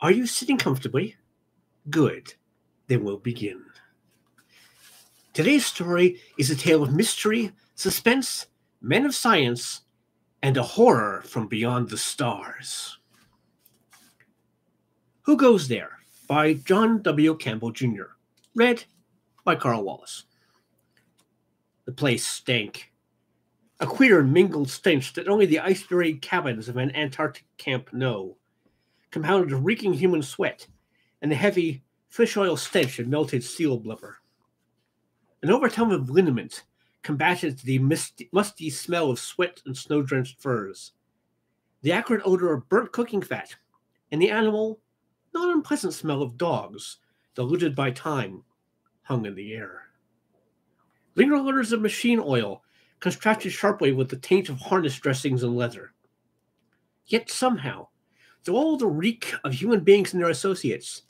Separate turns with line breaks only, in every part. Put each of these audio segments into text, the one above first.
Are you sitting comfortably? Good. Then we'll begin. Today's story is a tale of mystery, suspense, men of science, and a horror from beyond the stars. Who Goes There? By John W. Campbell, Jr. Read by Carl Wallace. The place stank. A queer, mingled stench that only the ice-buried cabins of an Antarctic camp know, compounded of reeking human sweat and the heavy fish oil stench of melted seal blubber. An overtone of liniment combated the musty smell of sweat and snow-drenched furs, the acrid odor of burnt cooking fat, and the animal, not unpleasant smell of dogs, diluted by time, hung in the air. Lingering odors of machine oil contrasted sharply with the taint of harness dressings and leather. Yet somehow, through all the reek of human beings and their associates,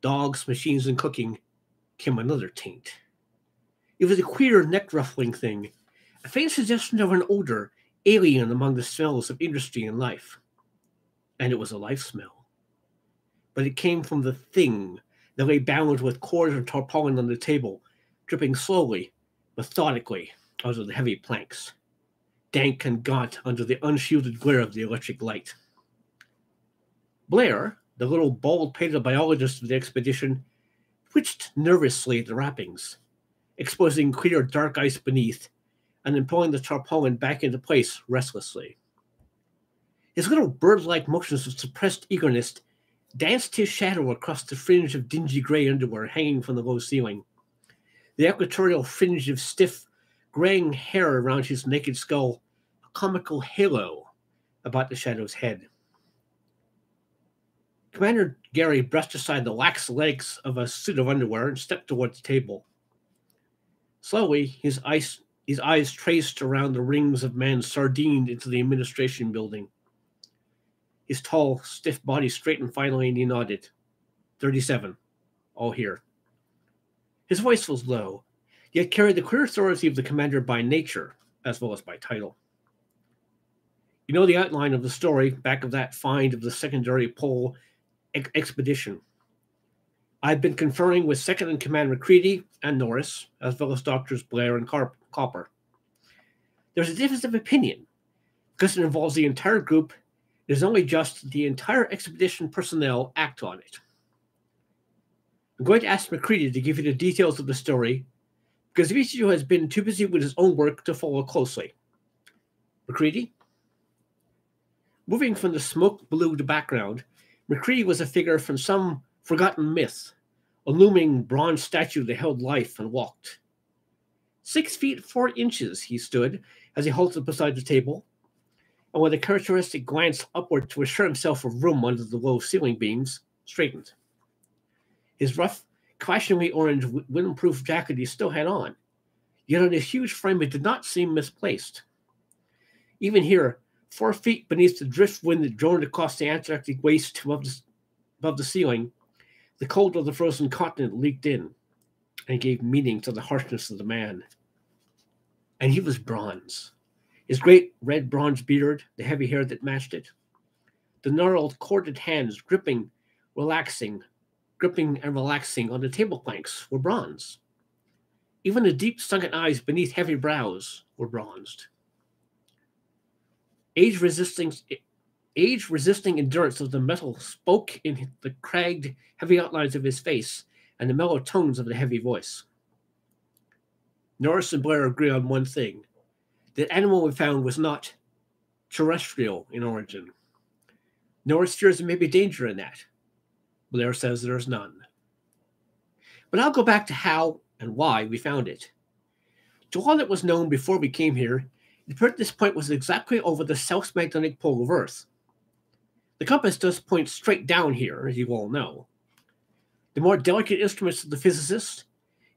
dogs, machines, and cooking, came another taint. It was a queer, neck-ruffling thing, a faint suggestion of an odor alien among the smells of industry and life. And it was a life smell. But it came from the thing that lay bound with cords and tarpaulin on the table, dripping slowly, methodically, out of the heavy planks, dank and gaunt under the unshielded glare of the electric light. Blair, the little bald paleobiologist of the expedition, twitched nervously at the wrappings, exposing clear dark ice beneath, and then pulling the tarpaulin back into place restlessly. His little bird-like motions of suppressed eagerness danced his shadow across the fringe of dingy gray underwear hanging from the low ceiling, the equatorial fringe of stiff, graying hair around his naked skull, a comical halo about the shadow's head. Commander Gary brushed aside the lax legs of a suit of underwear and stepped toward the table. Slowly, his eyes traced around the rings of men sardined into the administration building. His tall, stiff body straightened finally, and he nodded. 37. All here. His voice was low, yet carried the clear authority of the commander by nature, as well as by title. You know the outline of the story back of that find of the secondary pole expedition. I've been conferring with second-in-command McCready and Norris, as well as Doctors Blair and Copper. There's a difference of opinion. Because it involves the entire group, it is only just the entire expedition personnel act on it. I'm going to ask McCready to give you the details of the story, because each of you has been too busy with his own work to follow closely. McCready? Moving from the smoke-blued background, McCready was a figure from some forgotten myth, a looming bronze statue that held life and walked. 6 feet 4 inches he stood as he halted beside the table, and with a characteristic glance upward to assure himself of room under the low ceiling beams, straightened. His rough, clashingly orange windproof jacket he still had on, yet on his huge frame it did not seem misplaced. Even here, 4 feet beneath the driftwind that droned across the Antarctic waste above the ceiling, the cold of the frozen continent leaked in and gave meaning to the harshness of the man. And he was bronze. His great red bronze beard, the heavy hair that matched it, the gnarled, corded hands gripping and relaxing on the table planks were bronze. Even the deep sunken eyes beneath heavy brows were bronzed. Age-resisting endurance of the metal spoke in the cragged, heavy outlines of his face and the mellow tones of the heavy voice. Norris and Blair agree on one thing. The animal we found was not terrestrial in origin. Norris fears there may be danger in that. Blair says there's none. But I'll go back to how and why we found it. To all that was known before we came here, this point was exactly over the south magnetic pole of Earth. The compass does point straight down here, as you all know. The more delicate instruments of the physicists,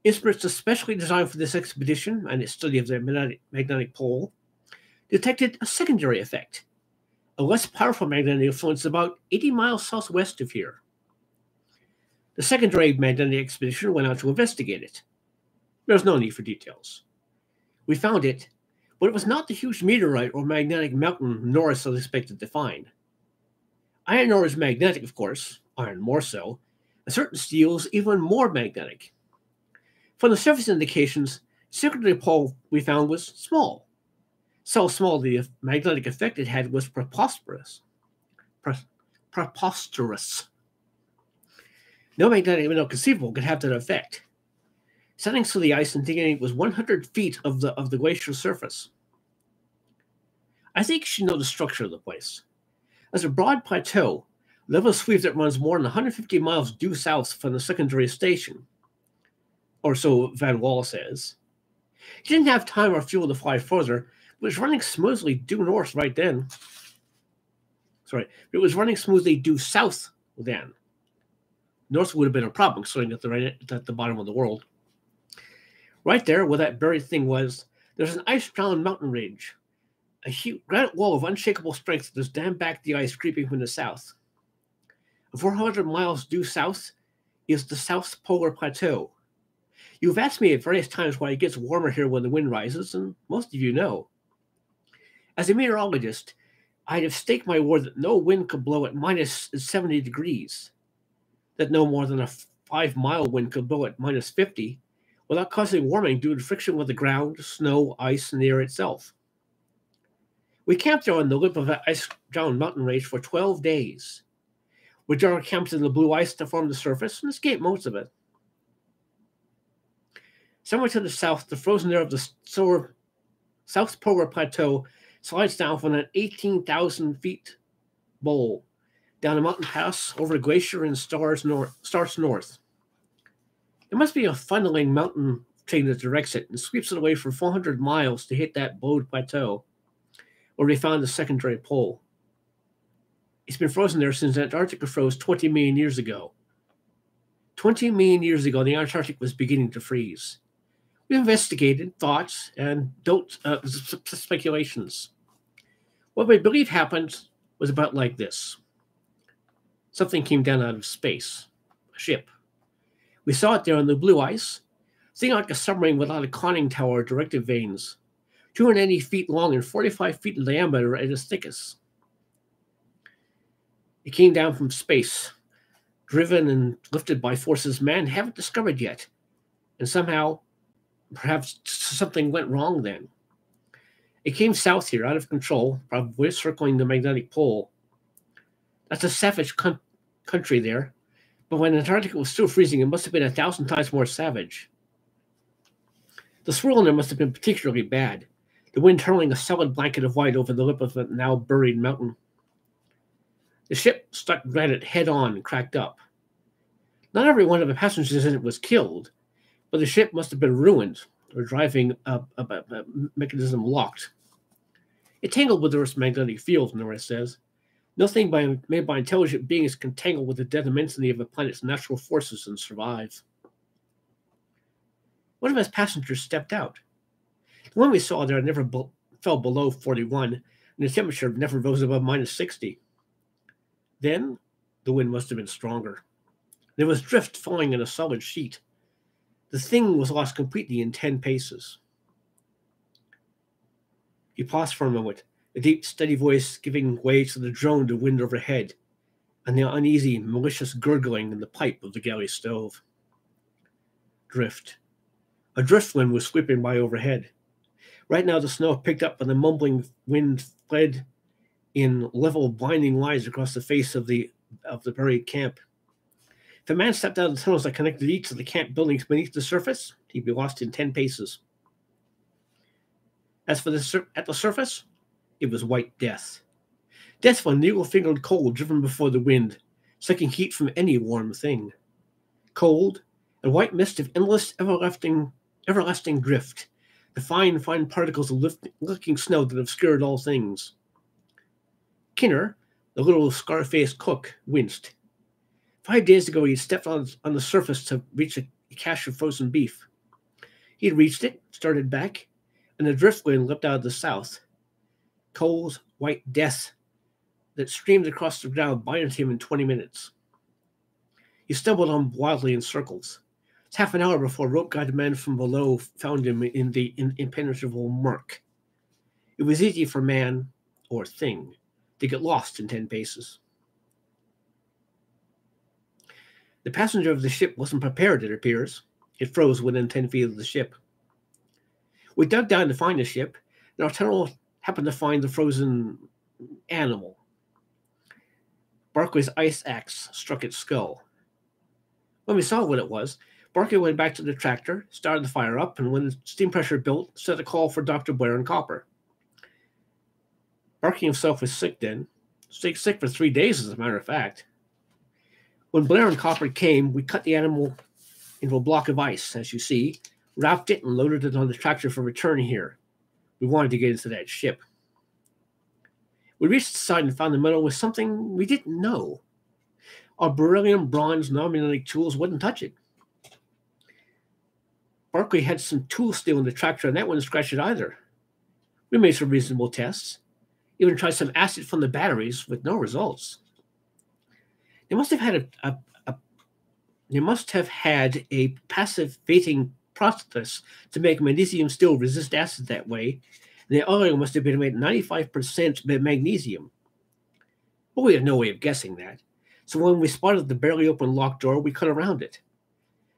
instruments especially designed for this expedition and its study of the magnetic pole, detected a secondary effect, a less powerful magnetic influence about 80 miles southwest of here. The secondary magnetic expedition went out to investigate it. There's no need for details. We found it, but it was not the huge meteorite or magnetic mountain Norris had expected to find. Iron ore is magnetic, of course, iron more so, and certain steels even more magnetic. From the surface indications, the secondary pole we found was small. So small the magnetic effect it had was preposterous. Preposterous. No magnetic window conceivable could have that effect. Settings to the ice indicating it was 100 feet of the glacier surface. I think you should know the structure of the place. There's a broad plateau, level sweep that runs more than 150 miles due south from the secondary station. Or so Van Wall says. He didn't have time or fuel to fly further, but was running smoothly due north right then. It was running smoothly due south then. North would have been a problem, considering at the bottom of the world. Right there, where that buried thing was, there's an ice-bound mountain ridge, a huge granite wall of unshakable strength that has dammed back the ice creeping from the south. 400 miles due south is the South Polar Plateau. You've asked me at various times why it gets warmer here when the wind rises, and most of you know. As a meteorologist, I'd have staked my word that no wind could blow at minus 70 degrees, that no more than a 5-mile wind could blow at minus 50, without causing warming due to friction with the ground, snow, ice, and the air itself. We camped there on the lip of that ice-bound mountain range for 12 days. We dug camped in the blue ice to form the surface and escaped most of it. Somewhere to the south, the frozen air of the South Polar Plateau slides down from an 18,000 feet bowl, down a mountain pass, over a glacier, and starts north. There must be a funneling mountain chain that directs it and sweeps it away for 400 miles to hit that bowed plateau, where we found the secondary pole. It's been frozen there since Antarctica froze 20 million years ago. 20 million years ago, the Antarctic was beginning to freeze. We investigated thoughts and speculations. What we believe happened was about like this. Something came down out of space, a ship. We saw it there on the blue ice, thing like a submarine without a conning tower or directive vanes, 280 feet long and 45 feet in diameter at its thickest. It came down from space, driven and lifted by forces man haven't discovered yet, and somehow, perhaps something went wrong then. It came south here, out of control, probably circling the magnetic pole. That's a savage country there, but when Antarctica was still freezing, it must have been 1,000 times more savage. The swirl in there must have been particularly bad, the wind hurling a solid blanket of white over the lip of the now buried mountain. The ship struck granite head-on and cracked up. Not every one of the passengers in it was killed, but the ship must have been ruined, or driving a mechanism locked. It tangled with Earth's magnetic field, Norris says. Nothing made by intelligent beings can tangle with the dead immensity of a planet's natural forces and survive. One of his passengers stepped out. The one we saw there never fell below 41, and the temperature never rose above minus 60. Then, the wind must have been stronger. There was drift falling in a solid sheet. The thing was lost completely in 10 paces. He paused for a moment, a deep, steady voice giving way to the drone of wind overhead, and the uneasy, malicious gurgling in the pipe of the galley stove. Drift. A drift wind was sweeping by overhead. Right now the snow picked up and the mumbling wind fled in level, blinding lines across the face of the buried camp. If a man stepped out of the tunnels that connected each of the camp buildings beneath the surface, he'd be lost in 10 paces. As for at the surface, it was white death. Death for a needle-fingered cold driven before the wind, sucking heat from any warm thing. Cold, and white mist of endless, everlasting drift, the fine particles of looking snow that obscured all things. Kinner, the little scar-faced cook, winced. 5 days ago, he had stepped on the surface to reach a cache of frozen beef. He had reached it, started back, and the driftwind leapt out of the south. Cold, white death that streamed across the ground binded him in 20 minutes. He stumbled on wildly in circles. It's half an hour before rope-guided men from below found him in the impenetrable murk. It was easy for man, or thing, to get lost in 10 paces. The passenger of the ship wasn't prepared, it appears. It froze within 10 feet of the ship. We dug down to find the ship, and our tunnel happened to find the frozen animal. Barclay's ice axe struck its skull. When we saw what it was, Barclay went back to the tractor, started the fire up, and when the steam pressure built, set a call for Dr. Blair and Copper. Barclay himself was sick then. Sick for 3 days, as a matter of fact. When Blair and Copper came, we cut the animal into a block of ice, as you see, wrapped it, and loaded it on the tractor for return here. We wanted to get into that ship. We reached the side and found the metal was something we didn't know. Our beryllium, bronze, non-magnetic tools wouldn't touch it. Barclay had some tool steel in the tractor, and that wouldn't scratch it either. We made some reasonable tests, even tried some acid from the batteries with no results. They must have had a passive fating process to make magnesium steel resist acid that way. And the oil must have been made 95% magnesium. But we had no way of guessing that. So when we spotted the barely open locked door, we cut around it.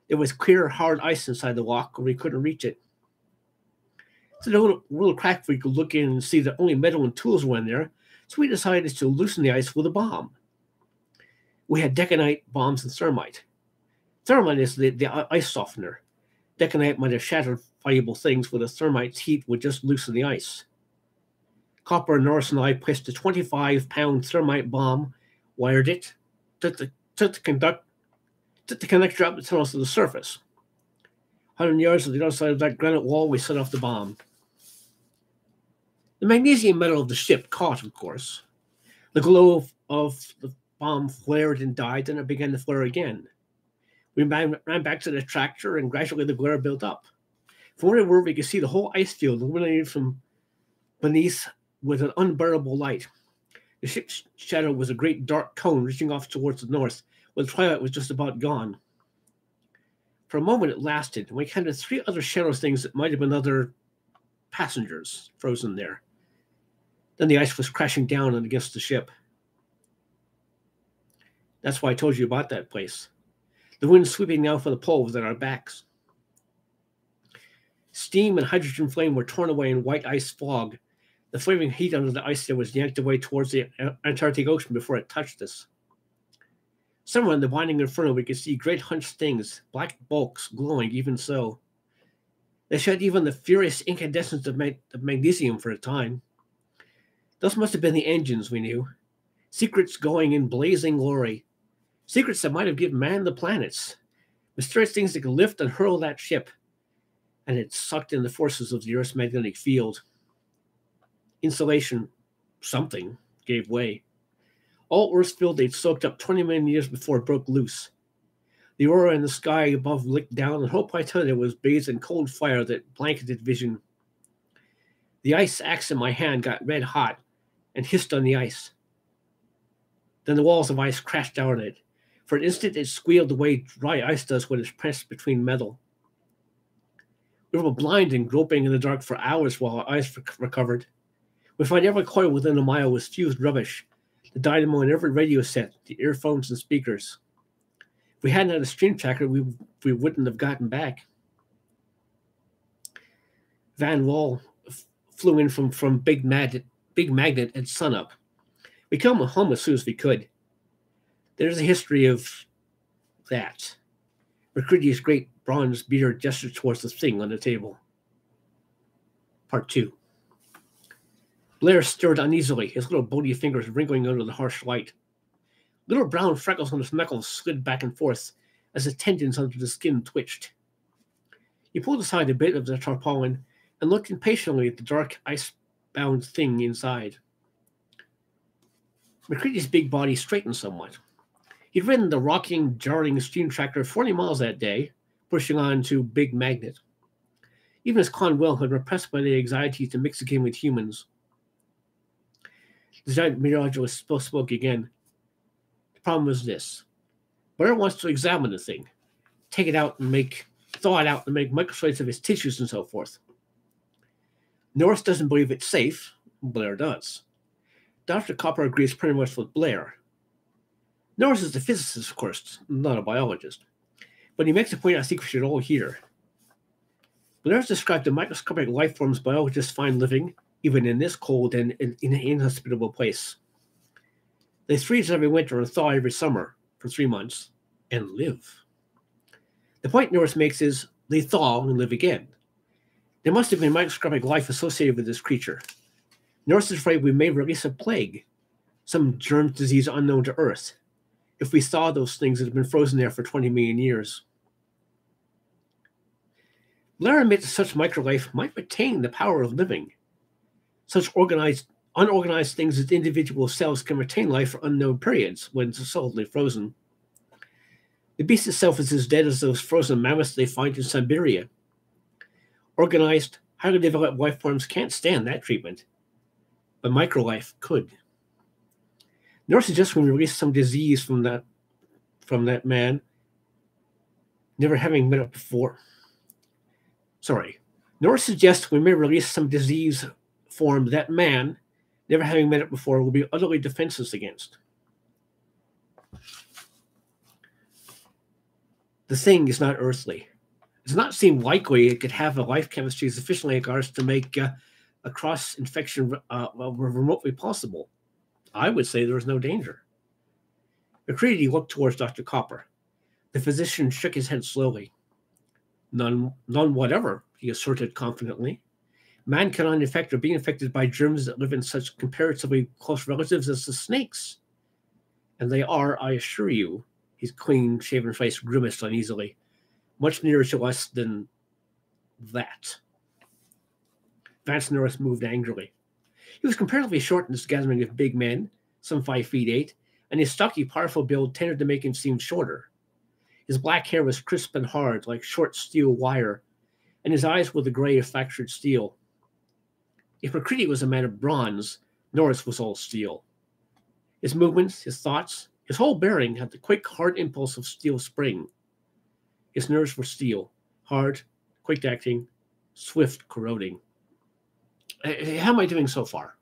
There was clear, hard ice inside the lock, and we couldn't reach it. So the little crack we could look in and see that only metal and tools were in there, so we decided to loosen the ice with a bomb. We had deconite, bombs, and thermite. Thermite is the ice softener. Deconite might have shattered valuable things, where the thermite's heat would just loosen the ice. Copper, Norris, and I placed a 25-pound thermite bomb, wired it, took the connector up the tunnel to the surface. 100 yards to the other side of that granite wall, we set off the bomb. The magnesium metal of the ship caught, of course. The glow of the bomb flared and died, then it began to flare again. We ran back to the tractor, and gradually the glare built up. From where we were, we could see the whole ice field illuminated from beneath with an unbearable light. The ship's shadow was a great dark cone reaching off towards the north, where the twilight was just about gone. For a moment it lasted, and we counted 3 other shadow things that might have been other passengers frozen there. Then the ice was crashing down against the ship. That's why I told you about that place. The wind sweeping now for the pole within our backs. Steam and hydrogen flame were torn away in white ice fog. The flaming heat under the ice there was yanked away towards the Antarctic Ocean before it touched us. Somewhere in the winding inferno we could see great hunched things, black bulks glowing even so. They shed even the furious incandescence of magnesium for a time. Those must have been the engines, we knew. Secrets going in blazing glory. Secrets that might have given man the planets. Mysterious things that could lift and hurl that ship. And it sucked in the forces of the Earth's magnetic field. Insulation, something, gave way. All Earth's field they'd soaked up 20 million years before it broke loose. The aurora in the sky above licked down, and whole Pythonia was bathed in cold fire that blanketed vision. The ice axe in my hand got red hot and hissed on the ice. Then the walls of ice crashed down on it. For an instant it squealed the way dry ice does when it's pressed between metal. We were blind and groping in the dark for hours while our eyes recovered. We found every coil within a mile was fused rubbish. The dynamo in every radio set, the earphones and speakers. If we hadn't had a stream tracker, we wouldn't have gotten back. Van Wall flew in from Big Magnet at sunup. We came home as soon as we could. There's a history of that. Mercurius' great bronze beater gestured towards the thing on the table. Part 2. Blair stirred uneasily, his little bony fingers wrinkling under the harsh light. Little brown freckles on his knuckles slid back and forth as the tendons under the skin twitched. He pulled aside a bit of the tarpaulin and looked impatiently at the dark, ice-bound thing inside. McCready's big body straightened somewhat. He'd ridden the rocking, jarring steam tractor 40 miles that day, pushing on to Big Magnet. Even as Conwell had repressed by the anxiety to mix again with humans. The giant meteorologist spoke again. The problem was this. Blair wants to examine the thing, take it out and thaw it out and make microslates of its tissues and so forth. Norris doesn't believe it's safe. Blair does. Dr. Copper agrees pretty much with Blair. Norris is a physicist, of course, not a biologist. But he makes a point I think we should all hear. Blair's described the microscopic life forms biologists find living, even in this cold and inhospitable place. They freeze every winter and thaw every summer for 3 months and live. The point Norris makes is they thaw and live again. There must have been microscopic life associated with this creature. Norris is afraid we may release a plague, some germ disease unknown to Earth, if we thaw those things that have been frozen there for 20 million years. Blair admits such microlife might retain the power of living. Such unorganized things as individual cells can retain life for unknown periods when solidly frozen. The beast itself is as dead as those frozen mammoths they find in Siberia. Organized, highly developed life forms can't stand that treatment, but microlife could. Nor suggests we release some disease from that man, never having met it before. Nor suggests we may release some disease form that man, never having met it before, will be utterly defenseless against. The thing is not earthly. It does not seem likely it could have a life chemistry sufficiently like ours to make a cross-infection remotely possible. I would say there is no danger. McCready looked towards Dr. Copper. The physician shook his head slowly. None whatever, he asserted confidently. Man cannot infect or be infected by germs that live in such comparatively close relatives as the snakes. And they are, I assure you, his clean-shaven face grimaced uneasily, much nearer to us than that. Vance Norris moved angrily. He was comparatively short in this gathering of big men, some 5 feet 8, and his stocky, powerful build tended to make him seem shorter. His black hair was crisp and hard, like short steel wire, and his eyes were the gray of fractured steel. If McCready was a man of bronze, Norris was all steel. His movements, his thoughts, his whole bearing had the quick, hard impulse of steel spring. His nerves were steel, hard, quick-acting, swift, corroding. How am I doing so far?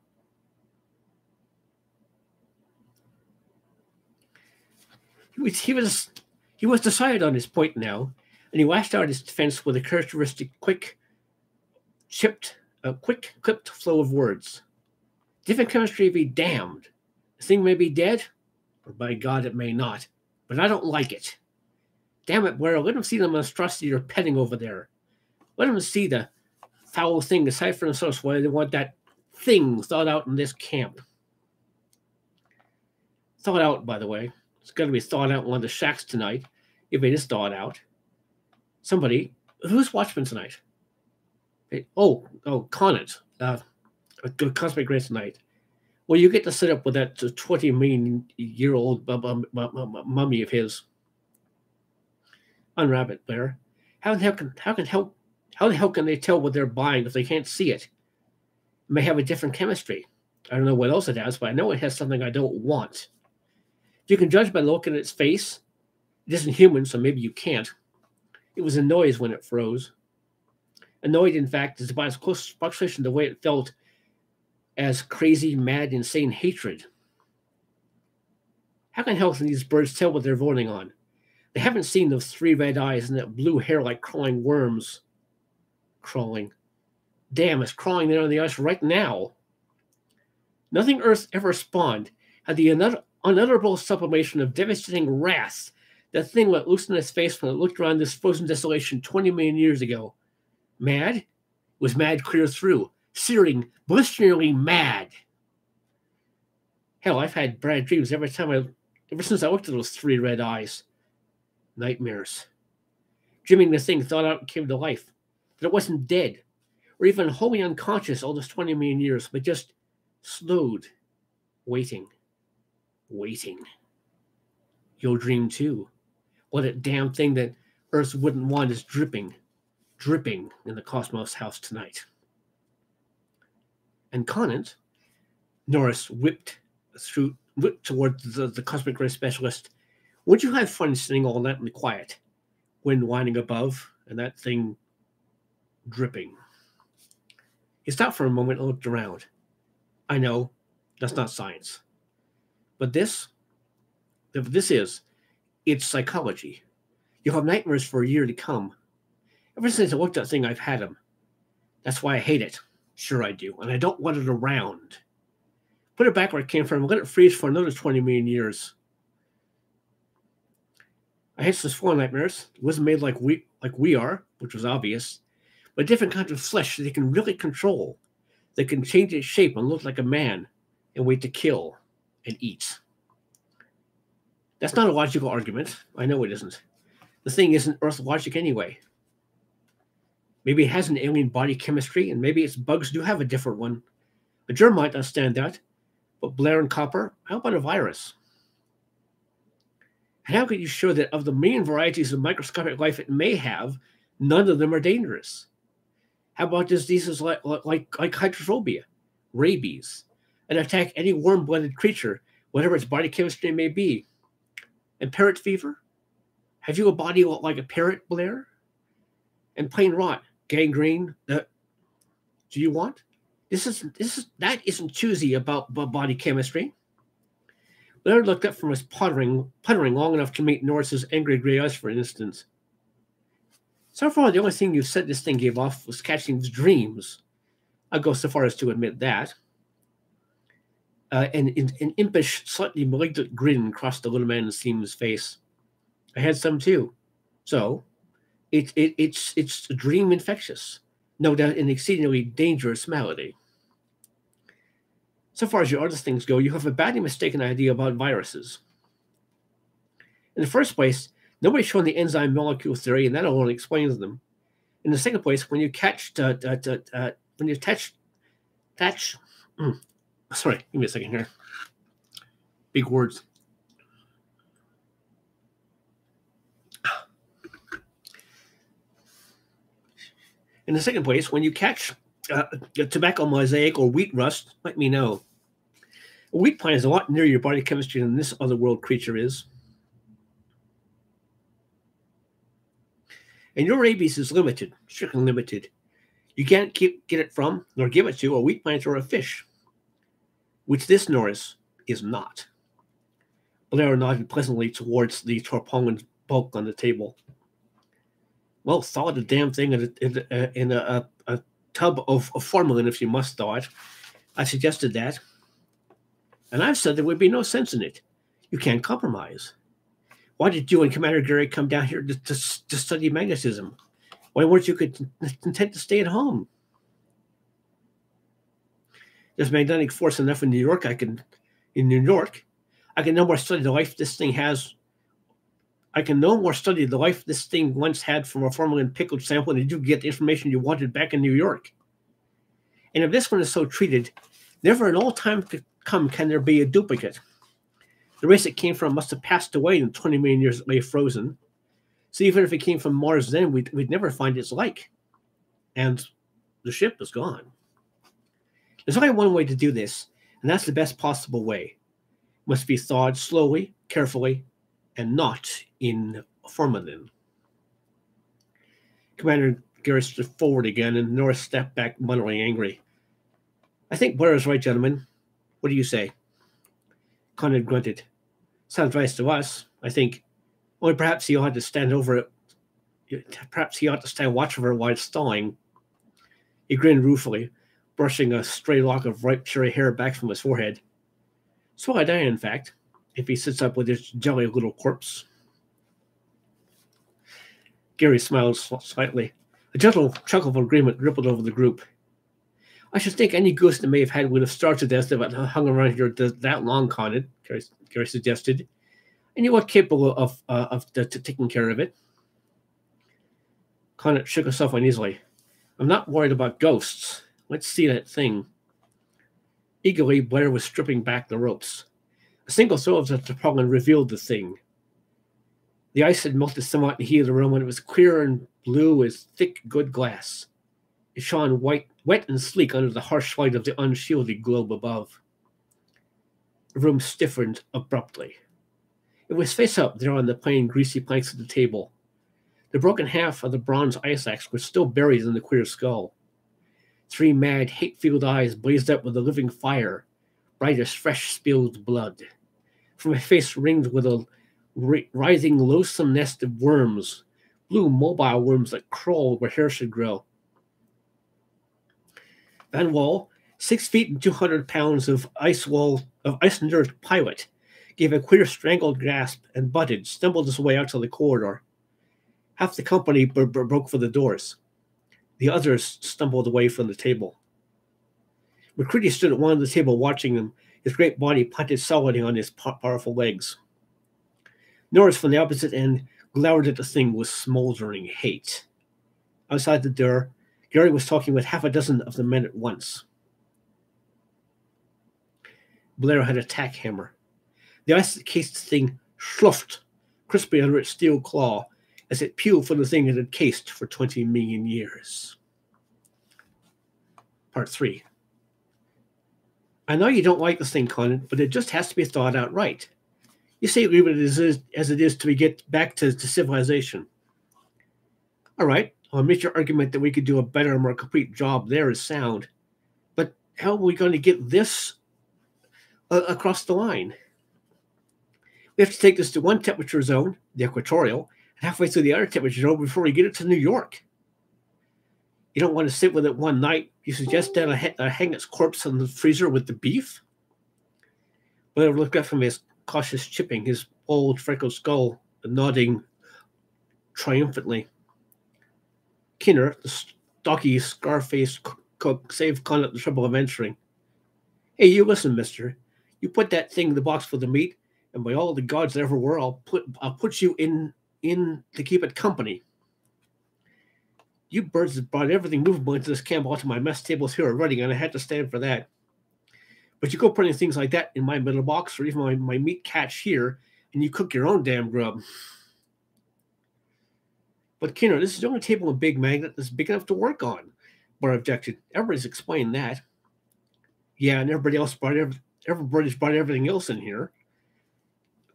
He was decided on his point now, and he lashed out his defense with a characteristic quick, clipped flow of words. Different chemistry be damned. The thing may be dead, or by God it may not, but I don't like it. Damn it, Blair, let him see the monstrosity you're petting over there. Let him see the foul thing aside from themselves why they want that thing thawed out in this camp. Thawed out, by the way. It's got to be thawed out in one of the shacks tonight, if it is thawed out. Somebody, who's watchman tonight? Conant. Cosmic Grace tonight. Well, you get to sit up with that 20 million year old mummy of his. Unwrap it, Blair. How the hell can they tell what they're buying if they can't see it? It may have a different chemistry. I don't know what else it has, but I know it has something I don't want. If you can judge by looking at its face, it isn't human, so maybe you can't. It was a noise when it froze. Annoyed, in fact, is about as close approximation to the way it felt as crazy, mad, insane hatred. How can these birds tell what they're voting on? They haven't seen those 3 red eyes and that blue hair like crawling worms. Crawling. Damn, it's crawling there on the ice right now. Nothing Earth ever spawned had the unutterable sublimation of devastating wrath that thing let loose in its face when it looked around this frozen desolation 20 million years ago. Mad? It was mad clear through. Searing, blisteringly mad. Hell, I've had bad dreams ever since I looked at those 3 red eyes. Nightmares. Dreaming the thing thawed out and came to life. That it wasn't dead, or even wholly unconscious all those 20 million years, but just slowed, waiting. You'll dream too. What that damn thing that Earth wouldn't want is dripping in the Cosmos house tonight. And Conant, Norris whipped toward the Cosmic Grace specialist. Would you have fun sitting all night in the quiet, wind whining above, and that thing dripping? He stopped for a moment and looked around. I know, that's not science. But this this is, it's psychology. You'll have nightmares for a year to come. Ever since I looked at that thing, I've had them. That's why I hate it. Sure I do. And I don't want it around. Put it back where it came from and let it freeze for another 20 million years. I had some full nightmares. It wasn't made like we are, which was obvious, but different kinds of flesh that they can really control. They can change its shape and look like a man and wait to kill and eat. That's not a logical argument. I know it isn't. The thing isn't Earth logic anyway. Maybe it has an alien body chemistry, and maybe its bugs do have a different one. A germ might not stand that, but Blair and copper, how about a virus? And how can you show that of the million varieties of microscopic life it may have, none of them are dangerous? How about diseases like hydrophobia, rabies, and attack any warm-blooded creature, whatever its body chemistry may be? And parrot fever? Have you a body like a parrot, Blair? And plain rot, gangrene, do you want? That isn't choosy about body chemistry. Blair looked up from his puttering long enough to meet Norris's angry gray eyes, for instance. So far, the only thing you said this thing gave off was catching dreams. I'll go so far as to admit that. An impish, slightly malignant grin crossed the little man's seam's face. I had some too. So, it's dream infectious. No doubt an exceedingly dangerous malady. So far as your other things go, you have a badly mistaken idea about viruses. In the first place, nobody's shown the enzyme molecule theory, and that alone explains them. In the second place, when you sorry, give me a second here. Big words. In the second place, when you catch a tobacco mosaic or wheat rust, let me know. A wheat plant is a lot nearer your body chemistry than this other world creature is. And your rabies is limited, strictly limited. You can't get it from, nor give it to, a wheat plant or a fish, which this Norris is not. Blair nodded pleasantly towards the tarpaulin bulk on the table. Well, thaw the damn thing in a tub of formalin if you must thaw it. I suggested that. And I've said there would be no sense in it. You can't compromise. Why did you and Commander Gary come down here to study magnetism? Why weren't you content to stay at home? There's magnetic force enough in New York. I can no more study the life this thing has. I can no more study the life this thing once had from a formalin pickled sample than you get the information you wanted back in New York. And if this one is so treated, never in all time to come can there be a duplicate. The race it came from must have passed away in 20 million years it lay frozen. So even if it came from Mars then, we'd never find its like. And the ship is gone. There's only one way to do this, and that's the best possible way. It must be thawed slowly, carefully, and not in formalin. Commander Gary stood forward again, and Norris stepped back, muttering angry. I think Blair is right, gentlemen. What do you say? Conrad grunted. Sounds right to us, I think. Only perhaps he ought to stand over it. Perhaps he ought to stand watch over it while it's thawing. He grinned ruefully, brushing a stray lock of ripe cherry hair back from his forehead. So I'd die, in fact, if he sits up with his jolly little corpse. Gary smiled slightly. A gentle chuckle of agreement rippled over the group. I should think any ghost that may have had would have starved to death if it hung around here that long, Conrad, Gary suggested. And you are capable of taking care of it. Conrad shook himself uneasily. I'm not worried about ghosts. Let's see that thing. Eagerly, Blair was stripping back the ropes. A single throw of the tarpaulin revealed the thing. The ice had melted somewhat in the heat of the room, and it was clear and blue as thick, good glass. It shone wet and sleek under the harsh light of the unshielded globe above. The room stiffened abruptly. It was face up there on the plain, greasy planks of the table. The broken half of the bronze ice axe was still buried in the queer skull. 3 mad, hate-filled eyes blazed up with a living fire, bright as fresh spilled blood. from a face ringed with a writhing, loathsome nest of worms, blue mobile worms that crawl where hair should grow. Van Wall, 6 feet and 200 pounds of ice-nerved pilot, gave a queer strangled gasp and butted, stumbled his way out to the corridor. Half the company broke for the doors. The others stumbled away from the table. McCready stood at one end of the table watching them, his great body punted solidly on his powerful legs. Norris, from the opposite end, glowered at the thing with smoldering hate. Outside the door, Gary was talking with half a dozen of the men at once. Blair had a tack hammer. The ice-cased thing sloughed crisply under its steel claw as it peeled from the thing it had cased for 20 million years. Part 3. I know you don't like this thing, Conan, but it just has to be thought out right. You say leave it as it is till we get back to civilization. All right, I'll admit your argument that we could do a better and more complete job there is sound. But how are we going to get this across the line? We have to take this to one temperature zone, the equatorial, and halfway through the other temperature zone before we get it to New York. You don't want to sit with it one night. You suggest that I hang its corpse in the freezer with the beef? Blair looked up from his cautious chipping, his old freckled skull nodding triumphantly. Kinner, the stocky, scar-faced cook, saved Conant the trouble of entering. Hey, you listen, mister. You put that thing in the box for the meat, and by all the gods that ever were, I'll put you in to keep it company. You birds have brought everything movable into this camp onto my mess tables here already, and I had to stand for that. But you go putting things like that in my middle box, or even my meat catch here, and you cook your own damn grub. But Kinner, this is the only table in Big Magnet that's big enough to work on. Bar objected. Everybody's explained that. Yeah, and everybody's brought everything else in here.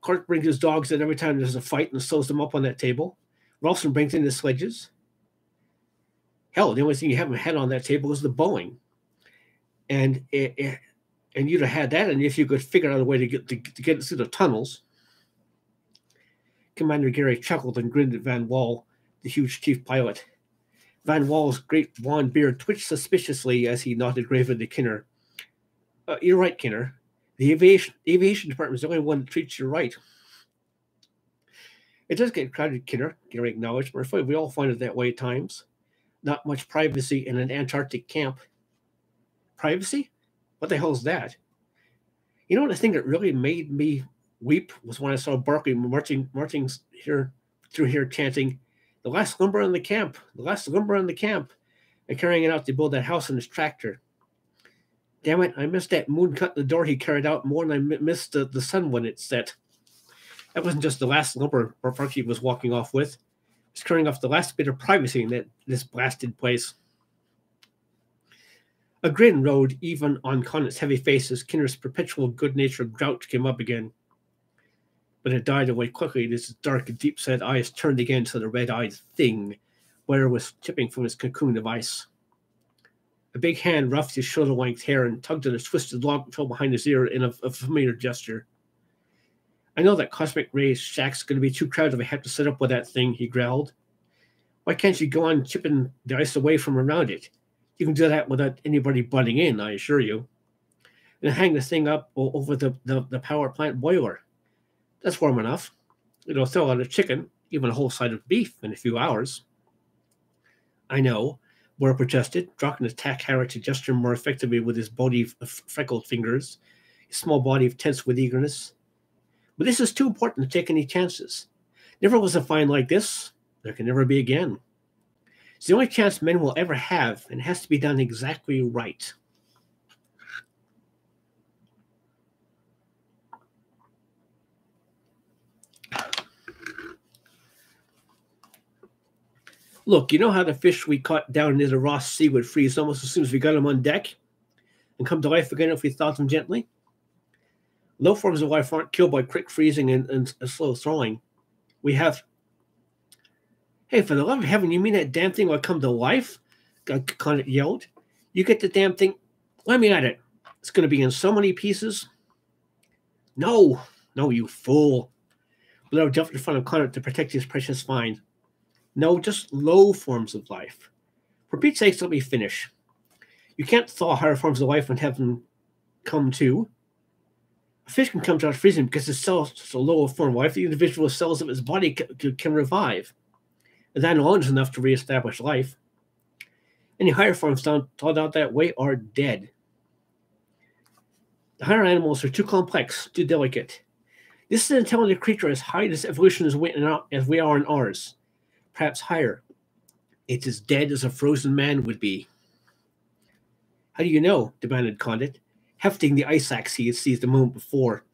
Clark brings his dogs in every time there's a fight and sews them up on that table. Ralston brings in his sledges. Hell, the only thing you haven't had on that table is the Boeing. And you'd have had that, and if you could figure out a way to get it through the tunnels. Commander Gary chuckled and grinned at Van Wall, the huge chief pilot. Van Wall's great blond beard twitched suspiciously as he nodded gravely to Kinner. You're right, Kinner. The aviation department is the only one that treats you right. It does get crowded, Kinner, Gary acknowledged, but I'm afraid we all find it that way at times. Not much privacy in an Antarctic camp. Privacy? What the hell is that? You know, the thing that really made me weep was when I saw Barkley marching here through here chanting, "The last lumber in the camp, the last lumber in the camp," and carrying it out to build that house in his tractor. Damn it, I missed that moon cut in the door he carried out more than I missed the sun when it set. That wasn't just the last lumber Barkley was walking off with. He was carrying off the last bit of privacy in this blasted place. A grin rode even on Conant's heavy face as Kinner's perpetual good-natured grouch came up again. But it died away quickly as his dark, deep-set eyes turned again to the red-eyed thing Blair was chipping from his cocoon of ice. A big hand ruffed his shoulder-length hair and tugged at a twisted log that fell behind his ear in a familiar gesture. I know that Cosmic Ray's shack's going to be too crowded if I have to sit up with that thing, he growled. Why can't you go on chipping the ice away from around it? You can do that without anybody butting in, I assure you. And hang the thing up over the power plant boiler. That's warm enough. It'll throw out a chicken, even a whole side of beef, in a few hours. I know, Blair protested, dropping his tack hammer to gesture more effectively with his bony, freckled fingers, his small body tense with eagerness. But this is too important to take any chances. Never was a find like this. There can never be again. It's the only chance men will ever have, and it has to be done exactly right. Look, you know how the fish we caught down near the Ross Sea would freeze almost as soon as we got them on deck and come to life again if we thawed them gently? Low forms of life aren't killed by quick freezing and slow thawing. We have... Hey, for the love of heaven, you mean that damn thing will come to life? Conant yelled. You get the damn thing... Let me at it. It's going to be in so many pieces. No, No, you fool. Blair jumped in front of Connor to protect his precious find. No, just low forms of life. For Pete's sake, let me finish. You can't thaw higher forms of life and have them come too. A fish can come out freezing because its cells so low a form of life the individual cells of its body can revive. And that alone is enough to reestablish life. Any higher forms thawed out that way are dead. The higher animals are too complex, too delicate. This is an intelligent creature as high as evolution as we are in ours. Perhaps higher. It's as dead as a frozen man would be. How do you know? Demanded Condit, hefting the ice axe he had seized a moment before.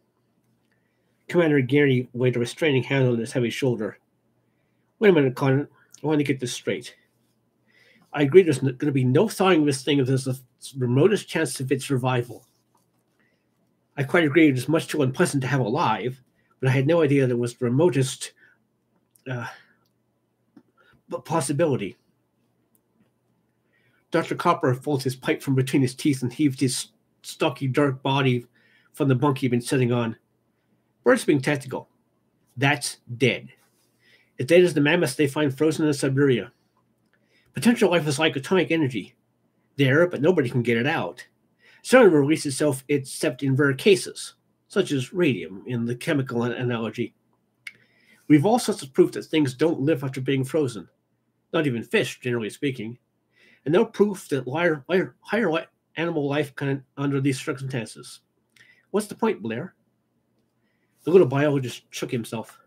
Commander Gary laid a restraining hand on his heavy shoulder. Wait a minute, Condit. I want to get this straight. I agree there's going to be no thawing of this thing if there's the remotest chance of its revival. I quite agree it is much too unpleasant to have alive, but I had no idea there was the remotest possibility. Dr. Copper pulled his pipe from between his teeth and heaved his stocky, dark body from the bunk he'd been sitting on. Birds being technical. That's dead. As dead as the mammoths they find frozen in Siberia. Potential life is like atomic energy. There, but nobody can get it out. Certainly will release itself except in rare cases, such as radium in the chemical analogy. We've all sorts of proof that things don't live after being frozen. Not even fish, generally speaking. And no proof that higher animal life can under these circumstances. What's the point, Blair? The little biologist shook himself.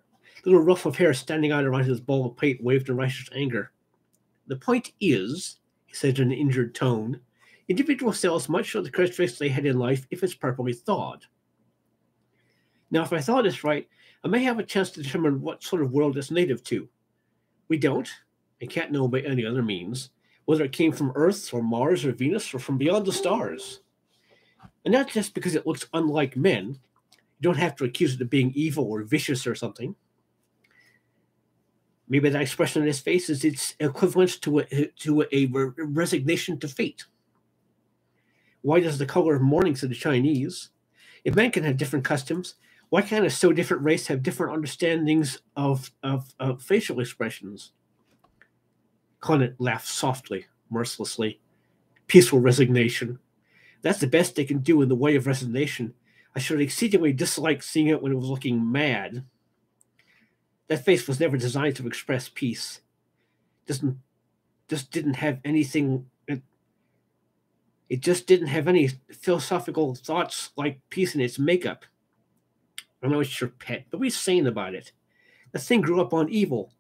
The little ruff of hair standing out around his bald pate waved in righteous anger. The point is, he said in an injured tone, individual cells might show the characteristics they had in life if it's properly thawed. Now, if I thought this right, I may have a chance to determine what sort of world it's native to. We don't, and can't know by any other means, whether it came from Earth or Mars or Venus or from beyond the stars. And not just because it looks unlike men. You don't have to accuse it of being evil or vicious or something. Maybe that expression on his face is its equivalent to a resignation to fate. White is the color of mourning to the Chinese. If men can have different customs, why can't a so different race have different understandings of facial expressions? Conant laughed softly, mercilessly. Peaceful resignation. That's the best they can do in the way of resignation. I should exceedingly dislike seeing it when it was looking mad. That face was never designed to express peace. Just didn't have anything. It just didn't have any philosophical thoughts like peace in its makeup. I know it's your pet, but be sane about it. The thing grew up on evil,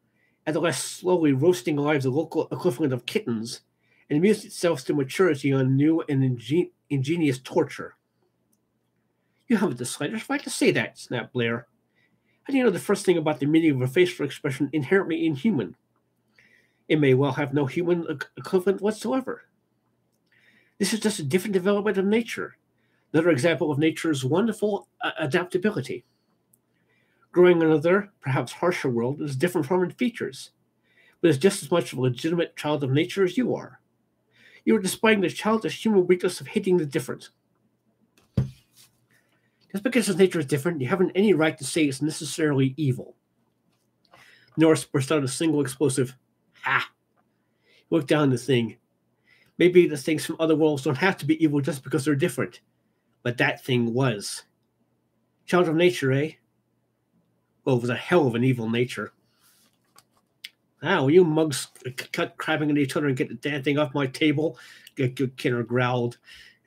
at the last slowly roasting alive the local equivalent of kittens, and amused itself to maturity on new and ingenious torture. You haven't the slightest right to say that, snapped Blair. How do you know the first thing about the meaning of a facial expression inherently inhuman? It may well have no human equivalent whatsoever. This is just a different development of nature, another example of nature's wonderful adaptability. Growing in another, perhaps harsher world is different from in features, but is just as much a legitimate child of nature as you are. You are displaying the childish human weakness of hating the different. Just because its nature is different, you haven't any right to say it's necessarily evil. Norris burst out a single explosive, ha! He looked down the thing. Maybe the things from other worlds don't have to be evil just because they're different. But that thing was. Child of nature, eh? Well, it was a hell of an evil nature. Will you mugs cut crabbing at each other and get the damn thing off my table? Kinner growled.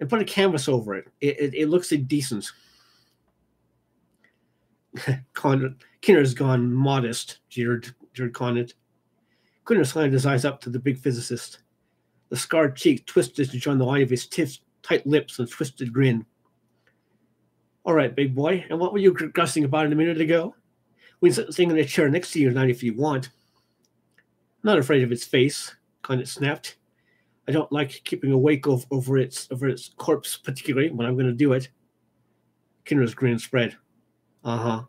And put a canvas over it. It looks indecent. Kinner's gone modest, jeered Conant. Kinner slanted his eyes up to the big physicist. The scarred cheek twisted to join the line of his tight lips and twisted grin. All right, big boy, and what were you guessing about it a minute ago? We can sit sitting in a chair next to you tonight if you want. I'm not afraid of its face, Conant snapped. I don't like keeping awake over its corpse, particularly when I'm going to do it. Kinner's grin spread. Uh-huh.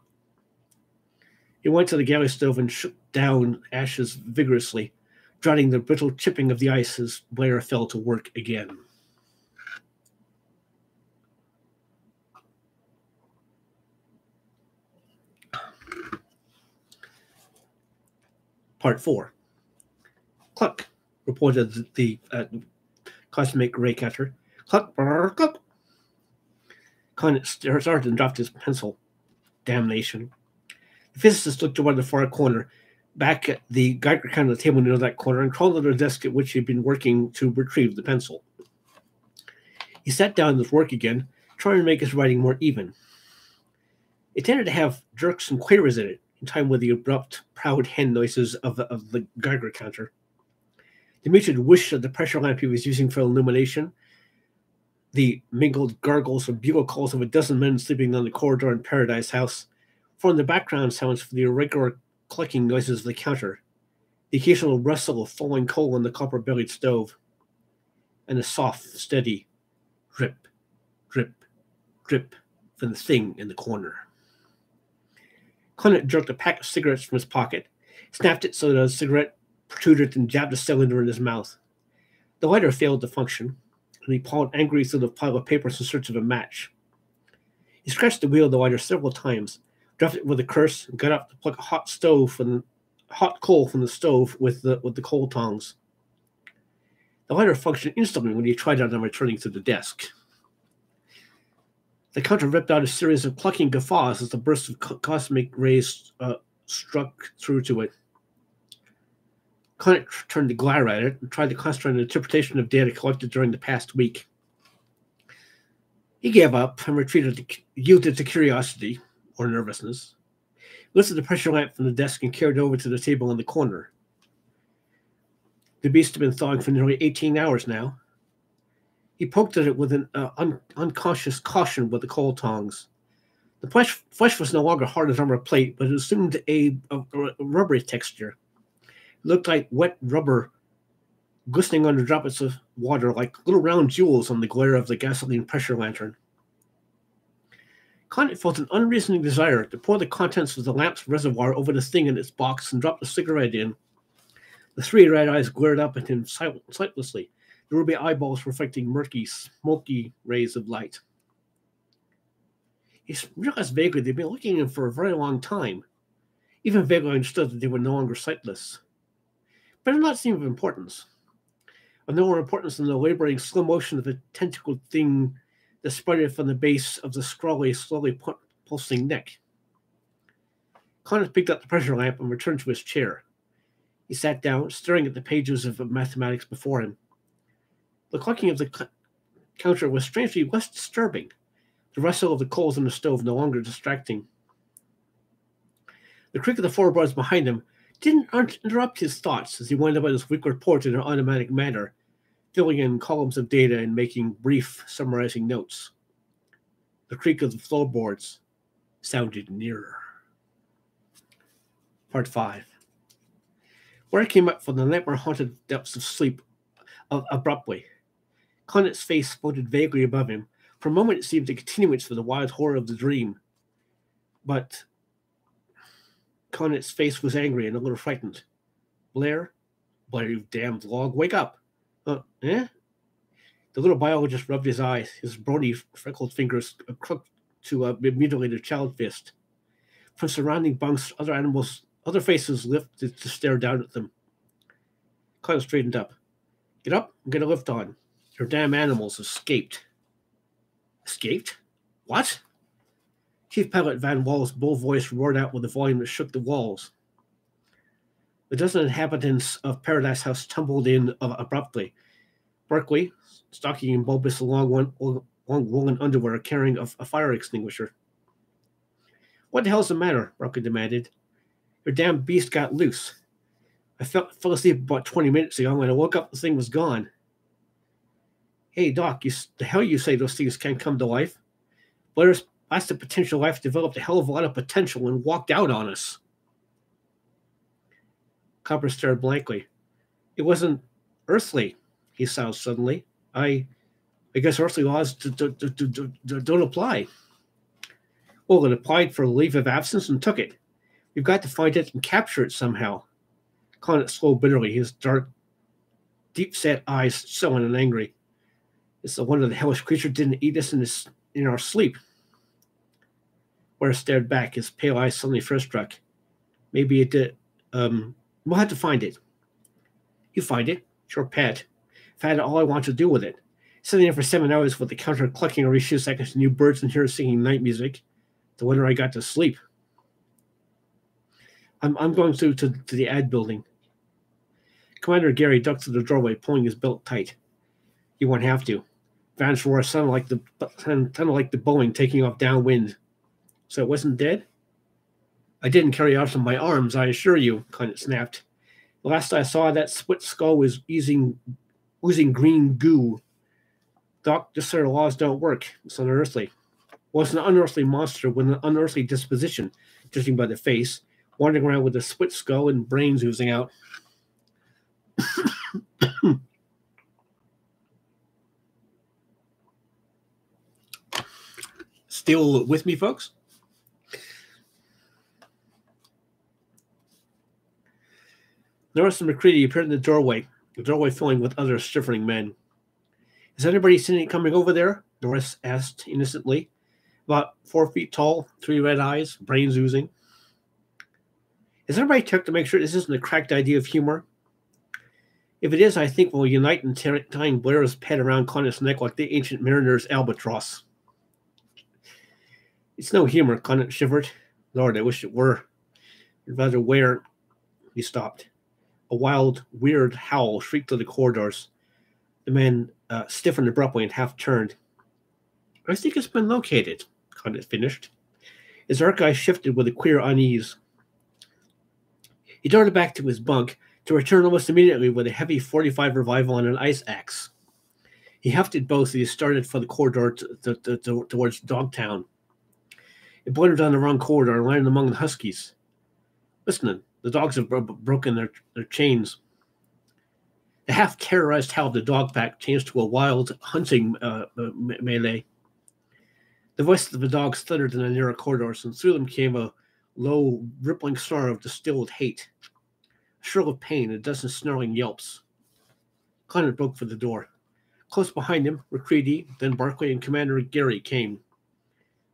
He went to the galley stove and shook down ashes vigorously, drowning the brittle chipping of the ice as Blair fell to work again. Part 4. Cluck, reported the cosmic ray catcher. Cluck, brr, cluck. Conant started and dropped his pencil. Damnation. The physicist looked toward the far corner, back at the Geiger counter on the table near that corner, and crawled to the desk at which he had been working to retrieve the pencil. He sat down to his work again, trying to make his writing more even. It tended to have jerks and quavers in it, in time with the abrupt, proud hen noises of the Geiger counter. The muted whoosh of the pressure lamp he was using for illumination, the mingled gargles and bugle calls of a dozen men sleeping on the corridor in Paradise House, formed the background sounds for the irregular clicking noises of the counter, the occasional rustle of falling coal on the copper-bellied stove, and a soft, steady drip, drip, drip from the thing in the corner. Conant jerked a pack of cigarettes from his pocket, snapped it so that a cigarette protruded and jabbed a cylinder in his mouth. The lighter failed to function, and he pawed angrily through the pile of papers in search of a match. He scratched the wheel of the lighter several times, dropped it with a curse, and got up to pluck a hot coal from the stove with the coal tongs. The lighter functioned instantly when he tried it on returning to the desk. The counter ripped out a series of clucking guffaws as the burst of cosmic rays struck through to it. Conant turned to glare at it and tried to concentrate on an interpretation of data collected during the past week. He gave up and yielded to curiosity, or nervousness, lifted the pressure lamp from the desk and carried it over to the table in the corner. The beast had been thawing for nearly 18 hours now. He poked at it with an unconscious caution with the coal tongs. The flesh was no longer hard as armor plate, but it assumed a rubbery texture. It looked like wet rubber glistening under droplets of water, like little round jewels on the glare of the gasoline pressure lantern. Conant felt an unreasoning desire to pour the contents of the lamp's reservoir over the thing in its box and drop the cigarette in. The three red eyes glared up at him sightlessly, the ruby eyeballs reflecting murky, smoky rays of light. He realized vaguely they'd been looking at him for a very long time. Even vaguely understood that they were no longer sightless. But it did not seem of importance. Of no more importance than the laboring slow motion of the tentacled thing that sprouted from the base of the slowly pulsing neck. Conant picked up the pressure lamp and returned to his chair. He sat down, staring at the pages of mathematics before him. The clucking of the counter was strangely less disturbing, the rustle of the coals in the stove no longer distracting. The creak of the floorboards behind him didn't interrupt his thoughts as he went about his weekly report in an automatic manner, filling in columns of data and making brief, summarizing notes. The creak of the floorboards sounded nearer. Part 5. Where it came up from the nightmare-haunted depths of sleep abruptly. Conant's face floated vaguely above him. For a moment it seemed a continuance of the wild horror of the dream. But Conant's face was angry and a little frightened. Blair, you damned log, wake up. The little biologist rubbed his eyes, his bony, freckled fingers crooked to a mutilated child fist. From surrounding bunks, other faces lifted to stare down at them. Conant straightened up. Get up and get a lift on. Your damn animals escaped. Escaped? What? Chief Pilot Van Wall's bull voice roared out with a volume that shook the walls. The dozen inhabitants of Paradise House tumbled in abruptly. Berkeley, stalking in bulbous long woolen underwear, carrying a fire extinguisher. What the hell's the matter? Berkeley demanded. Your damn beast got loose. I fell asleep about 20 minutes ago, and when I woke up, the thing was gone. Hey, Doc, the hell you say those things can't come to life? Blair's plastic potential life developed a hell of a lot of potential and walked out on us. Copper stared blankly. It wasn't earthly, he sounded suddenly. I guess earthly laws don't apply. Well, it applied for a leave of absence and took it. We've got to find it and capture it somehow. Conant swallowed bitterly, his dark, deep-set eyes sullen and angry. It's the wonder the hellish creature didn't eat us in our sleep. Ware stared back, his pale eyes suddenly first struck. Maybe it did. We'll have to find it. You find it. It's your pet. I've had all I want to do with it. Sitting there for 7 hours with the counter clucking every few seconds to new birds and here singing night music. The wonder I got to sleep. I'm going to the ad building. Commander Gary ducked through the doorway, pulling his belt tight. You won't have to. Van's roar sounded like the Boeing taking off downwind. So it wasn't dead? I didn't carry out on my arms, I assure you, Conant snapped. The last I saw, that split skull was oozing green goo. Doc, this sort of laws don't work. It's unearthly. Well, it's an unearthly monster with an unearthly disposition, judging by the face, wandering around with a split skull and brains oozing out. Still with me, folks? Norris and McCready appeared in the doorway filling with other shivering men. Has anybody seen it coming over there? Norris asked innocently. About 4 feet tall, 3 red eyes, brains oozing. Has anybody checked to make sure this isn't a cracked idea of humor? If it is, I think we'll unite in tying Blair's pet around Conant's neck like the ancient mariner's albatross. It's no humor, Conant shivered. Lord, I wish it were. I'd rather wear... He stopped. A wild, weird howl shrieked through the corridors. The man stiffened abruptly and half turned. I think it's been located, Conant finished. His dark eyes shifted with a queer unease. He darted back to his bunk to return almost immediately with a heavy .45 revival and an ice axe. He hefted both as he started for the corridor towards Dogtown. It blundered down the wrong corridor and landed among the huskies. Listening, the dogs have broken their chains. The half-terrorized howl of the dog pack changed to a wild hunting melee. The voices of the dogs thundered in the nearer corridors, and through them came a low, rippling snarl of distilled hate. A shrill of pain, a dozen snarling yelps. Conant broke for the door. Close behind him, McCready, then Barclay, and Commander Gary came.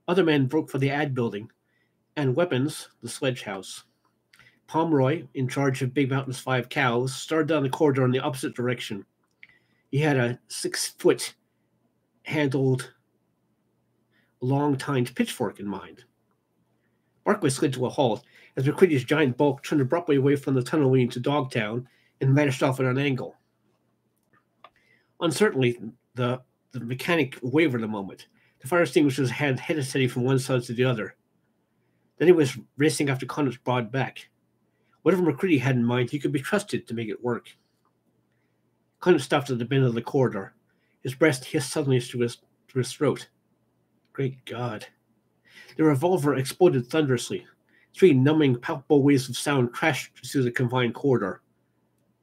Other men broke for the ad building, and weapons, the sledge house. Pomeroy, in charge of Big Mountain's 5 cows, started down the corridor in the opposite direction. He had a 6-foot handled long-tined pitchfork in mind. Barclay slid to a halt as McCready's giant bulk turned abruptly away from the tunnel leading to Dogtown and vanished off at an angle. Uncertainly, the mechanic wavered a moment. The fire extinguishers had headed steady from one side to the other. Then he was racing after Conant's broad back. Whatever McCready had in mind, he could be trusted to make it work. Conant stopped at the bend of the corridor. His breast hissed suddenly to his throat. Great God. The revolver exploded thunderously. 3 numbing, palpable waves of sound crashed through the confined corridor.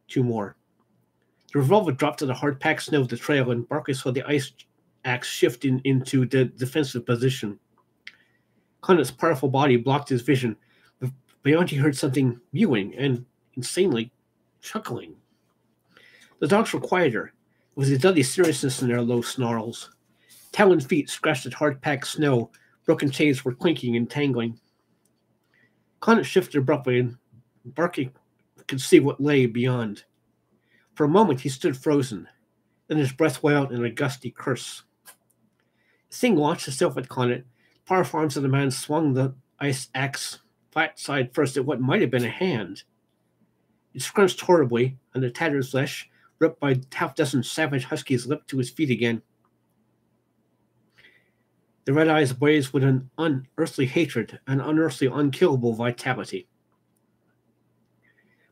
2 more. The revolver dropped to the hard-packed snow of the trail, and Barclay saw the ice axe shift into the defensive position. Conant's powerful body blocked his vision. Beyond, he heard something mewing and, insanely, chuckling. The dogs were quieter. There was a deadly seriousness in their low snarls. Taloned feet scratched at hard-packed snow. Broken chains were clinking and tangling. Conant shifted abruptly, and Barclay could see what lay beyond. For a moment, he stood frozen. Then his breath went out in a gusty curse. The thing launched itself at Conant. The powerful arms of the man swung the ice axe flat side first at what might have been a hand. It scrunched horribly, and the tattered flesh, ripped by half-dozen savage huskies, leapt to his feet again. The red eyes blazed with an unearthly hatred, an unearthly, unkillable vitality.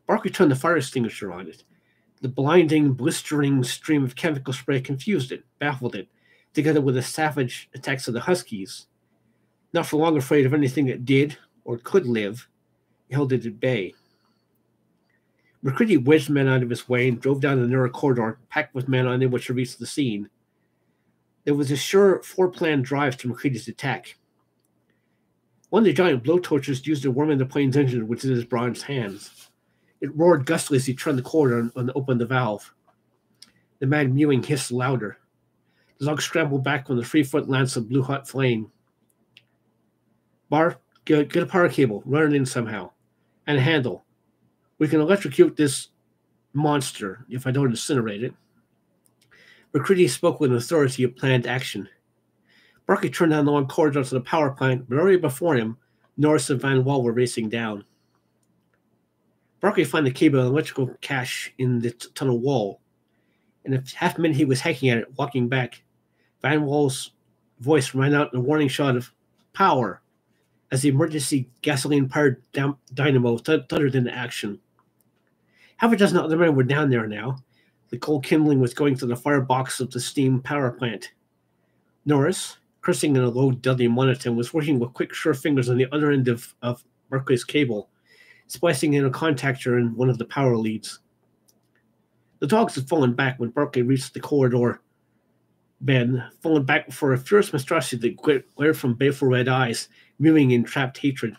Barclay turned the fire extinguisher on it. The blinding, blistering stream of chemical spray confused it, baffled it, together with the savage attacks of the huskies. Not for long afraid of anything that did or could live, he held it at bay. McCready wedged men out of his way and drove down the narrow corridor, packed with men unable to reach the scene. There was a sure foreplanned drive to McCready's attack. One of the giant blowtorches used to warm in the plane's engine within his bronze hands. It roared gustily as he turned the corridor and opened the valve. The man mewing hissed louder. The dog scrambled back from the 3-foot lance of blue-hot flame. Bar, get a power cable, run it in somehow. And a handle. We can electrocute this monster if I don't incinerate it. McCready spoke with authority of planned action. Barkley turned down the long corridor to the power plant, but already before him, Norris and Van Wall were racing down. Barkley found the cable and electrical cache in the tunnel wall, and in half a minute he was hacking at it, walking back. Van Wall's voice rang out in a warning shot of power as the emergency gasoline-powered dynamo thundered into action. Half a dozen other men were down there now. The coal kindling was going to the firebox of the steam power plant. Norris, cursing in a low, dudley monotone, was working with quick, sure fingers on the other end of Barkley's cable, splicing in a contactor in one of the power leads. The dogs had fallen back when Barkley reached the corridor bend, fallen back for a fierce monstrosity that glared from baleful red eyes, mewing in trapped hatred.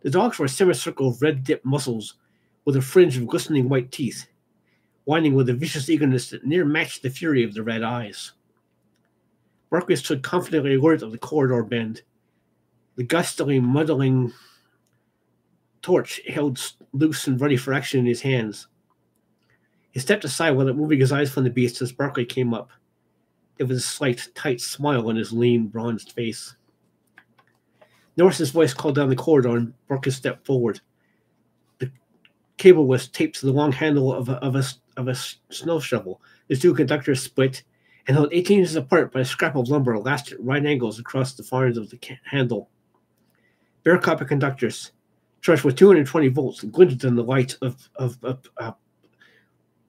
The dogs were a semicircle of red-dipped muscles with a fringe of glistening white teeth, whining with a vicious eagerness that near matched the fury of the red eyes. Barkley stood confidently alert of the corridor bend, the gustily muddling torch held loose and ready for action in his hands. He stepped aside without moving his eyes from the beast as Barkley came up. There was a slight, tight smile on his lean, bronzed face. Norris's voice called down the corridor, and Barkley stepped forward. The cable was taped to the long handle of a snow shovel. The two conductors split and held 18 inches apart by a scrap of lumber lashed at right angles across the far end of the handle. Bare copper conductors, charged with 220 volts, glinted in the light of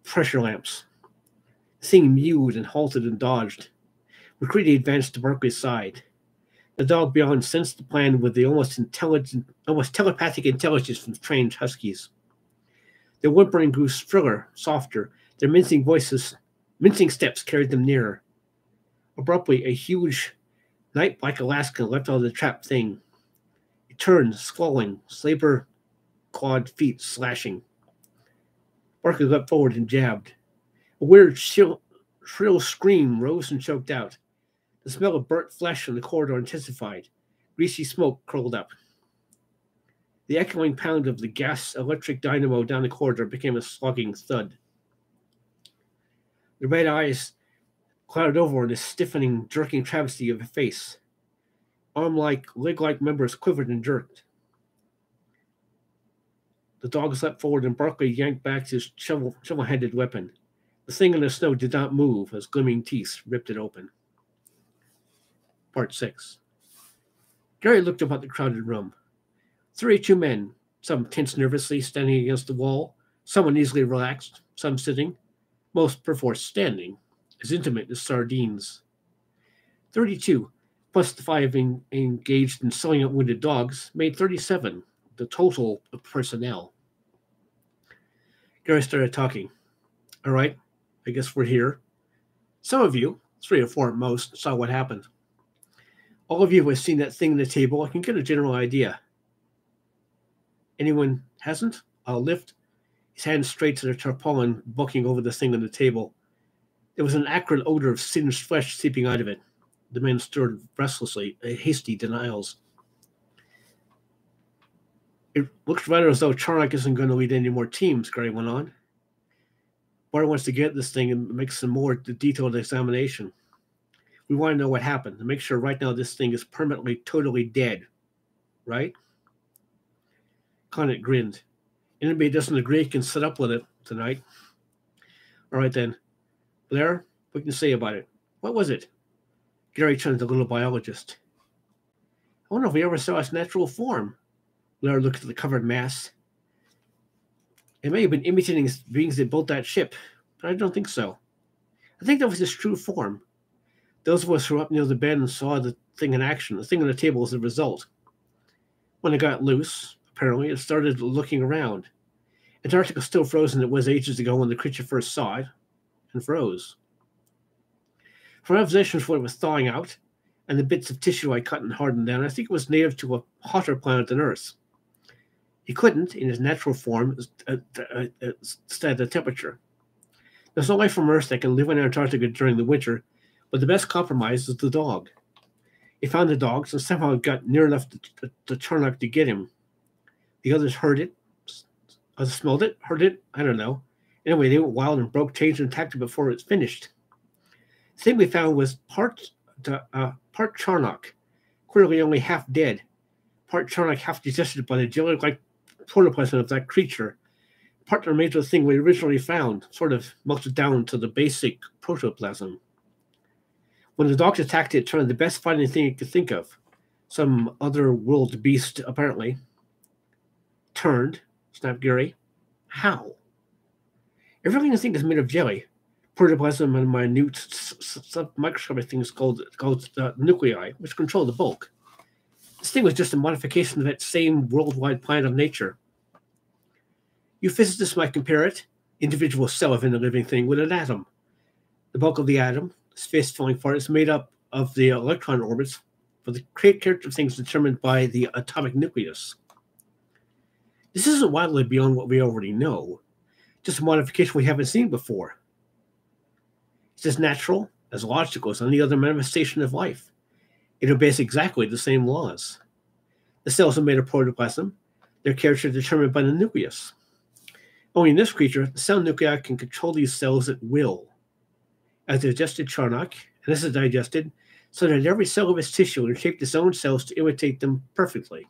pressure lamps. The thing mewed and halted and dodged. McCready advanced to Barkley's side. The dog beyond sensed the plan with the almost telepathic intelligence from trained huskies. Their whimpering grew shriller, softer. Their mincing steps carried them nearer. Abruptly, a huge, night-black Alaskan leapt out of the trapped thing. It turned, squalling, saber-clawed feet slashing. Barkley leapt forward and jabbed. A weird, shrill scream rose and choked out. The smell of burnt flesh in the corridor intensified. Greasy smoke curled up. The echoing pound of the gas-electric dynamo down the corridor became a slugging thud. The red eyes clouded over in a stiffening, jerking travesty of a face. Arm-like, leg-like members quivered and jerked. The dog leapt forward and Barkley yanked back his shovel-handed weapon. The thing in the snow did not move as gleaming teeth ripped it open. Part 6. Gary looked about the crowded room. 32 men, some tense nervously, standing against the wall, some uneasily relaxed, some sitting, most perforce standing, as intimate as sardines. 32, plus the 5 engaged in selling out wounded dogs, made 37, the total of personnel. Gary started talking. All right, I guess we're here. Some of you, 3 or 4 at most, saw what happened. All of you who have seen that thing on the table, I can get a general idea. Anyone hasn't? I'll lift his hand straight to the tarpaulin bulking over the thing on the table. There was an acrid odor of singed flesh seeping out of it. The men stirred restlessly, hasty denials. It looks rather as though Charnock isn't going to lead any more teams, Gary went on. Barr wants to get this thing and make some more detailed examination. We want to know what happened to make sure right now this thing is permanently, totally dead. Right? Conant grinned. Anybody doesn't agree can sit up with it tonight. All right, then. Blair, what can you say about it? What was it? Gary turned to the little biologist. I wonder if we ever saw its natural form. Blair looked at the covered mass. It may have been imitating beings that built that ship, but I don't think so. I think that was its true form. Those of us who were up near the bend saw the thing in action. The thing on the table was the result. When it got loose, apparently, it started looking around. Antarctica was still frozen. It was ages ago when the creature first saw it, and froze. From observations where it was thawing out, and the bits of tissue I cut and hardened down, I think it was native to a hotter planet than Earth. It couldn't, in its natural form, stand the temperature. There's no life from Earth that can live in Antarctica during the winter, but the best compromise is the dog. He found the dogs and somehow got near enough to Charnock to get him. The others heard it. smelled it, heard it, I don't know. Anyway, they went wild and broke, changed, and attacked it before it was finished. The thing we found was part charnock, clearly only half dead, part charnock half digested by the jelly-like protoplasm of that creature, part the remains of the thing we originally found, sort of melted down to the basic protoplasm. When the dogs attacked it, it turned the best fighting thing it could think of. Some other world beast, apparently. Turned, snapped Gary. How? Everything I think is made of jelly. Protoplasm and minute microscopic things called nuclei, which control the bulk. This thing was just a modification of that same worldwide plan of nature. You physicists might compare it, individual cell of any living thing, with an atom. The bulk of the atom, the space-filling part, is made up of the electron orbits for the character of things determined by the atomic nucleus. This isn't wildly beyond what we already know, just a modification we haven't seen before. It's as natural, as logical as any other manifestation of life. It obeys exactly the same laws. The cells are made of protoplasm, their character determined by the nucleus. Only in this creature, the cell nuclei can control these cells at will. As digested charnock, and this is digested, so that every cell of its tissue can shape its own cells to imitate them perfectly.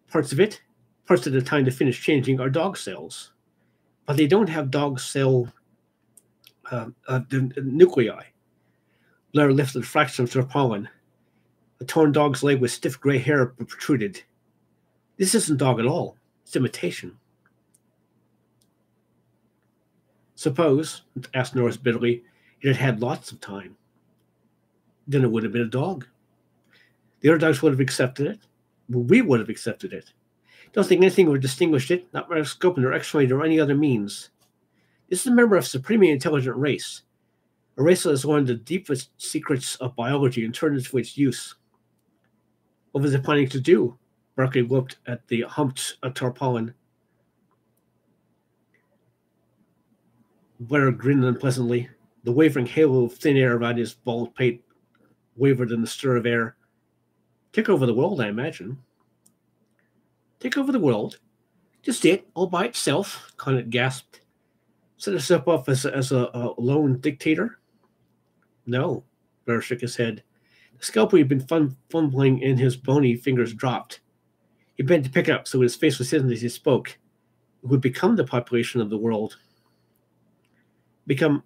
Parts of the time to finish changing, are dog cells. But they don't have dog cell nuclei. Blair lifted a fraction of tarpaulin. A torn dog's leg with stiff gray hair protruded. This isn't dog at all. It's imitation. Suppose, asked Norris bitterly, it had had lots of time. Then it would have been a dog. The other dogs would have accepted it. We would have accepted it. Don't think anything would have distinguished it, not microscope or X-ray or any other means. This is a member of a supremely intelligent race, a race that has learned the deepest secrets of biology and turned it to its use. What was it planning to do? Berkeley looked at the humped tarpaulin. Blair grinned unpleasantly. The wavering halo of thin air around his bald pate wavered in the stir of air. Take over the world, I imagine. Take over the world? Just it, all by itself, Conant gasped. Set itself up as a lone dictator? No, Blair shook his head. The scalpel he'd been fumbling in his bony fingers dropped. He bent to pick it up so his face was hidden as he spoke. It would become the population of the world. Become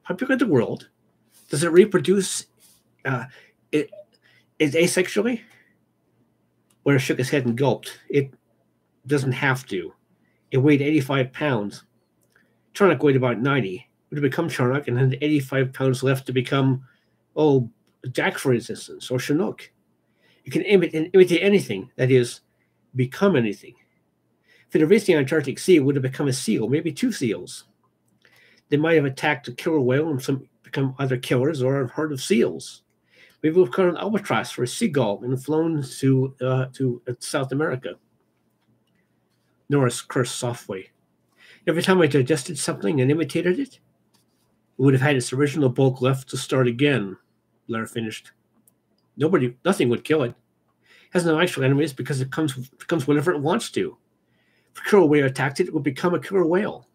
popular in the world? Does it reproduce asexually? Blair shook his head and gulped. It doesn't have to. It weighed 85 pounds. Charnock weighed about 90. It would have become Charnock and had 85 pounds left to become, Jack, for instance, or Chinook. It can imitate anything, that is, become anything. If it had reached the Antarctic Sea, it would have become a seal, maybe two seals. They might have attacked a killer whale and become either killers or a herd of seals. Maybe we've caught an albatross or a seagull and flown to South America. Norris cursed softly. Every time I digested something and imitated it, it would have had its original bulk left to start again, Blair finished. Nothing would kill it. It has no actual enemies because it becomes whatever it wants to. If a killer whale attacked it, it would become a killer whale.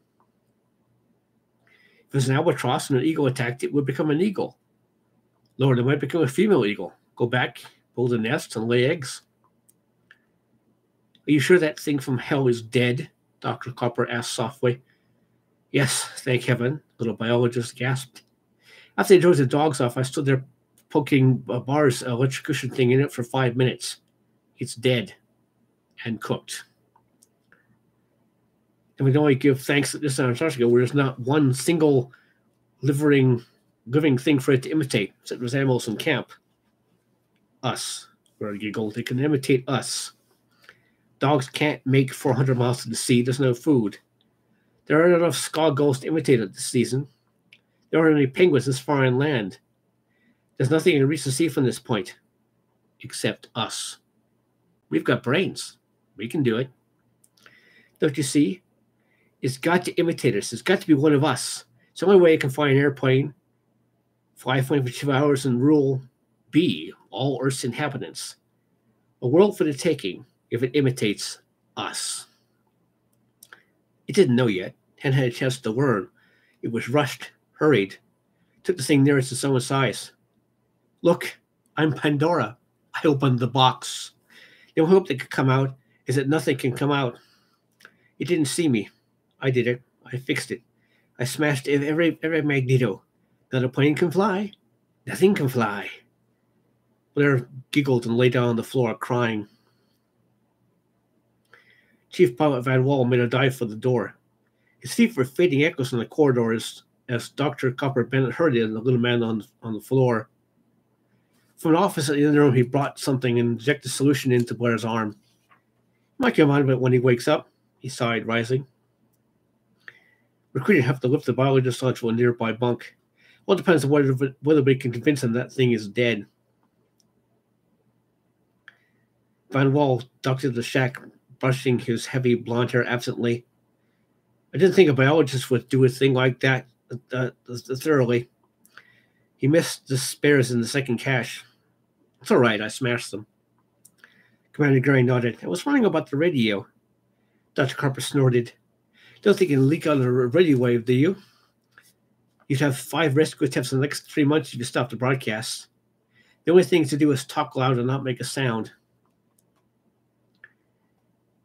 If it was an albatross and an eagle attacked it, it would become an eagle. Lord, it might become a female eagle. Go back, build a nest, and lay eggs. Are you sure that thing from hell is dead? Dr. Copper asked softly. Yes, thank heaven, little biologist gasped. After they drove the dogs off, I stood there poking Bar's electrocution thing in it for 5 minutes. It's dead and cooked. And we can only give thanks that this is Antarctica, where there's not one single living thing for it to imitate, except those animals in camp. Us, Bird giggled. They can imitate us. Dogs can't make 400 miles to the sea. There's no food. There aren't enough ska gulls to imitate it this season. There aren't any penguins this far inland. There's nothing to reach the sea from this point, except us. We've got brains. We can do it. Don't you see? It's got to imitate us. It's got to be one of us. It's the only way it can fly an airplane, fly for 2 hours, and rule B, all Earth's inhabitants. A world for the taking if it imitates us. It didn't know yet. Hadn't had a chance to learn. It was rushed, hurried. Took the thing nearest to someone's eyes. Look, I'm Pandora. I opened the box. The only hope that could come out is that nothing can come out. It didn't see me. I did it. I fixed it. I smashed every magneto. Not a plane can fly. Nothing can fly. Blair giggled and lay down on the floor, crying. Chief Pilot Van Wall made a dive for the door. His feet were fading echoes in the corridor as Dr. Copper Bennett heard it and the little man on the floor. From an office at the end of the room, he brought something and injected solution into Blair's arm. Might come out of it when he wakes up, he sighed, rising. McCready have to lift the biologist onto a nearby bunk. Well, it depends on whether we can convince him that thing is dead. Van Wall ducked into the shack, brushing his heavy blonde hair absently. I didn't think a biologist would do a thing like that thoroughly. He missed the spares in the second cache. It's all right, I smashed them. Commander Gray nodded. I was wondering about the radio. Dr. Carper snorted. Don't think it can leak out a radio wave, do you? You'd have 5 rescue attempts in the next 3 months if you stopped the broadcast. The only thing to do is talk loud and not make a sound.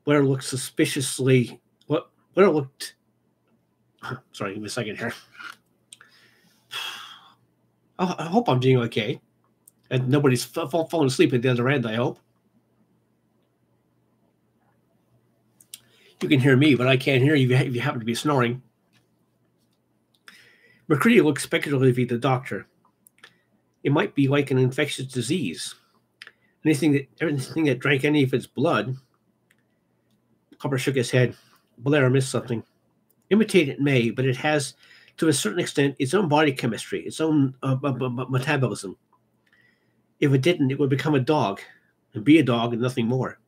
Blair looked suspiciously. Blair looked. Sorry, give me a second here. I hope I'm doing okay. And nobody's falling asleep at the other end, I hope. You can hear me, but I can't hear you if you happen to be snoring. McCready looked speculatively at the doctor. It might be like an infectious disease. Anything that drank any of its blood. Copper shook his head. Blair missed something. Imitate it may, but it has, to a certain extent, its own body chemistry, its own metabolism. If it didn't, it would become a dog, and be a dog and nothing more.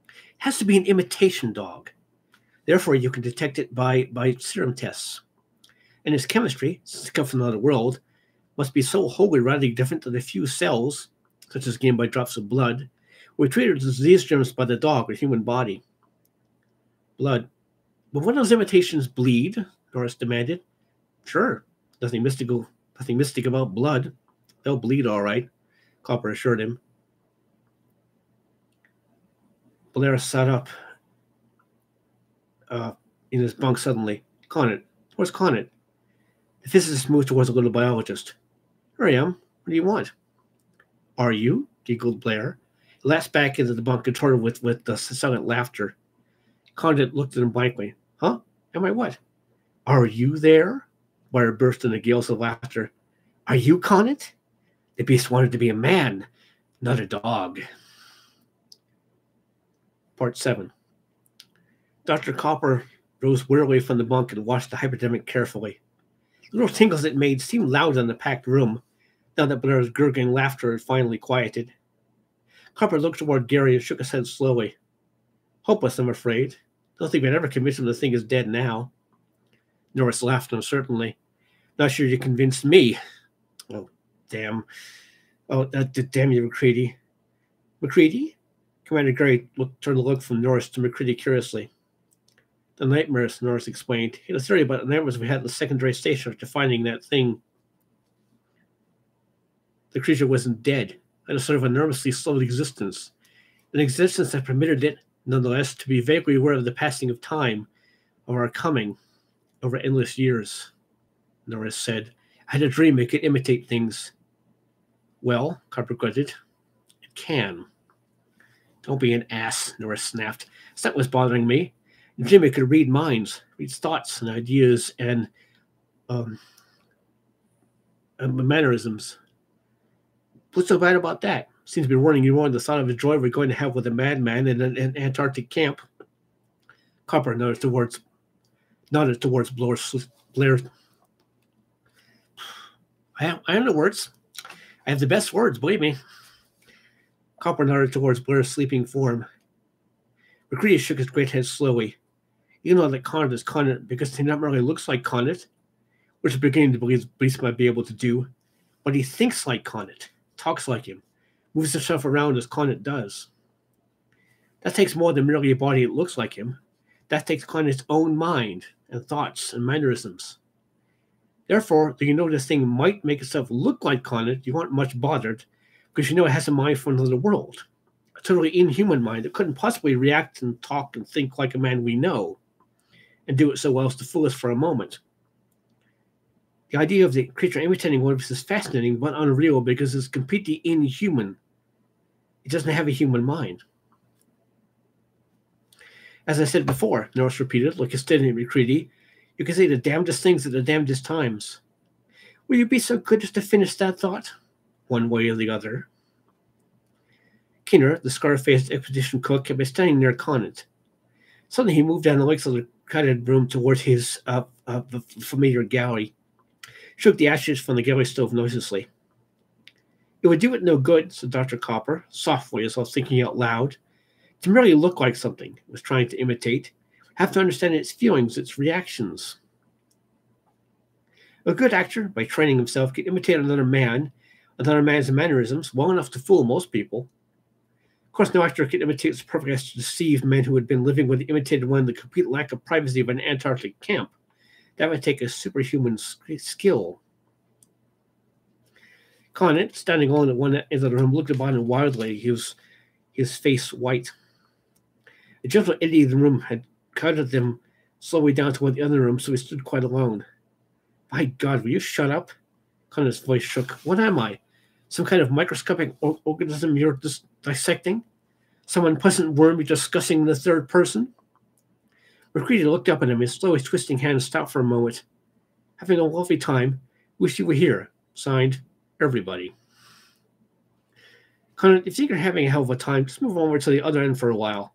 It has to be an imitation dog. Therefore, you can detect it by serum tests. And its chemistry, since it comes from another world, must be so wholly radically different that a few cells, such as gained by drops of blood, were treated as disease germs by the dog or human body. Blood. But when those imitations bleed, Norris demanded. Sure. Nothing mystic about blood. They'll bleed all right, Copper assured him. Blair sat up in his bunk suddenly. Conant. Where's Conant? The physicist moved towards the little biologist. Here I am. What do you want? Are you? Giggled Blair. He lapsed back into the bunk, contorted with the silent laughter. Condit looked at him blankly. Huh? Am I what? Are you there? Blair burst into gales of laughter. Are you Condit? The beast wanted to be a man, not a dog. Part 7. Dr. Copper rose wearily from the bunk and watched the hypodermic carefully. The little tingles it made seemed loud in the packed room, now that Blair's gurgling laughter had finally quieted. Copper looked toward Gary and shook his head slowly. Hopeless, I'm afraid. Don't think we'd ever convince him the thing is dead now. Norris laughed uncertainly. Not sure you convinced me. Oh, damn. Oh, damn you, McCready. McCready? Commander Gray turned to look from Norris to McCready curiously. The nightmares, Norris explained. He had a theory about the nightmares we had at the secondary station after finding that thing. The creature wasn't dead. It had a sort of enormously slow existence. An existence that permitted it, nonetheless, to be vaguely aware of the passing of time, of our coming, over endless years. Norris said, I had a dream it could imitate things. Well, Copper grunted, it can. Don't be an ass, Norris snapped. That was bothering me. The dream it could read minds, read thoughts and ideas and mannerisms. What's so bad about that? Seems to be warning you on the thought of a joy we're going to have with a madman in an Antarctic camp. Copper nodded towards Blair. I have the words. I have the best words, believe me. Copper nodded towards Blair's sleeping form. McCready shook his great head slowly. You know that Condit is Condit because he not merely looks like Condit, which is beginning to believe Beast might be able to do, but he thinks like Condit, talks like him, moves himself around as Condit does. That takes more than merely a body that looks like him. that takes on its own mind and thoughts and mannerisms. Therefore, though you know this thing might make itself look like Conant, you aren't much bothered because you know it has a mind from another world, a totally inhuman mind that couldn't possibly react and talk and think like a man we know and do it so well as to fool us for a moment. The idea of the creature imitating one of us is fascinating but unreal because it's completely inhuman. It doesn't have a human mind. As I said before, Norris repeated, like a steady McCready, you can say the damnedest things at the damnedest times. Will you be so good as to finish that thought? One way or the other. Kinner, the scar-faced expedition cook, had been standing near Conant. Suddenly he moved down the length of the crowded room towards his familiar galley, shook the ashes from the galley stove noiselessly. It would do it no good, said Dr. Copper, softly as though thinking out loud, to merely look like something it was trying to imitate, have to understand its feelings, its reactions. A good actor, by training himself, can imitate another man's mannerisms, well enough to fool most people. Of course, no actor can imitate so perfectly as to deceive men who had been living with the imitated one in the complete lack of privacy of an Antarctic camp. That would take a superhuman skill. Conant, standing alone at one end of the room, looked about him wildly, his face white. A gentle eddy in the room had guided them slowly down toward the other room, so he stood quite alone. My God, will you shut up? Conant's voice shook. What am I? Some kind of microscopic organism you're dissecting? Some unpleasant worm you're discussing in the third person? McCready looked up at him, his slowly twisting hand stopped for a moment. Having a lovely time. Wish you were here. Signed, Everybody. Conant, if you think you're having a hell of a time, just move over to the other end for a while.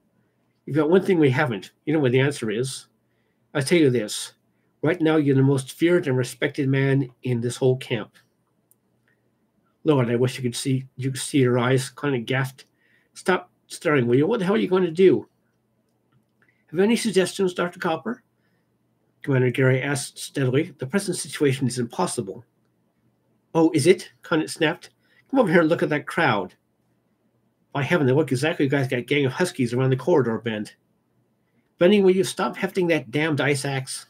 You've got one thing we haven't. You know what the answer is. I'll tell you this. Right now, you're the most feared and respected man in this whole camp. Lord, I wish you could see your eyes. Conant gasped. Stop staring, will you? What the hell are you going to do? Have you any suggestions, Dr. Copper? Commander Gary asked steadily. The present situation is impossible. Oh, is it? Conant snapped. Come over here and look at that crowd. By heaven, they look exactly like that gang of huskies around the corridor bend. Benny, will you stop hefting that damned ice axe?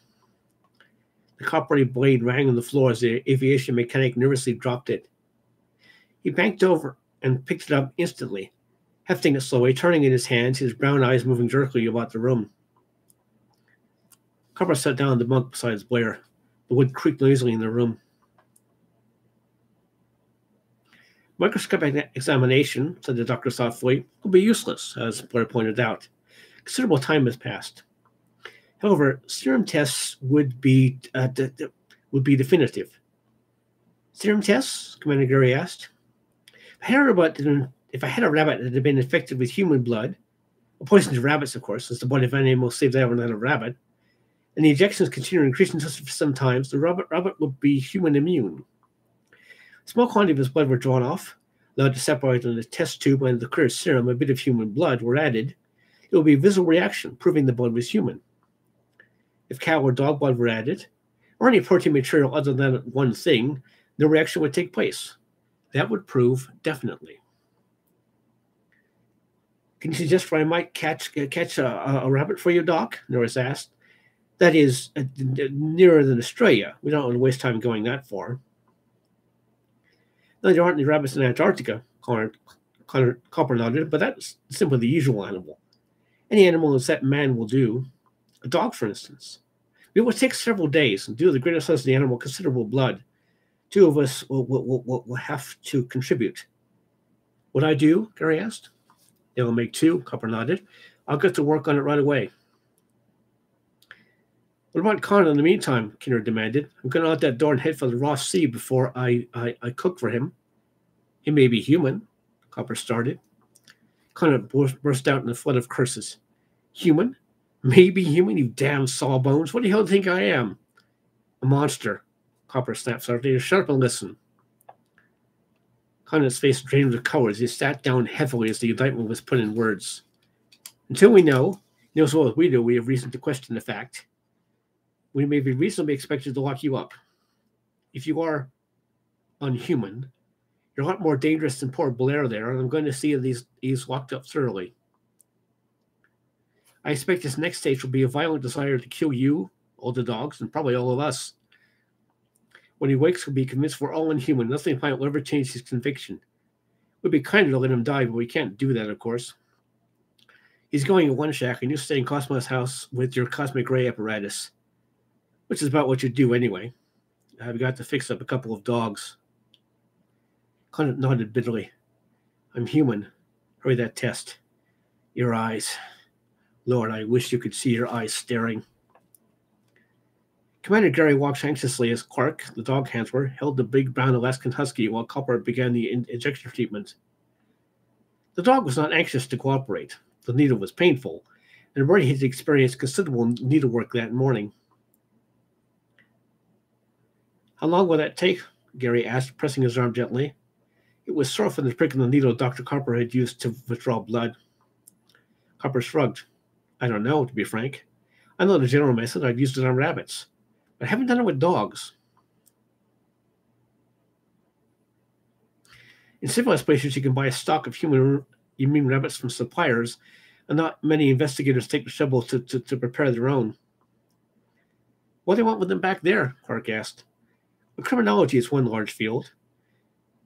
The coppery blade rang on the floor as the aviation mechanic nervously dropped it. He banked over and picked it up instantly, hefting it slowly, turning in his hands, his brown eyes moving jerkily about the room. Copper sat down on the bunk beside Blair. The wood creaked noisily in the room. Microscopic examination, said the doctor thoughtfully, will be useless, as Blair pointed out. Considerable time has passed. However, serum tests would be definitive. Serum tests? Commander Gary asked. If I had a rabbit that had been infected with human blood, poisoned rabbits, of course, since the blood of an animal saves that of a rabbit, and the injections continue increasing just for some time, the rabbit would be human immune. A small quantity of his blood were drawn off, allowed to separate in the test tube, and the clear serum, a bit of human blood, were added. It would be a visible reaction, proving the blood was human. If cow or dog blood were added, or any protein material other than one thing, no reaction would take place. That would prove definitely. Can you suggest where I might catch a rabbit for you, Doc? Norris asked. That is, nearer than Australia. We don't want to waste time going that far. No, there aren't any rabbits in Antarctica, Copper nodded, but that's simply the usual animal. Any animal except man will do. A dog, for instance. It will take several days and due to the greater size of the animal, considerable blood. Two of us will have to contribute. What I do? Gary asked. It will make two, Copper nodded. I'll get to work on it right away. What about Conant in the meantime? Kinner demanded. I'm going out that door and head for the Ross Sea before I cook for him. He may be human, Copper started. Conant burst out in a flood of curses. Human? Maybe human, you damn sawbones. What the hell do you think I am? A monster, Copper snapped sharply. Shut up and listen. Conant's face drained with color as he sat down heavily as the indictment was put in words. Until we know as well as we do, we have reason to question the fact. We may be reasonably expected to lock you up. If you are unhuman, you're a lot more dangerous than poor Blair there, and I'm going to see that he's locked up thoroughly. I expect this next stage will be a violent desire to kill you, all the dogs, and probably all of us. When he wakes, he'll be convinced we're all inhuman. Nothing will ever change his conviction. It would be kinder to let him die, but we can't do that, of course. He's going in one shack, and you stay in Cosmo's house with your cosmic ray apparatus, which is about what you do anyway. I've got to fix up a couple of dogs. Condit nodded bitterly. I'm human. Hurry that test. Your eyes. Lord, I wish you could see your eyes staring. Commander Gary walked anxiously as Quark, the dog handler, held the big brown Alaskan husky while Copper began the injection treatment. The dog was not anxious to cooperate. The needle was painful, and already had experienced considerable needlework that morning. How long will that take? Gary asked, pressing his arm gently. It was sore from the prick of the needle Dr. Copper had used to withdraw blood. Copper shrugged. I don't know, to be frank. I know the general method. I've used it on rabbits. But I haven't done it with dogs. In civilized places, you can buy a stock of human immune rabbits from suppliers, and not many investigators take the trouble to prepare their own. What do they want with them back there? Quark asked. Well, criminology is one large field.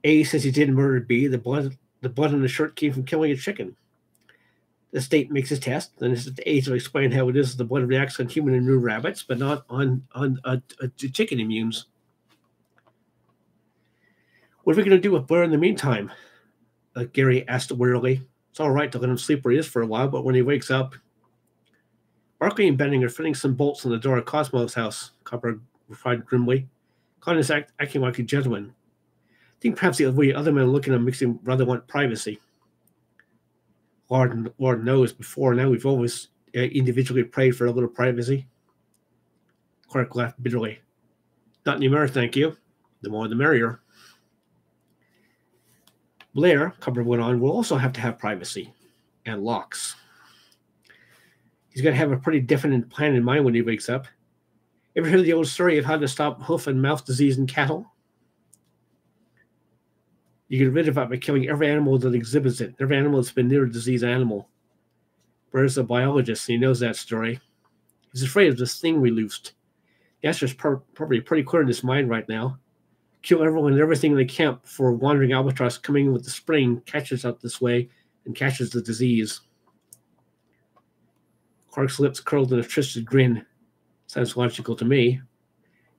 A says he didn't murder B. The blood on the shirt came from killing a chicken. The state makes a test, then it's the age to explain how it is the blood reacts on human and new rabbits, but not on chicken immunes. What are we going to do with Blair in the meantime? Gary asked wearily. It's all right to let him sleep where he is for a while, but when he wakes up... Barkley and Benning are fitting some bolts on the door of Cosmo's house, Copper replied grimly. Con is acting like a gentleman. I think perhaps the way other men look at him makes him rather want privacy. Lord knows, before now we've always individually prayed for a little privacy. Quark laughed bitterly. Not anymore, thank you. The more the merrier. Blair, Copper went on, will also have to have privacy. And locks. He's got to have a pretty definite plan in mind when he wakes up. Ever heard the old story of how to stop hoof and mouth disease in cattle? You get rid of it by killing every animal that exhibits it, every animal that's been near a diseased animal. Blair's a biologist, and he knows that story. He's afraid of this thing we loosed. The answer is probably pretty clear in his mind right now. Kill everyone and everything in the camp before wandering albatross coming in with the spring catches up this way and catches the disease. Quark's lips curled in a twisted grin. Sounds logical to me.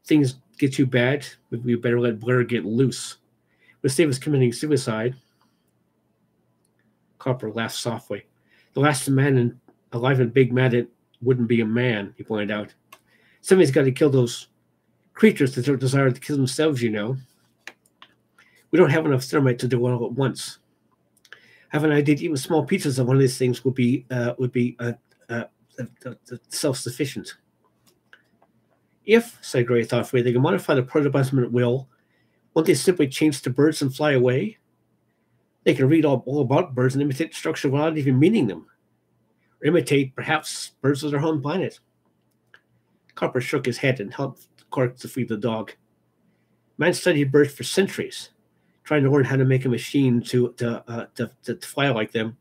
Things get too bad, we better let Blair get loose. But save us committing suicide. Copper laughed softly. The last man alive and big mad wouldn't be a man, he pointed out. Somebody's got to kill those creatures that don't desire to kill themselves, you know. We don't have enough thermite to do it all at once. I have an idea even small pieces of one of these things would be self-sufficient. If, said Gray thoughtfully, they can modify the protoplasm at will, won't they simply change to birds and fly away? They can read all about birds and imitate the structure without even meaning them. Or imitate, perhaps, birds of their home planet. Copper shook his head and helped Quark to feed the dog. Man studied birds for centuries, trying to learn how to make a machine to fly like them.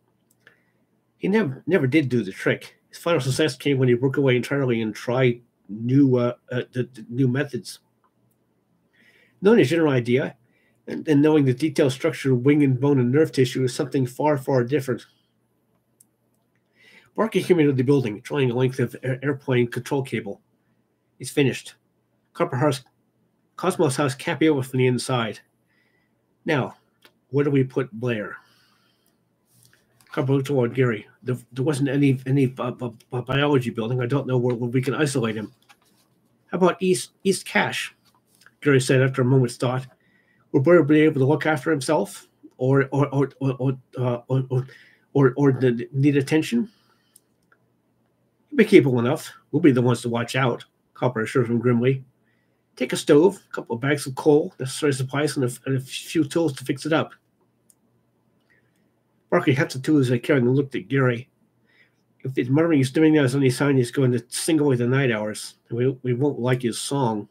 He never did do the trick. His final success came when he broke away entirely and tried new methods. Knowing a general idea and knowing the detailed structure of wing and bone and nerve tissue is something far, far different. Barkley came into the building, drawing a length of airplane control cable. He's finished. Cosmos house can't be over from the inside. Now, where do we put Blair? Copper looked toward Gary. There wasn't any biology building. I don't know where we can isolate him. How about East Cache? Gary said after a moment's thought. Will Blair be able to look after himself, or need attention? He'll be capable enough. We'll be the ones to watch out. Copper assured him grimly. Take a stove, a couple of bags of coal, necessary supplies, and a few tools to fix it up. Barkley had the tools he carried and looked at Gary. If the muttering he's doing now is any sign he's going to sing away the night hours, and we won't like his song.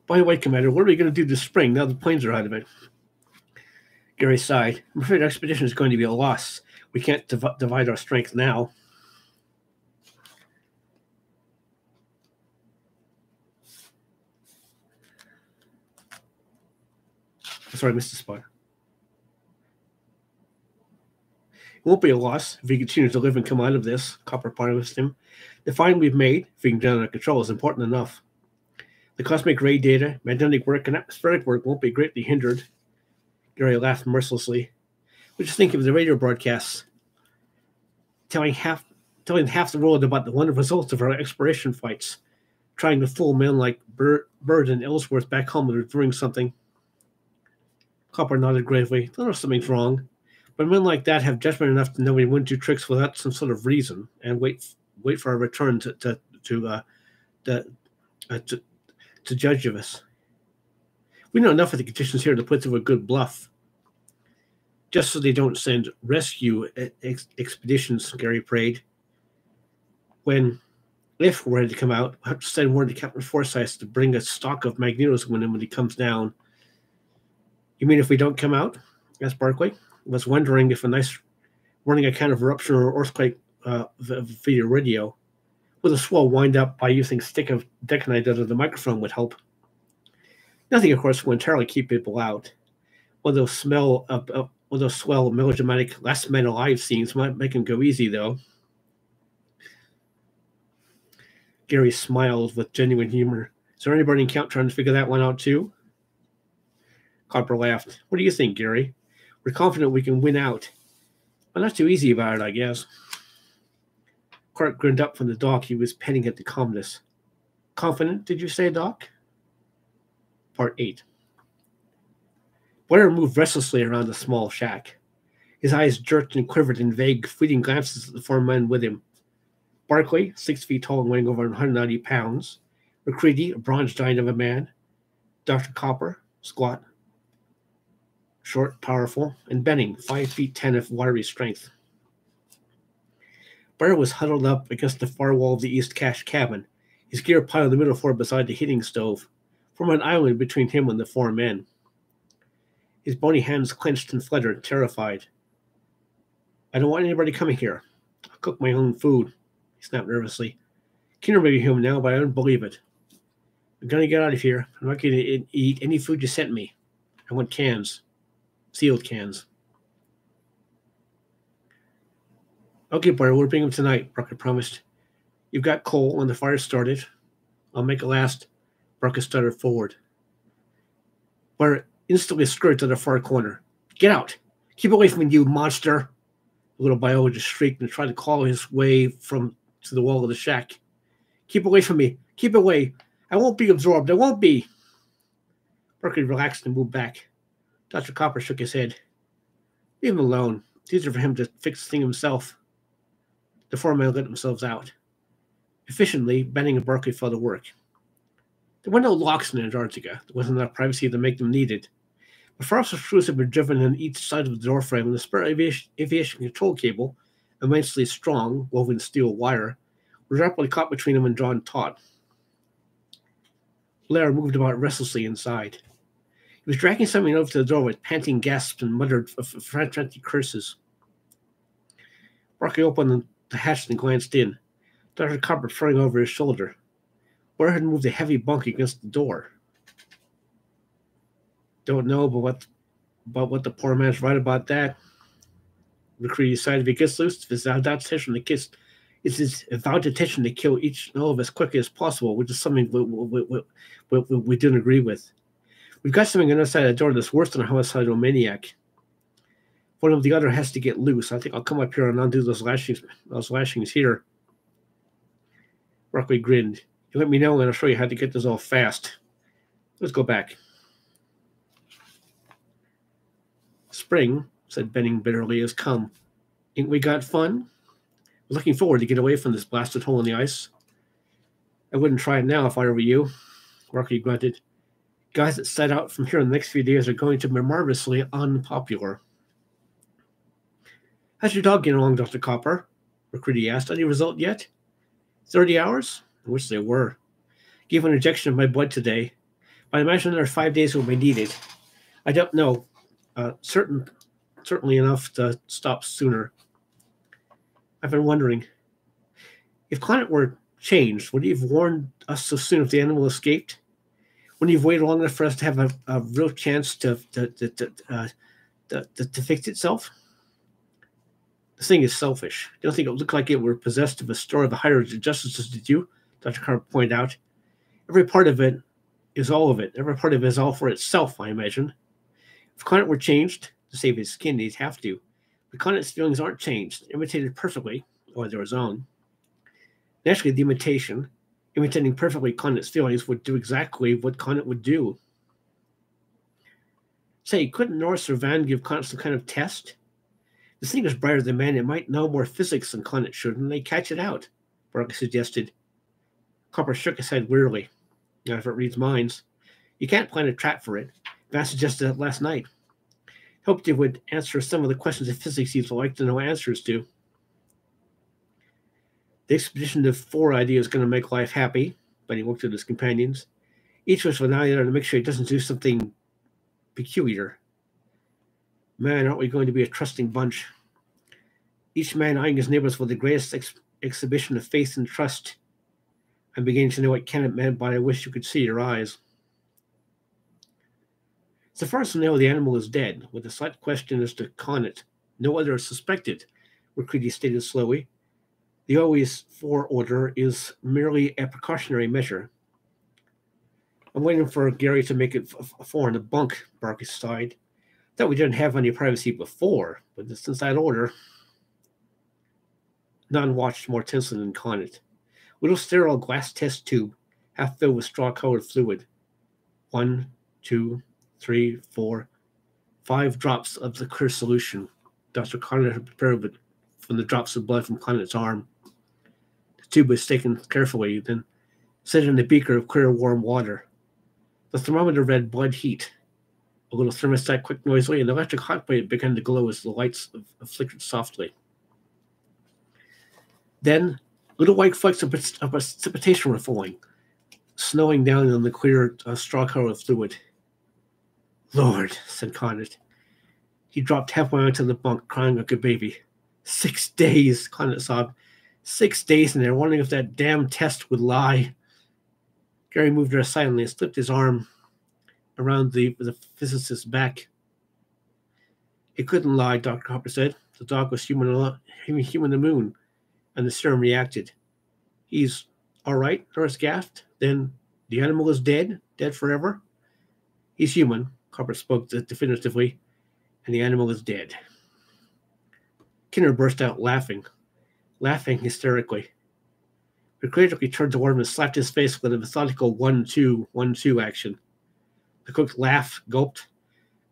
By the way, Commander, what are we going to do this spring now the planes are out of it? Gary sighed. I'm afraid our expedition is going to be a loss. We can't divide our strength now. Sorry, I missed the spot. It won't be a loss if we continue to live and come out of this, Copper promised him. The find we've made, if we can get under control, is important enough. The cosmic ray data, magnetic work, and atmospheric work won't be greatly hindered. Gary laughed mercilessly. We just think of the radio broadcasts telling half the world about the wonderful results of our exploration flights, trying to fool men like Bird and Ellsworth back home that are doing something. Copper nodded gravely. They know something's wrong, but men like that have judgment enough to know we wouldn't do tricks without some sort of reason and wait for our return to judge of us. We know enough of the conditions here to put through a good bluff. Just so they don't send rescue expeditions, Gary prayed. If we're ready to come out, we'll have to send word to Captain Forsyth to bring a stock of magnetos when he comes down. You mean if we don't come out? Asked Barclay. I was wondering if a nice running account of eruption or earthquake via radio with a swell wind up by using stick of detonite under the microphone would help. Nothing, of course, will entirely keep people out. One of those swell melodramatic last man alive scenes might make him go easy, though. Gary smiled with genuine humor. Is there anybody in camp trying to figure that one out, too? Copper laughed. What do you think, Gary? We're confident we can win out. But not too easy about it, I guess. Clark grinned up from the dock. He was petting at the calmness. Confident, did you say, Doc? Part 8. Blair moved restlessly around the small shack. His eyes jerked and quivered in vague, fleeting glances at the four men with him. Barclay, 6 feet tall and weighing over 190 pounds. McCready, a bronze giant of a man. Dr. Copper, squat, short, powerful, and Benning, 5 feet 10 of wiry strength. Blair was huddled up against the far wall of the East Cache cabin, his gear piled on the middle floor beside the heating stove, forming an island between him and the four men. His bony hands clenched and fluttered, terrified. I don't want anybody coming here. I'll cook my own food, he snapped nervously. Keener may be home now, but I don't believe it. I'm going to get out of here. I'm not going to eat any food you sent me. I want cans. Sealed cans. Okay, Blair, we'll bring them tonight, Brucker promised. You've got coal and the fire started. I'll make it last. Brucker stuttered forward. Blair instantly skirted to the far corner. Get out! Keep away from me, you monster! The little biologist shrieked and tried to claw his way to the wall of the shack. Keep away from me! Keep away! I won't be absorbed! I won't be! Berkeley relaxed and moved back. Dr. Copper shook his head. Leave him alone. It's easier for him to fix the thing himself. The four men let themselves out. Efficiently, Benning and Berkeley fell to work. There were no locks in Antarctica. There wasn't enough privacy to make them needed. The frost screws had been driven on each side of the doorframe, and the spare aviation control cable, immensely strong, woven steel wire, was rapidly caught between them and drawn taut. Blair moved about restlessly inside. He was dragging something over to the door with panting gasps and muttered frantic curses. Berkeley opened the hatch and glanced in. Dr. Copper throwing over his shoulder. Blair had moved a heavy bunk against the door. Don't know about what the poor man's right about that. McCready decided if he gets loose, it's his avowed intention to kill each and all of us as quickly as possible, which is something we didn't agree with. We've got something on the other side of the door that's worse than a homicidal maniac. One of the other has to get loose. I think I'll come up here and undo those lashings here. Berkeley grinned. You let me know and I'll show you how to get this all fast. Let's go back. Spring, said Benning bitterly, has come. Ain't we got fun? I'm looking forward to get away from this blasted hole in the ice. I wouldn't try it now if I were you, Berkeley grunted. Guys that set out from here in the next few days are going to be marvelously unpopular. How's your dog getting along, Dr. Copper? McCready asked. Any result yet? 30 hours? I wish they were. Gave an injection of my blood today. I imagine another 5 days will be needed. I don't know. Certainly enough to stop sooner. I've been wondering, if climate were changed, would you have warned us so soon if the animal escaped? Wouldn't you have waited long enough for us to have a real chance to fix itself? This thing is selfish. You don't think it looked like it were possessed of a store of the higher justices, did you? Dr. Carr pointed out. Every part of it is all of it. Every part of it is all for itself, I imagine. If Conant were changed to save his skin, he'd have to. But Conant's feelings aren't changed, imitated perfectly, or their own. Naturally, the imitating perfectly Conant's feelings, would do exactly what Conant would do. Say, couldn't Norris or Van give Conant some kind of test? This thing is brighter than man. It might know more physics than Conant should, and they catch it out, Barker suggested. Copper shook his head wearily. Now, if it reads minds, you can't plan a trap for it. Van suggested that last night. Hoped it would answer some of the questions of physics you'd like to know answers to. The expedition of 4 idea is going to make life happy, but he looked at his companions. Each was an idea to make sure he doesn't do something peculiar. Man, aren't we going to be a trusting bunch? Each man eyeing his neighbors with the greatest exhibition of faith and trust. I'm beginning to know what Kenneth meant, but I wish you could see your eyes. So far as we know, the animal is dead, with a slight question as to Conant. No other is suspected, Recready stated slowly. The always for order is merely a precautionary measure. I'm waiting for Gary to make it 4 in the bunk, Barker sighed. Thought we didn't have any privacy before, but since that order... None watched more tensely than Conant. Little sterile glass test tube, half filled with straw-colored fluid. 1, 2, 3, 4, 5 drops of the clear solution. Dr. Conant had prepared from the drops of blood from Conant's arm. The tube was taken carefully, then set in a beaker of clear, warm water. The thermometer read blood heat. A little thermostat clicked noisily, and the electric hot plate began to glow as the lights flickered softly. Then, little white flecks of precipitation were falling, snowing down on the clear straw-colored fluid. Lord, said Conant. He dropped halfway onto the bunk, crying like a baby. 6 days, Conant sobbed. 6 days in there, wondering if that damn test would lie. Gary moved her silently and slipped his arm around the physicist's back. It couldn't lie, Dr. Copper said. The dog was human the moon, and the serum reacted. He's all right, Norris gasped. Then the animal is dead? Dead forever? He's human, Copper spoke definitively, and the animal is dead. Kinner burst out laughing hysterically. Recreatively turned toward him and slapped his face with a methodical 1-2, 1-2 action. The cook laughed, gulped,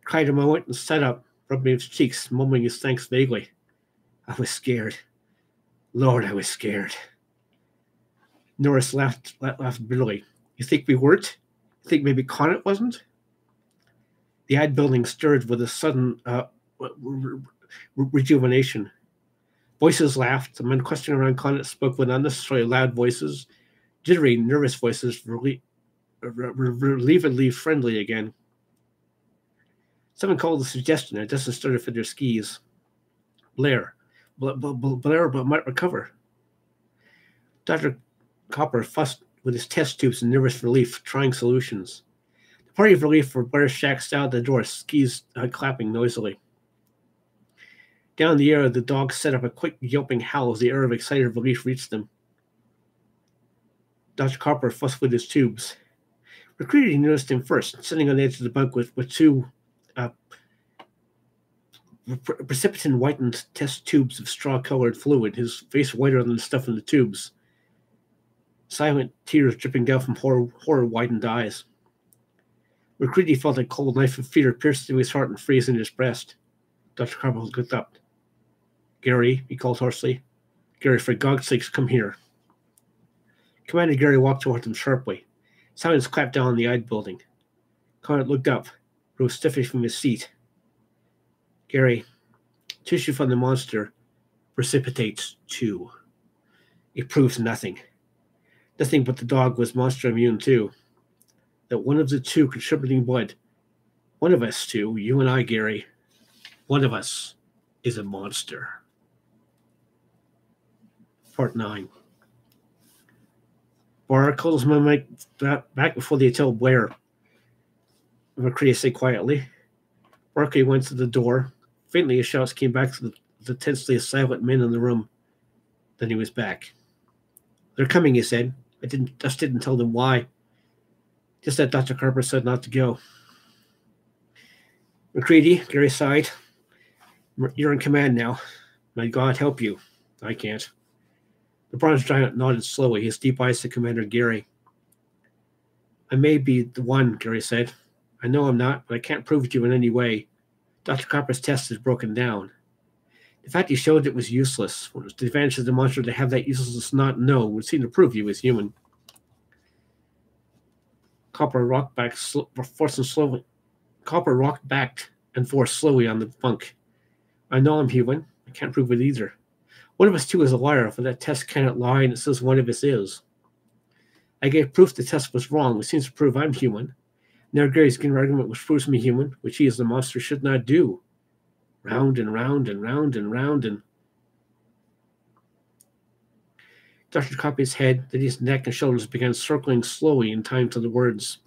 cried a moment, and sat up, rubbing his cheeks, mumbling his thanks vaguely. I was scared. Lord, I was scared. Norris laughed bitterly. You think we weren't? You think maybe Conant wasn't? The ad building stirred with a sudden rejuvenation. Voices laughed. The men questioning around Conant spoke with unnecessarily loud voices, jittery, nervous voices, relievedly friendly again. Someone called a suggestion. It doesn't start to fit their skis. Blair but might recover. Dr. Copper fussed with his test tubes in nervous relief, trying solutions. The party of relief for Blair shacked out the door, skis clapping noisily. Down in the air, the dogs set up a quick yelping howl as the air of excited relief reached them. Dr. Copper fussed with his tubes. Recruiting noticed him first, sitting on the edge of the bunk with 2 precipitant whitened test tubes of straw-colored fluid, his face whiter than the stuff in the tubes. Silent tears dripping down from horror-widened eyes. Recruity felt a cold knife of fear pierce through his heart and freeze in his breast. Dr. Copper looked up. Gary, he called hoarsely. Gary, for God's sakes, come here. Commander Gary walked toward him sharply. Silence clapped down on the eye building. Conant looked up, rose stiffly from his seat. Gary, tissue from the monster precipitates 2. It proves nothing. Nothing but the dog was monster immune too. that one of the two contributing blood, one of us two, you and I, Gary, one of us is a monster. Part 9. Barr calls my mic back before they tell Blair. McCready said quietly. Barkley went to the door. Faintly, his shouts came back to the tensely silent men in the room. Then he was back. They're coming, he said. I just didn't tell them why. Just that Dr. Carper said not to go. McCready, Gary sighed. You're in command now. May God help you. I can't. The bronze giant nodded slowly, his deep eyes to Commander Gary. I may be the one, Gary said. I know I'm not, but I can't prove it to you in any way. Dr. Copper's test is broken down. The fact he showed it was useless. It was the advantage of the monster to have that uselessness not known would seem to prove he was human. Copper rocked back, Copper rocked back and forth slowly on the bunk. I know I'm human. I can't prove it either. One of us two is a liar, for that test cannot lie, and it says one of us is. I gave proof the test was wrong, which seems to prove I'm human. Now Gary's getting an argument which proves me human, which he as the monster should not do. Round and round and round and round and... Dr. Copper's head, then his neck and shoulders began circling slowly in time to the words.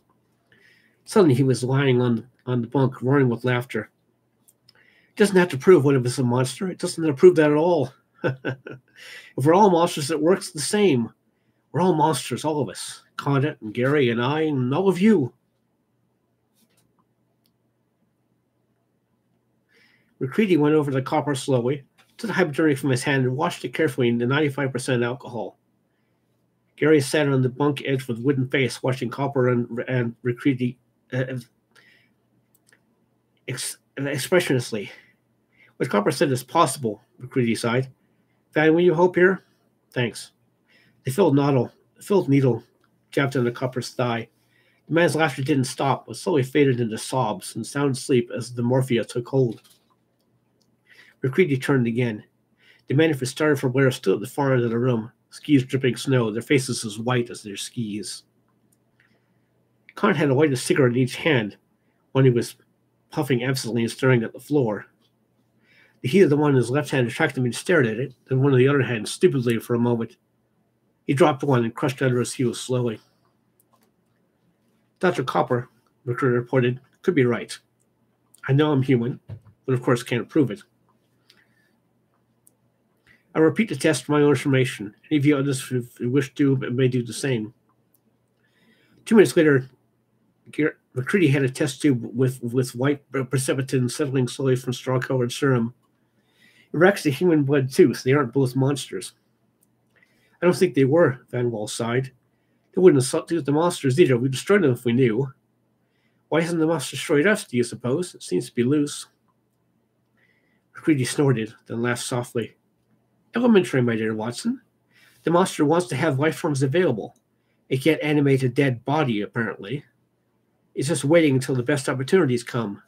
Suddenly he was lying on the bunk, roaring with laughter. It doesn't have to prove one of us is a monster. It doesn't have to prove that at all. If we're all monsters, it works the same. We're all monsters, all of us. Condit and Gary and I and all of you. McCready went over the copper slowly, took the hypodermic from his hand and washed it carefully in the 95% alcohol. Gary sat on the bunk edge with wooden face, watching Copper and McCready expressionlessly. What Copper said is possible, McCready sighed. Van, will you help here? Thanks. The filled needle jabbed into Copper's thigh. The man's laughter didn't stop, but slowly faded into sobs and sound sleep as the morphia took hold. McCready turned again. The men who started for Blair stood at the far end of the room, skis dripping snow, their faces as white as their skis. Con had a lighted cigarette in each hand, one he was puffing absently and staring at the floor. The heat of the one in his left hand attracted him and stared at it, then one in the other hand stupidly for a moment. He dropped one and crushed under his heels slowly. Dr. Copper, McCready reported, could be right. I know I'm human, but of course can't prove it. I repeat the test for my own information. Any of you others who wish to may do the same. 2 minutes later, McCready had a test tube with white precipitin settling slowly from straw-colored serum. It reacts to human blood too, so they aren't both monsters. I don't think they were, Van Wall sighed. They wouldn't have do the monsters either. We'd destroyed them if we knew. Why hasn't the monster destroyed us, do you suppose? It seems to be loose. McCready snorted, then laughed softly. Elementary, my dear Watson. The monster wants to have life forms available. It can't animate a dead body, apparently. It's just waiting until the best opportunities come.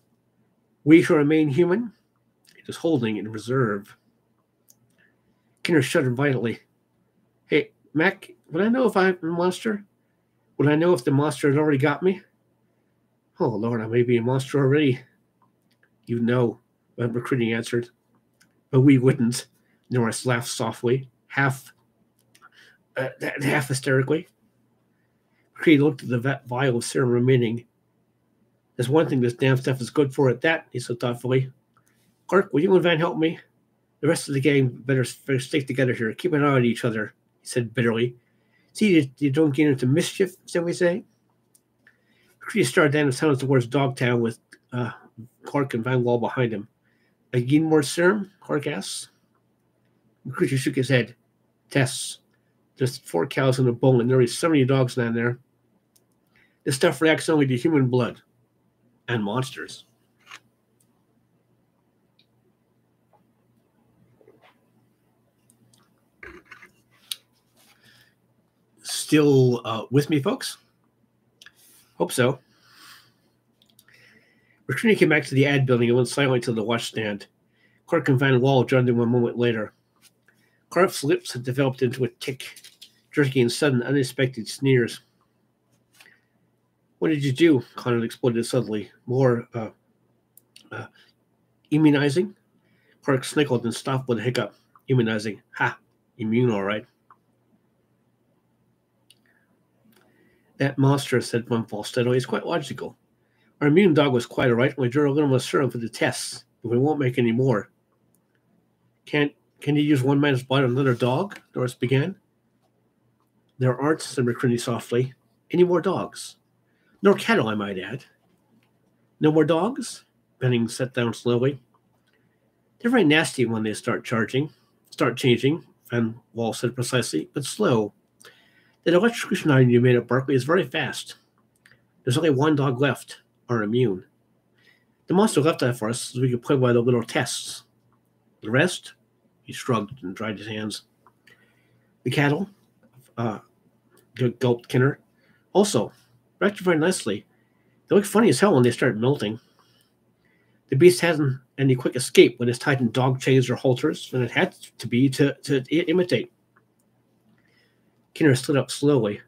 We who remain human, it is holding in reserve. Kinner shuddered violently. Hey, Mac, would I know if I'm a monster? Would I know if the monster had already got me? Oh, Lord, I may be a monster already. You know, McCready answered. But we wouldn't. Norris laughed softly, half hysterically. McCready looked at the vial of serum remaining. There's one thing this damn stuff is good for at that, he said thoughtfully. Clark, will you and Van help me? The rest of the gang better stick together here. Keep an eye on each other, he said bitterly. See, you don't get into mischief, shall we say? McCready started down the tunnel towards Dogtown with Clark and Van Wall behind him. Again more serum? Clark asked. McCready shook his head. Tests. There's 4 cows in a bowl and nearly 70 dogs down there. This stuff reacts only to human blood. And monsters. Still with me, folks? Hope so. McCready came back to the ad building and went silently to the washstand. Clark and Van Wall joined him a moment later. Clark's lips had developed into a tick, jerking in sudden, unexpected sneers. What did you do? Connor exploded suddenly. More immunizing? Clark snickled and stopped with a hiccup. Immunizing. Ha! Immune, all right. That monster, said Bumfall steadily, is quite logical. Our immune dog was quite all right. We drew a little serum for the tests, but we won't make any more. Can you use one man's blood on another dog? Doris began. There aren't, said McCready softly, any more dogs. Nor cattle, I might add. No more dogs? Benning sat down slowly. They're very nasty when they start changing, Van Wall said precisely, but slow. That electrocution item you made at Berkeley is very fast. There's only one dog left, our immune. The monster left that for us so we could play by the little tests. The rest? He shrugged and dried his hands. The cattle? Gulped Kinner. Also, reacted very nicely. They look funny as hell when they start melting. The beast hasn't any quick escape when it's tied in dog chains or halters, and it had to be to imitate. Kinner stood up slowly.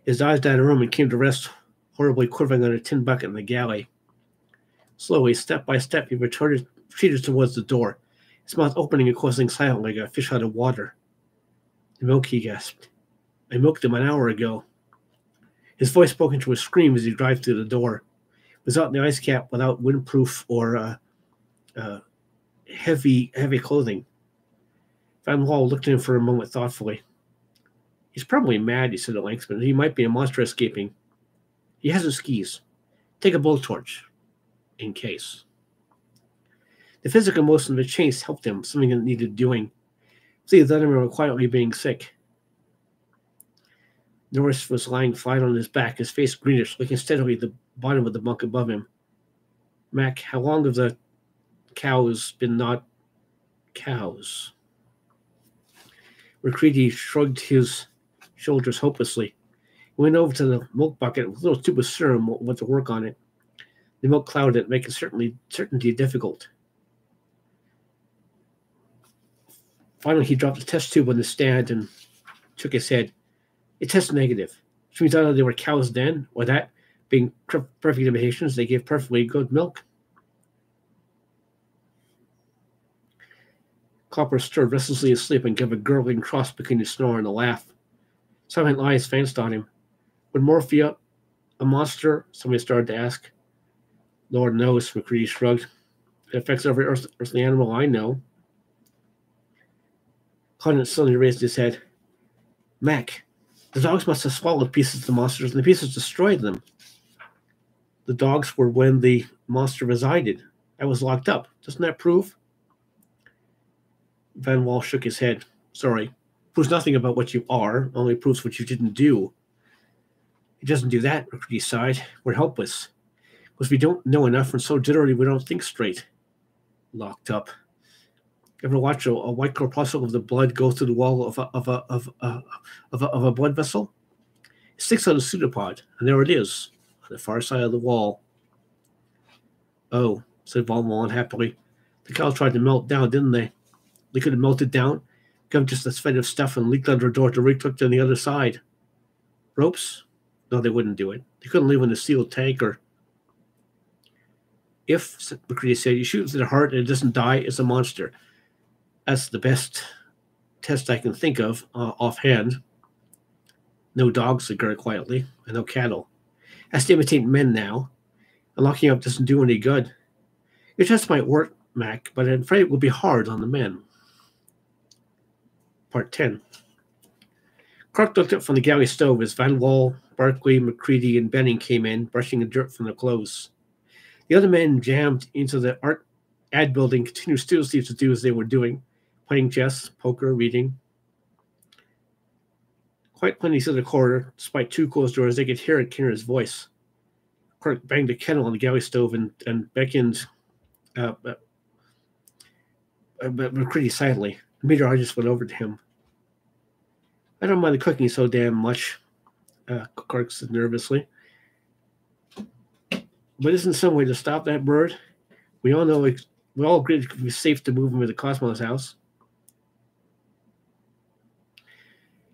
His eyes down the room and came to rest, horribly quivering on a tin bucket in the galley. Slowly, step by step, he retreated towards the door, his mouth opening and closing silently like a fish out of water. The milk, he gasped. I milked him an hour ago. His voice broke into a scream as he drove through the door. It was out in the ice cap without windproof or heavy clothing. Van Wall looked at him for a moment thoughtfully. He's probably mad, he said at length, but he might be a monster escaping. He hasn't skis. Take a blowtorch, in case. The physical motion of the chase helped him, something that needed doing. See, the other men were quietly being sick. Norris was lying flat on his back, his face greenish, looking steadily at the bottom of the bunk above him. Mac, how long have the cows been not cows? McCready shrugged his shoulders hopelessly. He went over to the milk bucket with a little tube of serum went to work on it. The milk clouded it, making certainty difficult. Finally, he dropped the test tube on the stand and shook his head. It tested negative, which means either they were cows then, or that, being perfect imitations, they gave perfectly good milk. Copper stirred restlessly asleep and gave a gurgling cross between a snore and a laugh. Silent eyes fanced on him. Would Morphia a monster? Somebody started to ask. Lord knows, McCready shrugged. It affects every earthly animal I know. Conant suddenly raised his head. Mac, the dogs must have swallowed pieces of the monsters, and the pieces destroyed them. The dogs were when the monster resided. I was locked up. Doesn't that prove? Van Wall shook his head. Sorry. Proves nothing about what you are, only proves what you didn't do. It doesn't do that, McCready sighed. We're helpless. Because we don't know enough, and so jittery we don't think straight. Locked up. Ever watch a white corpuscle of the blood go through the wall of a blood vessel? It sticks on a pseudopod, and there it is, on the far side of the wall. Oh, said Van Wall unhappily. The cows tried to melt down, didn't they? They could have melted down, come just a thread of stuff and leaked under a door to recook on the other side. Ropes? No, they wouldn't do it. They couldn't live in a sealed tank or... If, McCready said, you shoot into the heart and it doesn't die, it's a monster. That's the best test I can think of offhand. No dogs, said Gary quietly, and no cattle. Has to imitate men now. And locking up doesn't do any good. Your test might work, Mac, but I'm afraid it will be hard on the men. Part 10. Clark looked up from the galley stove as Van Wall, Barkley, McCready, and Benning came in, brushing the dirt from their clothes. The other men jammed into the art ad building, continued studiously to do as they were doing, playing chess, poker, reading. Quite plenty to the corridor, despite two closed doors, they could hear Kinner's voice. Clark banged a kettle on the galley stove and beckoned McCready silently. The meteorologist went over to him. I don't mind the cooking so damn much, Clark said nervously. But isn't some way to stop that bird? We all know we all agreed it could be safe to move him to the Cosmos house.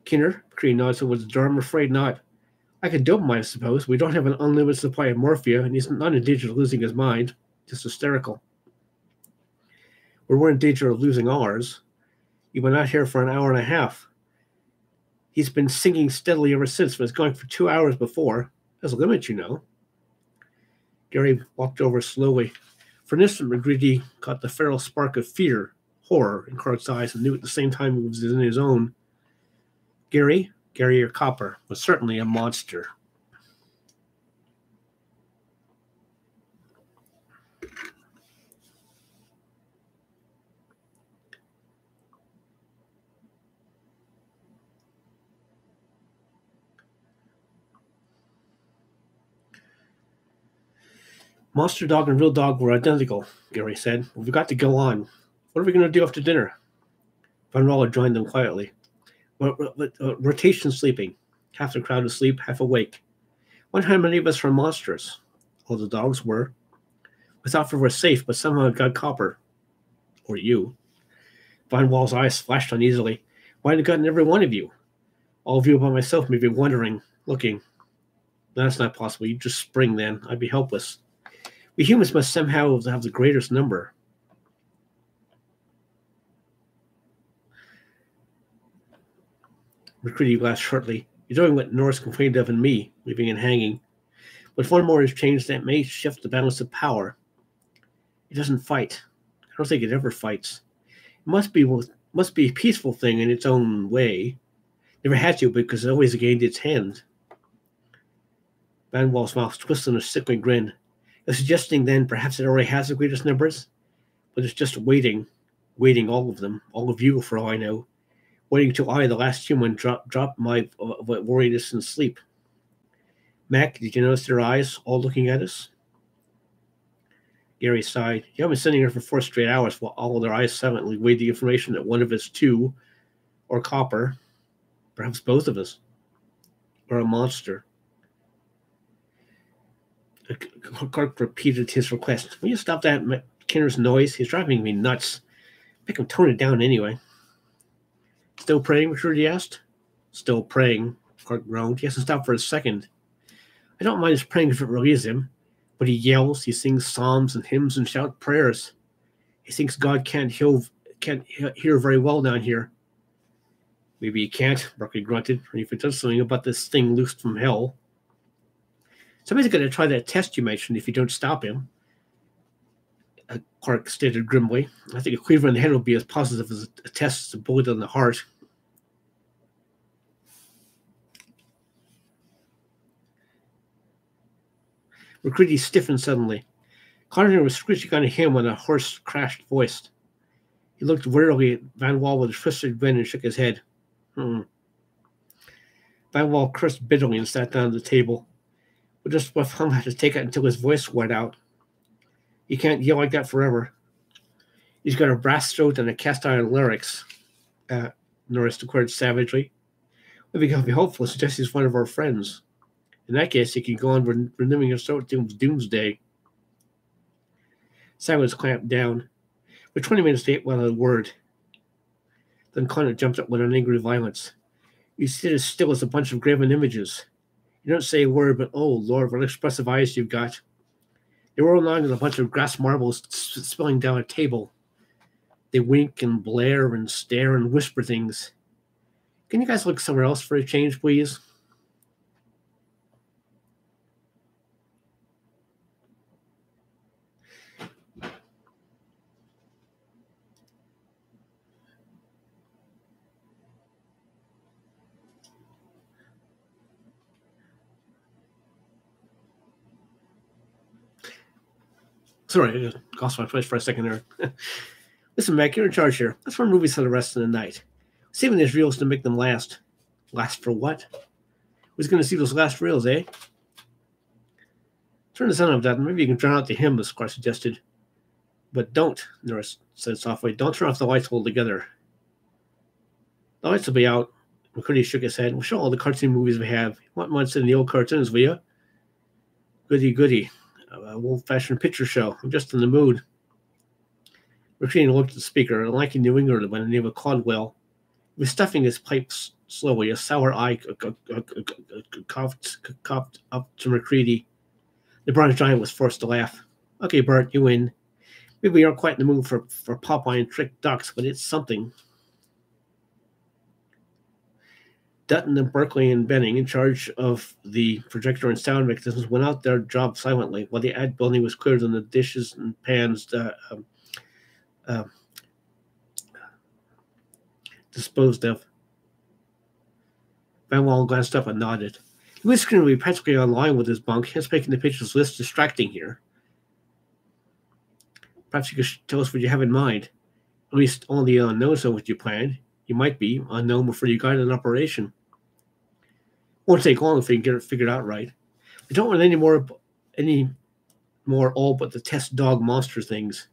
Kinner, McCready nodded towards the door. I'm afraid not. I could dope him, I suppose. We don't have an unlimited supply of morphia, and he's not in danger of losing his mind. Just hysterical. We're in danger of losing ours. He went out here for an hour and a half. He's been singing steadily ever since, but it's going for 2 hours before. There's a limit, you know. Gary walked over slowly. For an instant, McGreedy caught the feral spark of fear, horror in Clark's eyes, and knew at the same time it was in his own. Gary or Copper, was certainly a monster. Monster dog and real dog were identical, Gary said. We've got to go on. What are we going to do after dinner? Van Roller joined them quietly. Rotation sleeping. Half the crowd asleep, half awake. One time many of us were monsters. All the dogs were. We thought we were safe, but somehow it got Copper. Or you. Van Wall's eyes flashed uneasily. Why had it gotten every one of you? All of you by myself may be wondering, looking. That's not possible. You just spring then. I'd be helpless. We humans must somehow have the greatest number. McCready laughed shortly. You're doing what Norris complained of in me, leaving and hanging. But one more is change that may shift the balance of power. It doesn't fight. I don't think it ever fights. It must be a peaceful thing in its own way. Never had to because it always gained its hand. Van Wall's mouth twisted in a sickly grin. You're suggesting then perhaps it already has the greatest numbers? But it's just waiting, all of them, all of you for all I know. Waiting till I, the last human, drop my worriedness in sleep. Mac, did you notice their eyes all looking at us? Gary sighed. You haven't been sitting here for 4 straight hours while all of their eyes silently weighed the information that one of us two, or Copper, perhaps both of us, or a monster. Clark repeated his request. Will you stop that Kinner's noise? He's driving me nuts. Make him tone it down anyway. Still praying, McCready asked. Still praying, Clark groaned. He hasn't stopped for a second. I don't mind his praying if it relieves him, but he yells, he sings psalms and hymns and shouts prayers. He thinks God can't hear very well down here. Maybe he can't, Berkeley grunted, and if it does something about this thing loosed from hell. Somebody's going to try that test you mentioned if you don't stop him, Clark stated grimly. I think a cleaver in the head will be as positive as a test as a bullet in the heart. McCready stiffened suddenly. Connor was screeching on him in a hoarse, crashed voice. He looked wearily at Van Wall with a twisted grin and shook his head. Van Wall cursed bitterly and sat down at the table. But just what Hum had to take it until his voice went out. He can't yell like that forever. He's got a brass throat and a cast iron larynx, Norris declared savagely. If he can be hopeful, suggest he's one of our friends. In that case, he can go on renewing his throat till doomsday. Silence clamped down. For 20 minutes, they ate without a word. Then Connor jumped up with an angry violence. You sit as still as a bunch of graven images. You don't say a word, but oh, Lord, what expressive eyes you've got. They roll along with a bunch of grass marbles spilling down a table. They wink and blare and stare and whisper things. Can you guys look somewhere else for a change, please? Sorry, I just lost my place for a second there. Listen, Mac, you're in charge here. Let's run movies for the rest of the night. Saving these reels to make them last. Last for what? Who's going to see those last reels, eh? Turn the sun off, Dad. Maybe you can drown out the hymn, Clark suggested. But don't, Norris said softly. Don't turn off the lights altogether. The lights will be out. McCready shook his head. We'll show all the cartoon movies we have. You want one in the old cartoons, will you? Goody, goody. Old-fashioned picture show. I'm just in the mood. McCready looked at the speaker, like in New England by the name of Caldwell. He was stuffing his pipe slowly. A sour eye coughed up to McCready. The bronze giant was forced to laugh. Okay, Bert, you win. Maybe we aren't quite in the mood for Popeye and trick ducks, but it's something. Dutton and Berkeley and Benning, in charge of the projector and sound mechanisms, went out their job silently while the ad building was cleared and the dishes and pans disposed of. Van Wall glanced up and nodded. He was going to be practically online with his bunk, hence making the pictures list distracting here. Perhaps you could tell us what you have in mind. At least all the unknowns know what you planned. You might be unknown before you got an operation. Won't take long if we can get it figured out right. We don't want any more all but the test dog monster things.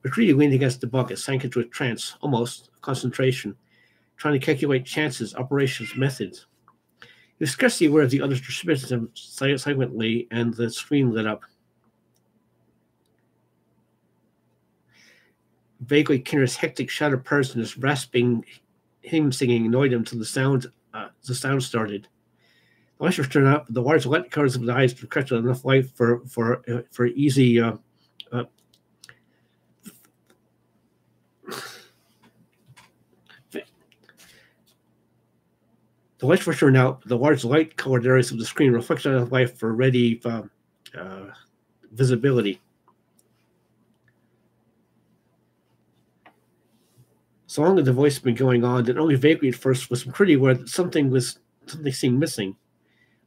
McCready leaned against the bucket, sank into a trance, almost concentration, trying to calculate chances, operations, methods. He was scarcely aware of the others distributed him silently, and the screen lit up. Vaguely, Kinner's hectic shout of prayers and his rasping hymn singing annoyed him till the sound started. The lights were turned up. The large light colors of the eyes projected enough light for easy. The lights were turned out. The large light-colored areas of the screen reflected enough light for ready visibility. So long as the voice had been going on, and only vaguely at first, was pretty aware that something seemed missing.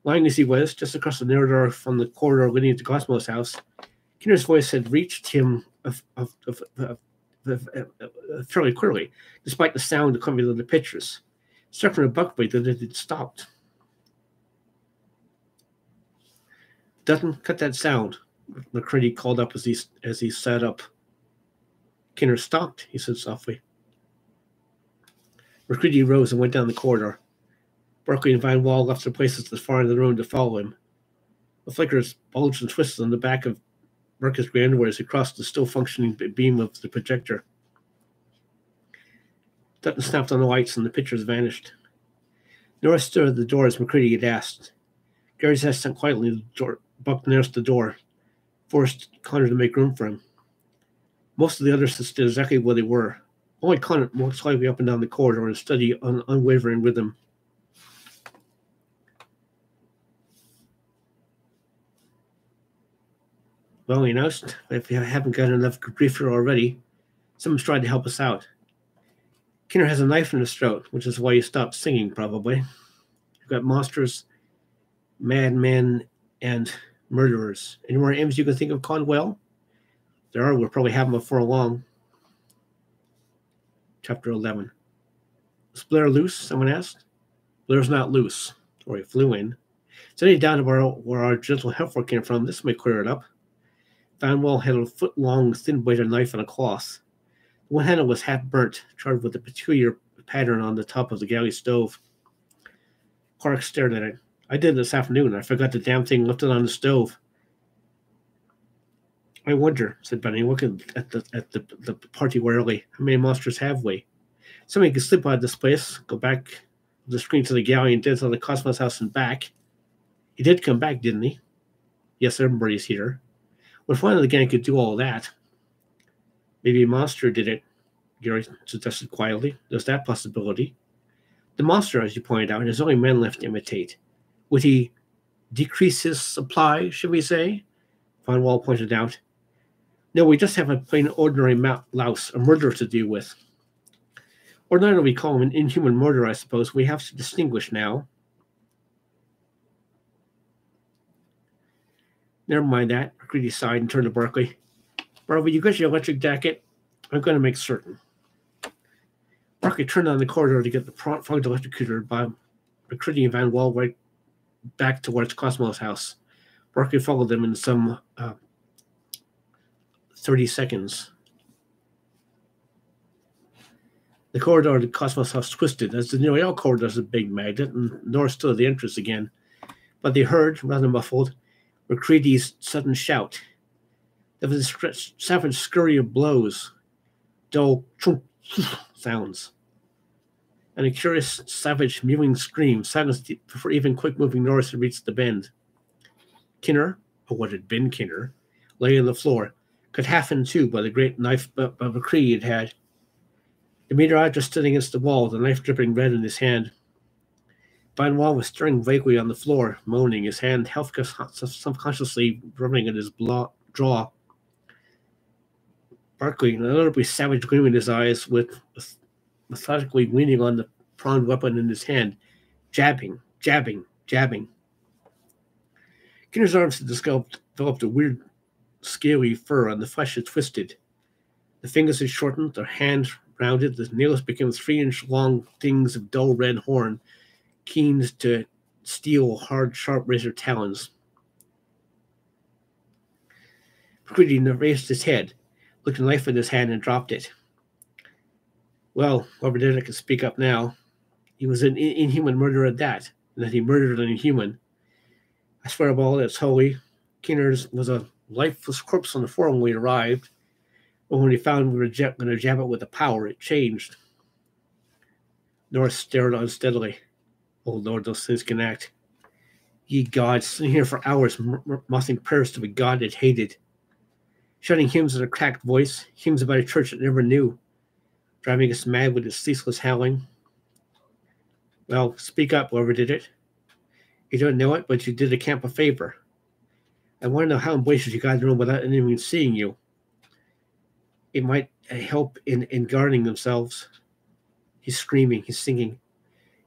Lying as he was, just across the narrow door from the corridor leading to Cosmo's house, Kinner's voice had reached him fairly clearly, despite the sound accompanying the pictures. Struck from a buckwheat that it had stopped. Dutton, cut that sound, McCready called up as he sat up. Kinner stopped, he said softly. McCready rose and went down the corridor. Berkeley and Van Wall left their places at the far end of the room to follow him. The flickers bulged and twisted on the back of Berkeley's gray underwear as he crossed the still functioning beam of the projector. Dutton snapped on the lights and the pictures vanished. Nora stood at the door as McCready had asked. Gary's head sunk quietly in the door, bucked nearest the door, forced Connor to make room for him. Most of the others stood exactly where they were. Only Connor walked slightly up and down the corridor in a steady, unwavering rhythm. Well, he announced, if you haven't got enough grief here already, someone's tried to help us out. Kinner has a knife in his throat, which is why he stopped singing, probably. You've got monsters, madmen, and murderers. Any more names you can think of, Conwell? There are. We'll probably have them before long. Chapter 11. Is Blair loose? Someone asked. Blair's not loose, or he flew in. Is any doubt about where our gentle heifer came from? This may clear it up. Van Wall had a foot-long, thin-bladed knife on a cloth. One handle was half burnt, charred with a peculiar pattern on the top of the galley stove. Clark stared at it. I did it this afternoon. I forgot the damn thing lifted on the stove. I wonder, said Benny, looking at the party warily, how many monsters have we? Somebody could slip out of this place, go back the screen to the galley and dance on the Cosmos house and back. He did come back, didn't he? Yes, everybody's here. Well, if one of the gang could do all that, maybe a monster did it, Gary suggested quietly. There's that possibility. The monster, as you pointed out, has only men left to imitate. Would he decrease his supply, should we say? Van Wall pointed out. No, we just have a plain ordinary louse, a murderer to deal with. Ordinarily, we call him an inhuman murderer, I suppose. We have to distinguish now. Never mind that. McCready sighed and turned to Berkeley. Barbara, you got your electric jacket? I'm going to make certain. Berkeley turned on the corridor to get the front electrocutor by McCready and Van Wall right back towards Cosmo's house. Berkeley followed them in some 30 seconds. The corridor to Cosmo's house twisted, as the nearly all corridors of Big Magnet, and Nora stood at the entrance again. But they heard, rather muffled, McCready's sudden shout. There was a savage scurry of blows, dull sounds. and a curious, savage, mewing scream silenced before even quick-moving Norris had reached the bend. Kinner, or what had been Kinner, lay on the floor, cut half in two by the great knife of a Cree had had. The meteorite was stood against the wall, the knife dripping red in his hand. Benoit was stirring vaguely on the floor, moaning, his hand half subconsciously rubbing at his jaw. Barkley, an unutterably savage gleam in his eyes, with methodically leaning on the pronged weapon in his hand, jabbing. Kinner's arms had developed a weird, scaly fur, and the flesh had twisted. The fingers had shortened, their hand rounded, the nails became 3-inch long things of dull red horn, keen to steel hard, sharp razor talons. McCready raised his head, looked a knife in his hand, and dropped it. Well, whoever did it could speak up now. He was an inhuman murderer at that, and that he murdered an inhuman. I swear by all that's holy, Kinner's was a lifeless corpse on the floor when we arrived. But when we found we were going to jab it with the power, it changed. Norris stared unsteadily. Oh Lord, those things can act. Ye gods, sitting here for hours, mossing prayers to a god it hated. Shouting hymns in a cracked voice, hymns about a church it never knew. Driving us mad with its ceaseless howling. Well, speak up, whoever did it. You don't know it, but you did the camp a favor. I want to know how in blazes you got in the room without anyone seeing you. It might help in guarding themselves. He's screaming, he's singing.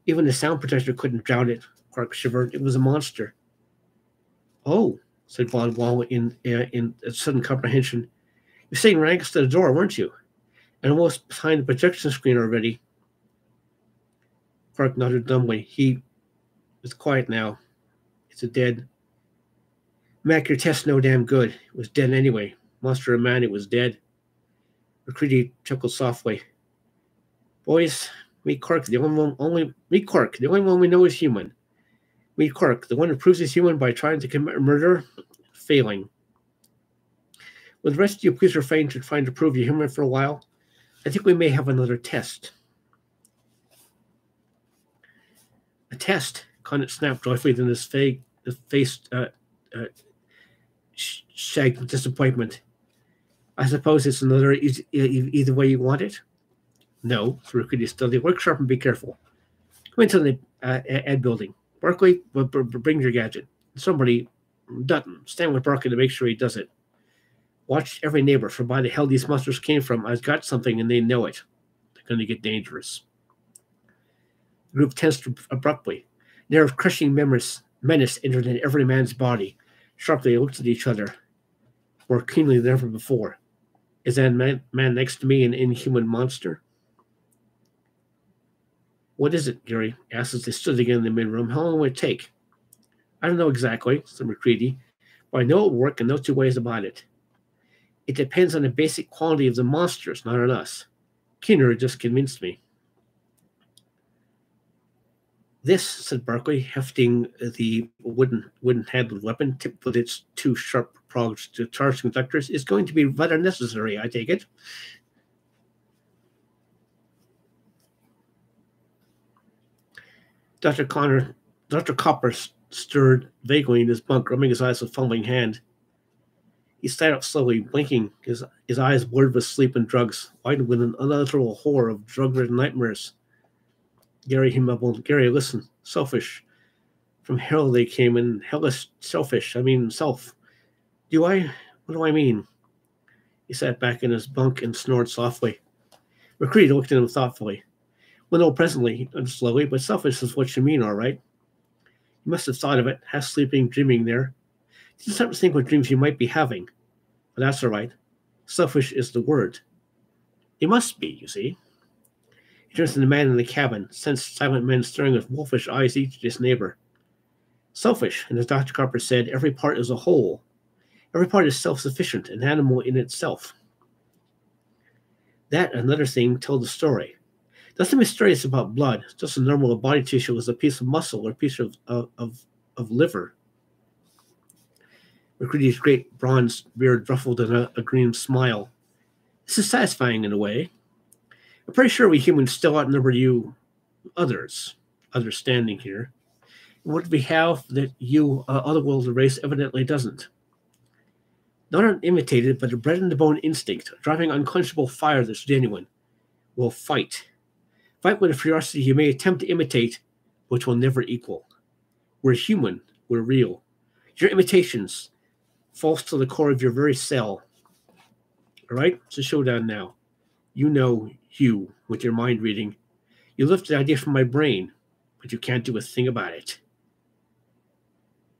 Even the sound protector couldn't drown it, Clark shivered. It was a monster. Oh, said Von Wall in sudden comprehension. You're sitting right next to the door, weren't you? And almost behind the projection screen already. Clark nodded dumbly. He was quiet now. It's a dead. Mac, your test's no damn good. It was dead anyway. Monster or man, it was dead. McCready chuckled softly. Boys, meet Clark, the only one we know is human. Meet Clark, the one who proves he's human by trying to commit murder, failing. Would the rest of you please refrain to trying to prove you're human for a while? I think we may have another test. A test? Conant snapped joyfully, then his face shagged with disappointment. I suppose it's another either way you want it? No, McCready steadily. Work sharp and be careful. Come into the ad building. Barkley, bring your gadget. Somebody, Dutton, stand with Barkley to make sure he does it. Watch every neighbor, for by the hell these monsters came from, I've got something and they know it. They're going to get dangerous. The group tensed abruptly. An air of crushing menace entered in every man's body. Sharply, they looked at each other, more keenly than ever before. Is that man next to me an inhuman monster? What is it, Gary asked as they stood again in the mid-room. How long will it take? I don't know exactly, said McCready, but I know it will work in no two ways about it. It depends on the basic quality of the monsters, not on us. Kinner just convinced me. This, said Barkley, hefting the wooden-handled weapon, tipped with its two sharp prongs to charge conductors, is going to be rather necessary, I take it. Dr. Copper stirred vaguely in his bunk, rubbing his eyes with a fumbling hand. He sat up slowly, blinking, his eyes blurred with sleep and drugs, widened with an unutterable horror of drug-ridden nightmares. Gary, he mumbled. Gary, listen. Selfish. From hell they came, and hell is selfish. I mean, self. What do I mean? He sat back in his bunk and snored softly. McCready looked at him thoughtfully. Well, no, presently, he said slowly, but selfish is what you mean, all right. You must have thought of it, half sleeping, dreaming there. You just have to think what dreams you might be having. But that's all right. Selfish is the word. It must be, you see. He turns to the man in the cabin, sensed silent men staring with wolfish eyes each at his neighbor. Selfish, and as Dr. Copper said, every part is a whole. Every part is self-sufficient, an animal in itself. That, another thing, told the story. Nothing mysterious about blood, just as normal body tissue as a piece of muscle or a piece of liver. McCready's great bronze beard ruffled in a green smile. This is satisfying in a way. I'm pretty sure we humans still outnumber you others, understanding here. What we have that you, otherworldly race, evidently doesn't. Not an imitated, but a bred in the bone instinct, driving unquenchable fire that's genuine, will fight. Fight with a ferocity you may attempt to imitate, which will never equal. We're human, we're real. Your imitations, false to the core of your very cell. All right? It's a showdown now. You know you with your mind reading. You lift the idea from my brain, but you can't do a thing about it.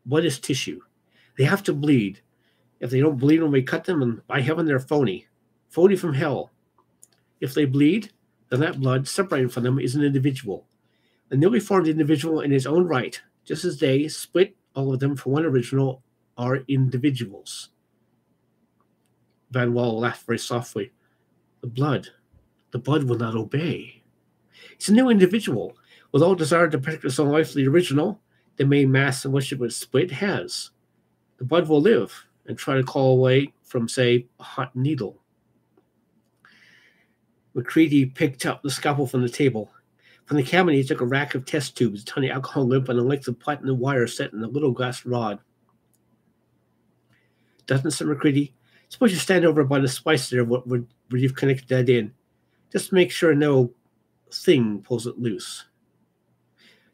Blood is tissue. They have to bleed. If they don't bleed when we cut them, and by heaven, they're phony. Phony from hell. If they bleed, then that blood separating from them is an individual. A newly formed individual in his own right, just as they split all of them from one original, are individuals. Van Wall laughed very softly. The blood will not obey. It's a new individual, with all desire to protect its own life for the original, the main mass in which it was split has. The blood will live and try to call away from, say, a hot needle. McCready picked up the scalpel from the table. From the cabinet, he took a rack of test tubes, a tiny alcohol lamp, and a length of platinum wire set in a little glass rod. Doesn't, said McCready. Suppose you stand over by the splice there where you've connected that in. Just make sure no thing pulls it loose.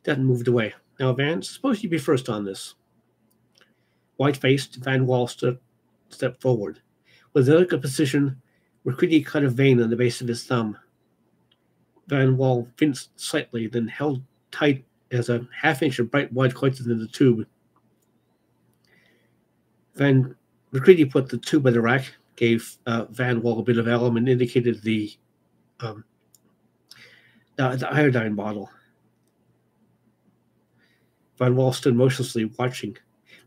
Dutton moved away. Now, Van, suppose you be first on this. White-faced, Van Wall stepped forward. With a delicate precision, McCready cut a vein on the base of his thumb. Van Wall winced slightly, then held tight as a half-inch of bright blood collected in the tube. McCready put the tube in the rack, gave Van Wall a bit of alum, and indicated the iodine bottle. Van Wall stood motionlessly, watching.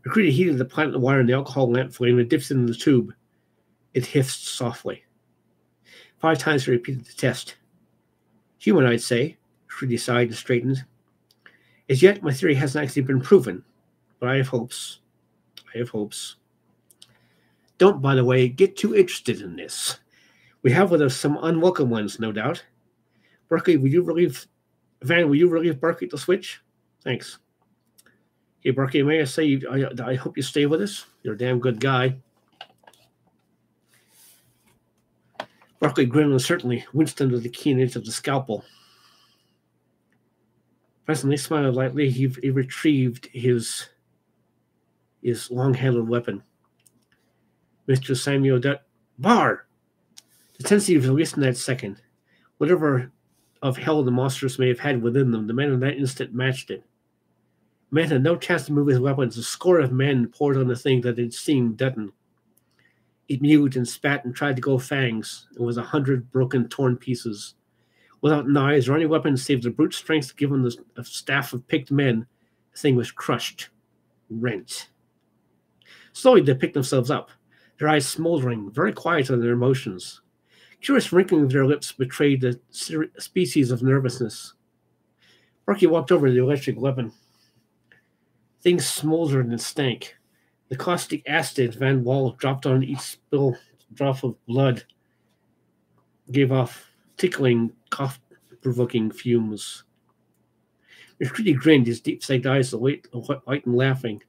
McCready heated the platinum wire in the alcohol lamp flame and dipped it in the tube. It hissed softly. 5 times he repeated the test. Human, I'd say. McCready sighed and straightened. As yet, my theory hasn't actually been proven, but I have hopes. Don't, by the way, get too interested in this. We have with us some unwelcome ones, no doubt. Berkeley, will you relieve Berkeley to switch? Thanks. Hey, Berkeley, may I say, I hope you stay with us. You're a damn good guy. Berkeley grinned and certainly winced under the keen edge of the scalpel. Presently, smiling lightly, he retrieved his long-handled weapon. Mr. Samuel Bar! The tensity was released in that second. Whatever of hell the monsters may have had within them, the men in that instant matched it. The man had no chance to move his weapons. A score of men poured on the thing that had seemed Dutton. It mewed and spat and tried to go fangs. It was 100 broken, torn pieces. Without knives or any weapons save the brute strength given the staff of picked men, the thing was crushed, rent. Slowly they picked themselves up, their eyes smoldering, very quiet on their emotions. Curious wrinkling of their lips betrayed a species of nervousness. Berkey walked over to the electric weapon. Things smoldered and stank. The caustic acid Van Wall dropped on each spill drop of blood gave off tickling, cough-provoking fumes. McCready grinned, his deep-set eyes white and laughing.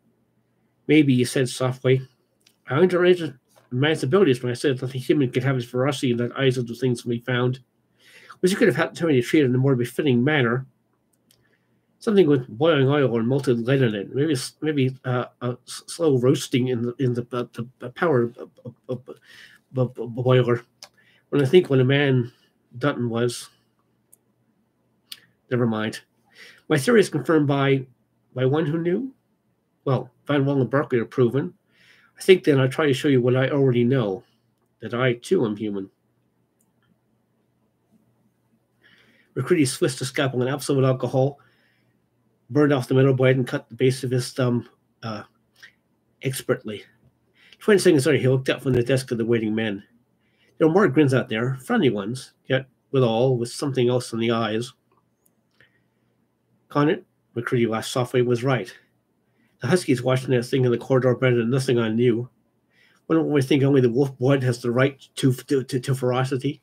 Maybe, he said softly. I underrated man's abilities when I said that the human could have his ferocity in the eyes of the things we found. Which he could have had to be treated in a more befitting manner. Something with boiling oil or melted lead in it. Maybe a slow roasting in the power boiler. When I think what a man Dutton was. Never mind. My theory is confirmed by one who knew. Well, Van Wall and Berkeley are proven. I think then I'll try to show you what I already know. That I, too, am human. McCready swished the scalpel in absolute alcohol, burned off the metal blade, and cut the base of his thumb expertly. 20 seconds later, he looked up from the desk of the waiting men. There were more grins out there, friendly ones, yet with something else in the eyes. Conant, McCready laughed softly, was right. The huskies watching that thing in the corridor betted nothing on you. Wouldn't we think only the wolf blood has the right to ferocity?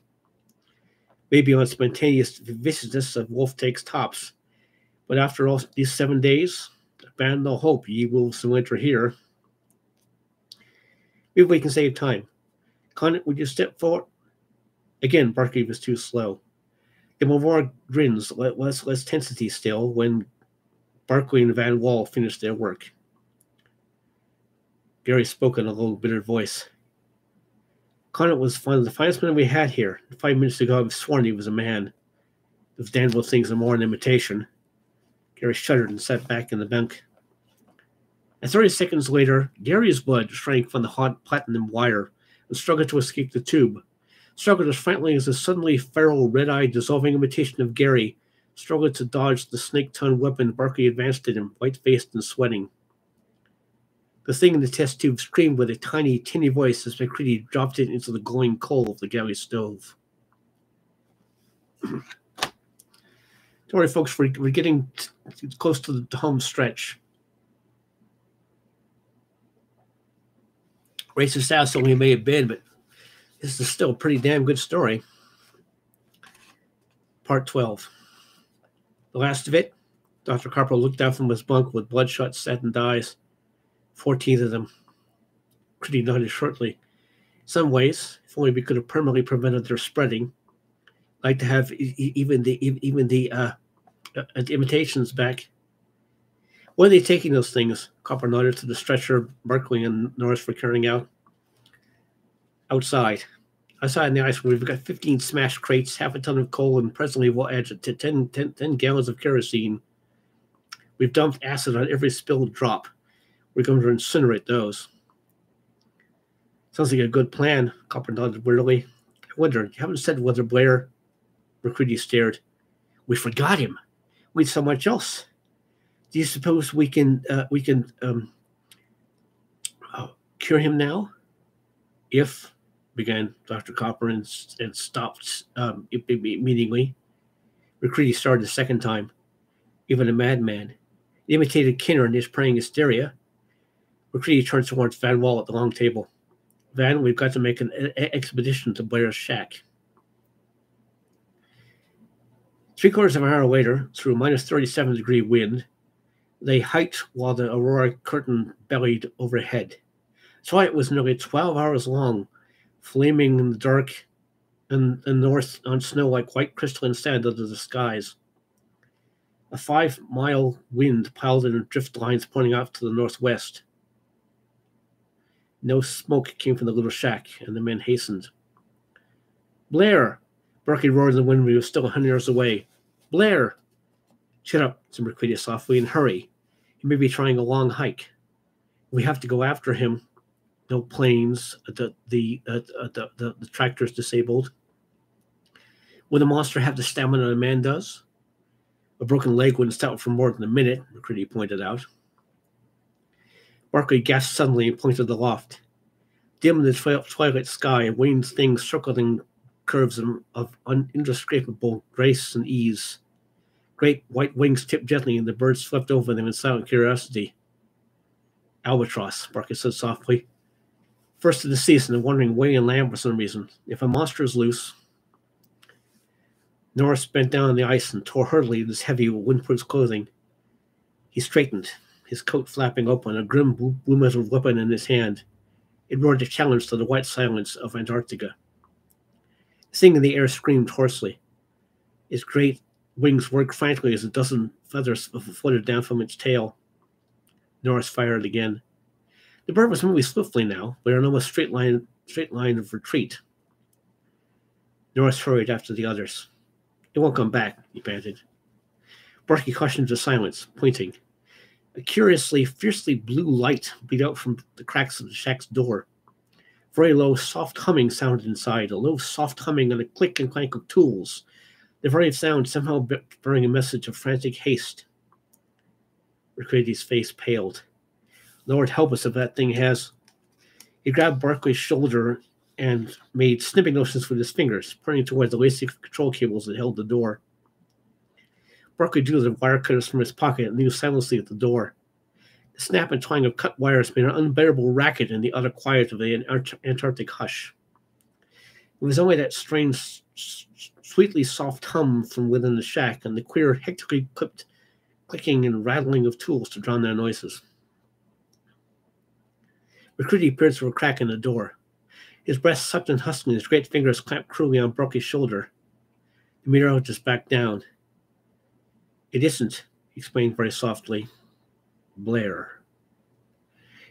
maybe on spontaneous viciousness of wolf takes tops. But after all these 7 days, abandon no hope, ye wolves who enter here. Maybe we can save time. Condit, would you step forward? Again, Barkley was too slow. Immovable grins, less tensity still, when Barkley and Van Wall finished their work. Gary spoke in a low, bitter voice. Condit was one of the finest men we had here. 5 minutes ago, I was sworn he was a man. Those damnable things are more an imitation. Gary shuddered and sat back in the bunk. And 30 seconds later, Gary's blood shrank from the hot platinum wire and struggled to escape the tube. Struggled as frankly as a suddenly feral, red-eyed, dissolving imitation of Gary struggled to dodge the snake-tongued weapon Barkley advanced at him, white-faced and sweating. The thing in the test tube screamed with a tiny, tinny voice as McCready dropped it into the glowing coal of the galley stove. Don't worry, folks, we're getting close to the home stretch. Racist asshole we may have been, but this is still a pretty damn good story. Part 12. The last of it, Dr. Carpel looked down from his bunk with bloodshot, saddened eyes. 14 of them. Pretty nodded shortly. In some ways, if only we could have permanently prevented their spreading. I'd like to have even the imitations back. Where are they taking those things? Copper nodded to the stretcher Barkley and Norris were carrying out. Outside in the ice, we've got 15 smashed crates, half a ton of coal, and presently we'll add to 10 gallons of kerosene. We've dumped acid on every spilled drop. We're going to incinerate those. Sounds like a good plan, Copper nodded wearily. I wonder, you haven't said whether Blair... McCready stared. We forgot him. We'd so much else. Do you suppose we can cure him now? If, began Dr. Copper and stopped immediately. McCready started a second time. Even a madman. He imitated Kinner in his praying hysteria. McCready turned towards Van Wall at the long table. Van, we've got to make an expedition to Blair's shack. 3/4 of an hour later, through minus 37-degree wind, they hiked while the aurora curtain bellied overhead. Twilight was nearly 12 hours long, flaming in the dark and north on snow like white crystalline sand under the skies. A 5-mile wind piled in drift lines pointing off to the northwest. No smoke came from the little shack, and the men hastened. Blair! Barkley roared in the wind when he was still 100 yards away. Blair! Shut up, said McCready softly, and hurry. He may be trying a long hike. We have to go after him. No planes. The tractor's disabled. Will the monster have the stamina a man does? A broken leg wouldn't stop for more than a minute, McCready pointed out. Barkley gasped suddenly and pointed aloft. Dim in the twilight sky, winged things circled in curves of indescribable grace and ease. Great white wings tipped gently, and the birds swept over them in silent curiosity. Albatross, Barkley said softly. First of the season, and wandering way inland for some reason. If a monster is loose... Norris bent down on the ice and tore hurriedly in his heavy, windproof clothing. He straightened, his coat flapping open, a grim blue metal weapon in his hand. It roared a challenge to the white silence of Antarctica. The thing in the air screamed hoarsely. Its great wings worked frantically as a dozen feathers fluttered down from its tail. Norris fired again. The bird was moving swiftly now, but in almost straight line of retreat. Norris hurried after the others. It won't come back, he panted. Barkley cautioned to silence, pointing. A curiously, fiercely blue light beat out from the cracks of the shack's door. Very low, soft humming sounded inside, a low, soft humming and a click and clank of tools. The very sound somehow bearing a message of frantic haste. McCready's face paled. Lord help us if that thing has... He grabbed Barkley's shoulder and made snipping motions with his fingers, pointing towards the lacy control cables that held the door. Barkley drew the wire cutters from his pocket and moved silently at the door. The snap and twang of cut wires made an unbearable racket in the utter quiet of the Antarctic hush. It was only that strange sweetly soft hum from within the shack, and the queer, hectically clipped clicking and rattling of tools to drown their noises. McCready peered through a crack in the door. His breath sucked and husked, and his great fingers clamped cruelly on Brooky's shoulder. The meteorologist backed down. It isn't, he explained very softly. Blair.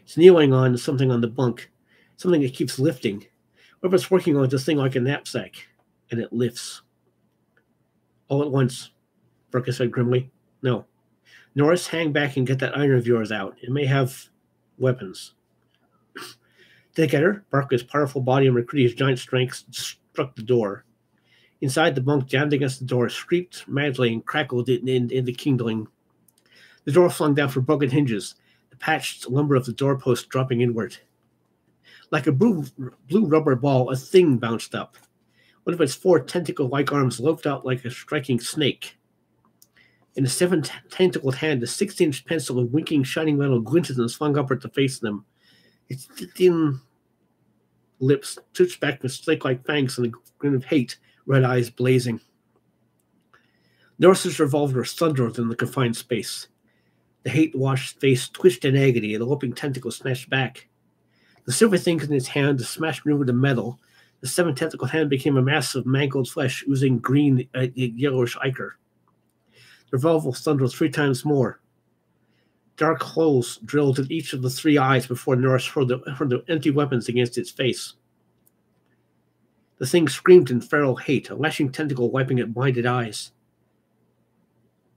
It's kneeling on something on the bunk, something that keeps lifting. Whoever's working on this thing like a knapsack, and it lifts. All at once, Brooky said grimly. No. Norris, hang back and get that iron of yours out. It may have weapons. Together, Barker's powerful body and McCready's giant strength struck the door. Inside, the bunk jammed against the door, screeched madly, and crackled in the kindling. The door flung down for broken hinges, the patched lumber of the doorpost dropping inward. Like a blue rubber ball, a thing bounced up. One of its 4 tentacle-like arms loped out like a striking snake. In a 7-tentacled hand, a 16-inch pencil of winking, shining metal glinted and swung upward to face them. Its thin lips twitched back with snake-like fangs and a grin of hate, red eyes blazing. Norris's revolver thundered in the confined space. The hate-washed face twitched in agony, and the loping tentacle smashed back. The silver thing in his hand smashed over the metal. The 7-tentacled hand became a mass of mangled flesh, oozing green, yellowish ichor. The revolver thundered 3 times more. Dark holes drilled in each of the 3 eyes before Norris hurled the empty weapons against its face. The thing screamed in feral hate, a lashing tentacle wiping at blinded eyes.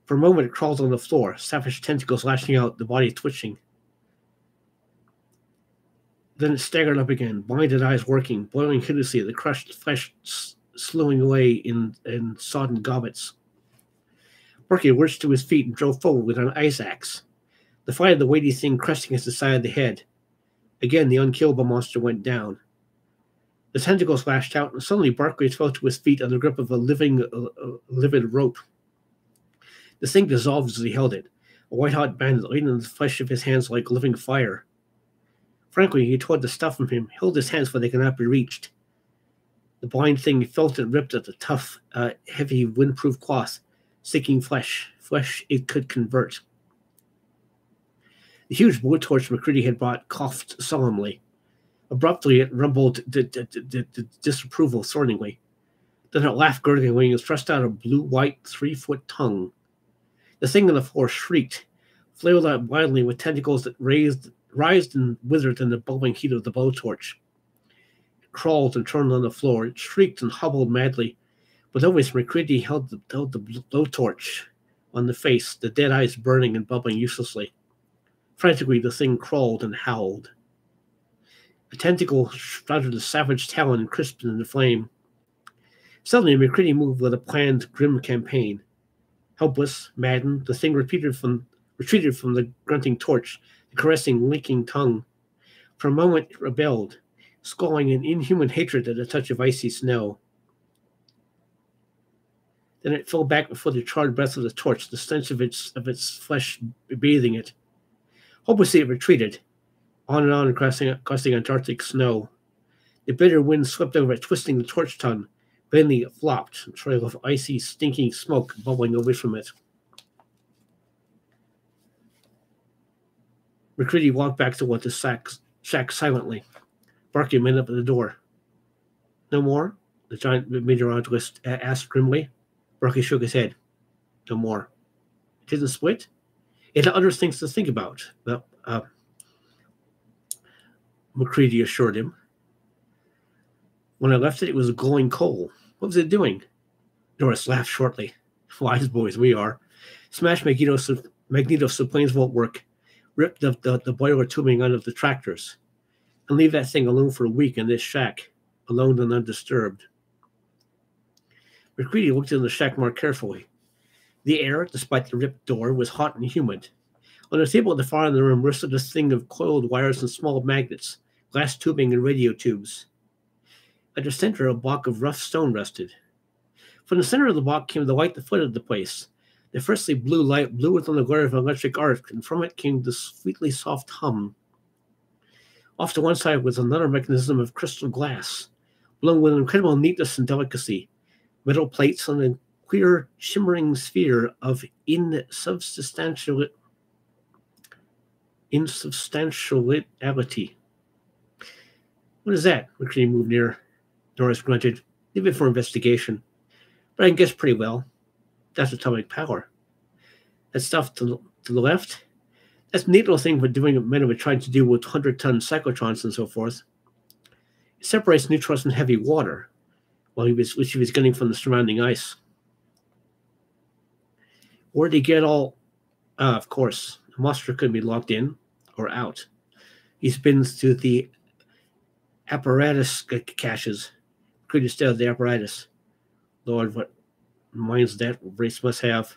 For a moment it crawled on the floor, savage tentacles lashing out, the body twitching. Then it staggered up again, blinded eyes working, boiling hideously, the crushed flesh slewing away in sodden gobbets. Berkey lurched to his feet and drove forward with an ice axe. The flight of the weighty thing crushed against the side of the head. Again, the unkillable monster went down. The tentacles lashed out, and suddenly Barclay fell to his feet on the grip of a livid rope. The thing dissolved as he held it, a white-hot band that laid in the flesh of his hands like living fire. Frankly, he tore the stuff from him, held his hands where they could not be reached. The blind thing felt and ripped at the tough, heavy, windproof cloth, seeking flesh it could convert. The huge blowtorch McCready had brought coughed solemnly. Abruptly, it rumbled disapproval thorningly. Then it laughed gurglingly and thrust out a blue-white 3-foot tongue. The thing on the floor shrieked, flailed out wildly with tentacles that writhed and withered in the bulbing heat of the blowtorch. It crawled and turned on the floor. It shrieked and hobbled madly. But always McCready held the blowtorch on the face, the dead eyes burning and bubbling uselessly. Frantically, the thing crawled and howled. A tentacle sprouted a savage talon and crisped in the flame. Suddenly, McCready moved with a planned, grim campaign. Helpless, maddened, the thing retreated from the grunting torch, the caressing, linking tongue. For a moment, it rebelled, squalling in inhuman hatred at a touch of icy snow. Then it fell back before the charred breath of the torch, the stench of its flesh bathing it. Hopelessly, it retreated, on crossing Antarctic snow. The bitter wind swept over it, twisting the torch tongue. Vainly it flopped, a trail of icy, stinking smoke bubbling away from it. McCready walked back toward the shack silently. Barkey met up at the door. No more? The giant meteorologist asked grimly. Barkey shook his head. No more. It didn't split? It had other things to think about. Well, McCready assured him. When I left it, it was a glowing coal. What was it doing? Norris laughed shortly. Wise boys we are. Smashed magneto so planes won't work. Ripped the boiler tubing out of the tractors. And leave that thing alone for a week in this shack, alone and undisturbed. McCready looked in the shack more carefully. The air, despite the ripped door, was hot and humid. On the table at the far end of the room rested a thing of coiled wires and small magnets, glass tubing and radio tubes. At the center, a block of rough stone rested. From the center of the block came the light that flooded the place. The freshly blue light blew within the glare of an electric arc, and from it came the sweetly soft hum. Off to one side was another mechanism of crystal glass, blown with incredible neatness and delicacy, metal plates on a clear, shimmering sphere of insubstantiality. What is that? McCready moved near. Norris grunted. Leave it for investigation. But I can guess pretty well. That's atomic power. That stuff to the left? That's a neat little thing for doing what men have tried to do with 100-ton cyclotrons and so forth. It separates neutrons from heavy water, which he was getting from the surrounding ice. Where did he get all... of course, the monster could be locked in or out. He spins through the apparatus caches. Could stay out the apparatus. Lord, what minds that race must have.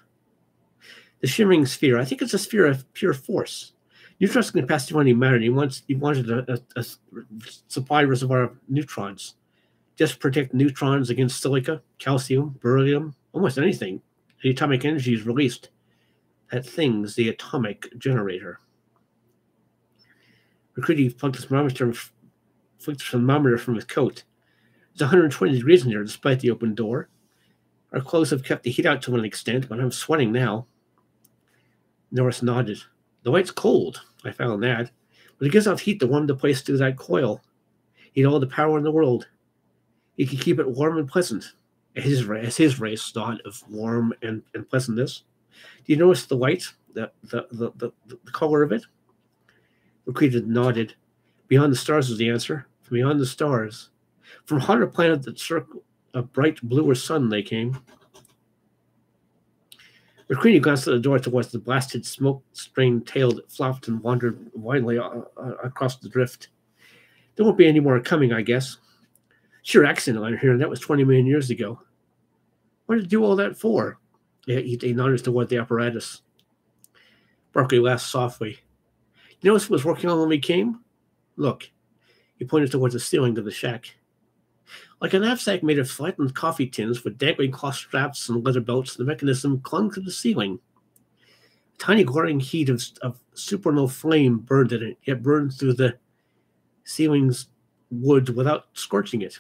The shimmering sphere. I think it's a sphere of pure force. Neutrons can pass through any matter. He wanted a supply reservoir of neutrons. Just protect neutrons against silica, calcium, beryllium, almost anything. The atomic energy is released. That thing's the atomic generator. McCready plugged his thermometer from his coat. It's 120 degrees in here despite the open door. Our clothes have kept the heat out to an extent, but I'm sweating now. Norris nodded. The light's cold, I found that. But it gives off heat to warm the place through that coil. He had all the power in the world. He could keep it warm and pleasant. As his race thought of warm and pleasantness. Do you notice the light? The color of it? McCready nodded. Beyond the stars was the answer. From beyond the stars. From a hotter planet that circled a bright bluer sun they came. McCready glanced at the door towards the blasted, smoke-strained tail that flopped and wandered widely across the drift. There won't be any more coming, I guess. Sure accident line here, and that was 20 million years ago. What did you do all that for? He nodded toward the apparatus. Barkley laughed softly. You notice what was working on when we came? Look. He pointed towards the ceiling of the shack. Like a knapsack made of flattened coffee tins with dangling cloth straps and leather belts, the mechanism clung to the ceiling. A tiny glaring heat of supernal flame burned in it, yet burned through the ceiling's wood without scorching it.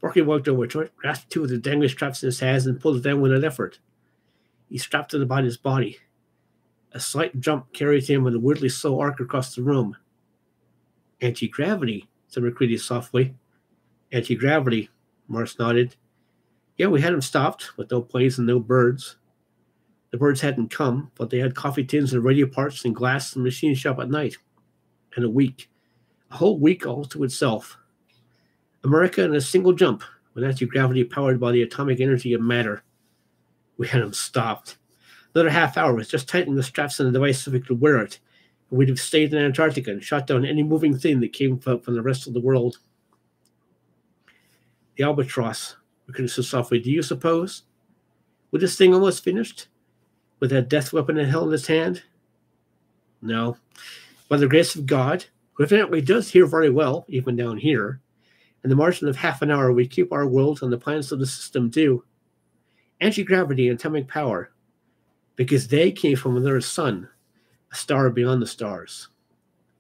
Barkley walked over to it, grasped two of the dangling straps in his hands, and pulled it down with an effort. He strapped it about his body. A slight jump carried him with a weirdly slow arc across the room. Anti-gravity, said McCready softly. Anti-gravity, Morris nodded. Yeah, we had him stopped, with no planes and no birds. The birds hadn't come, but they had coffee tins and radio parts and glass and machine shop at night. And a whole week all to itself. America in a single jump, with anti-gravity powered by the atomic energy of matter. We had him stopped. Another half hour was just tightening the straps on the device so we could wear it. And we'd have stayed in Antarctica and shot down any moving thing that came from the rest of the world. The albatross, McCready said softly. Do you suppose? With this thing almost finished? With that death weapon in hell in his hand? No. By the grace of God, who evidently does hear very well, even down here, in the margin of half an hour we keep our world and the planets of the system do. Anti-gravity and atomic power. Because they came from another sun, a star beyond the stars.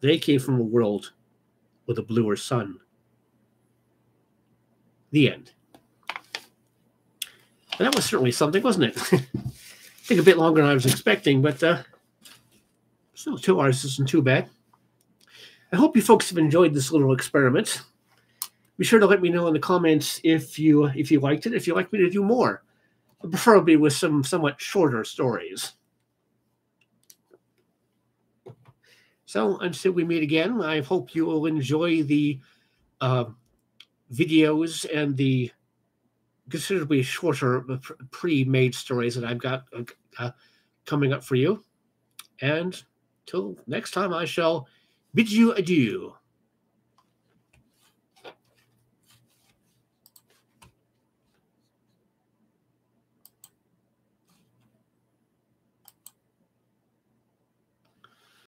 They came from a world with a bluer sun. The end. And that was certainly something, wasn't it? I think a bit longer than I was expecting, but still 2 hours isn't too bad. I hope you folks have enjoyed this little experiment. Be sure to let me know in the comments if you liked it, if you'd like me to do more, preferably with some somewhat shorter stories. So until we meet again, I hope you will enjoy the videos and the considerably shorter pre-made stories that I've got coming up for you. And till next time, I shall bid you adieu.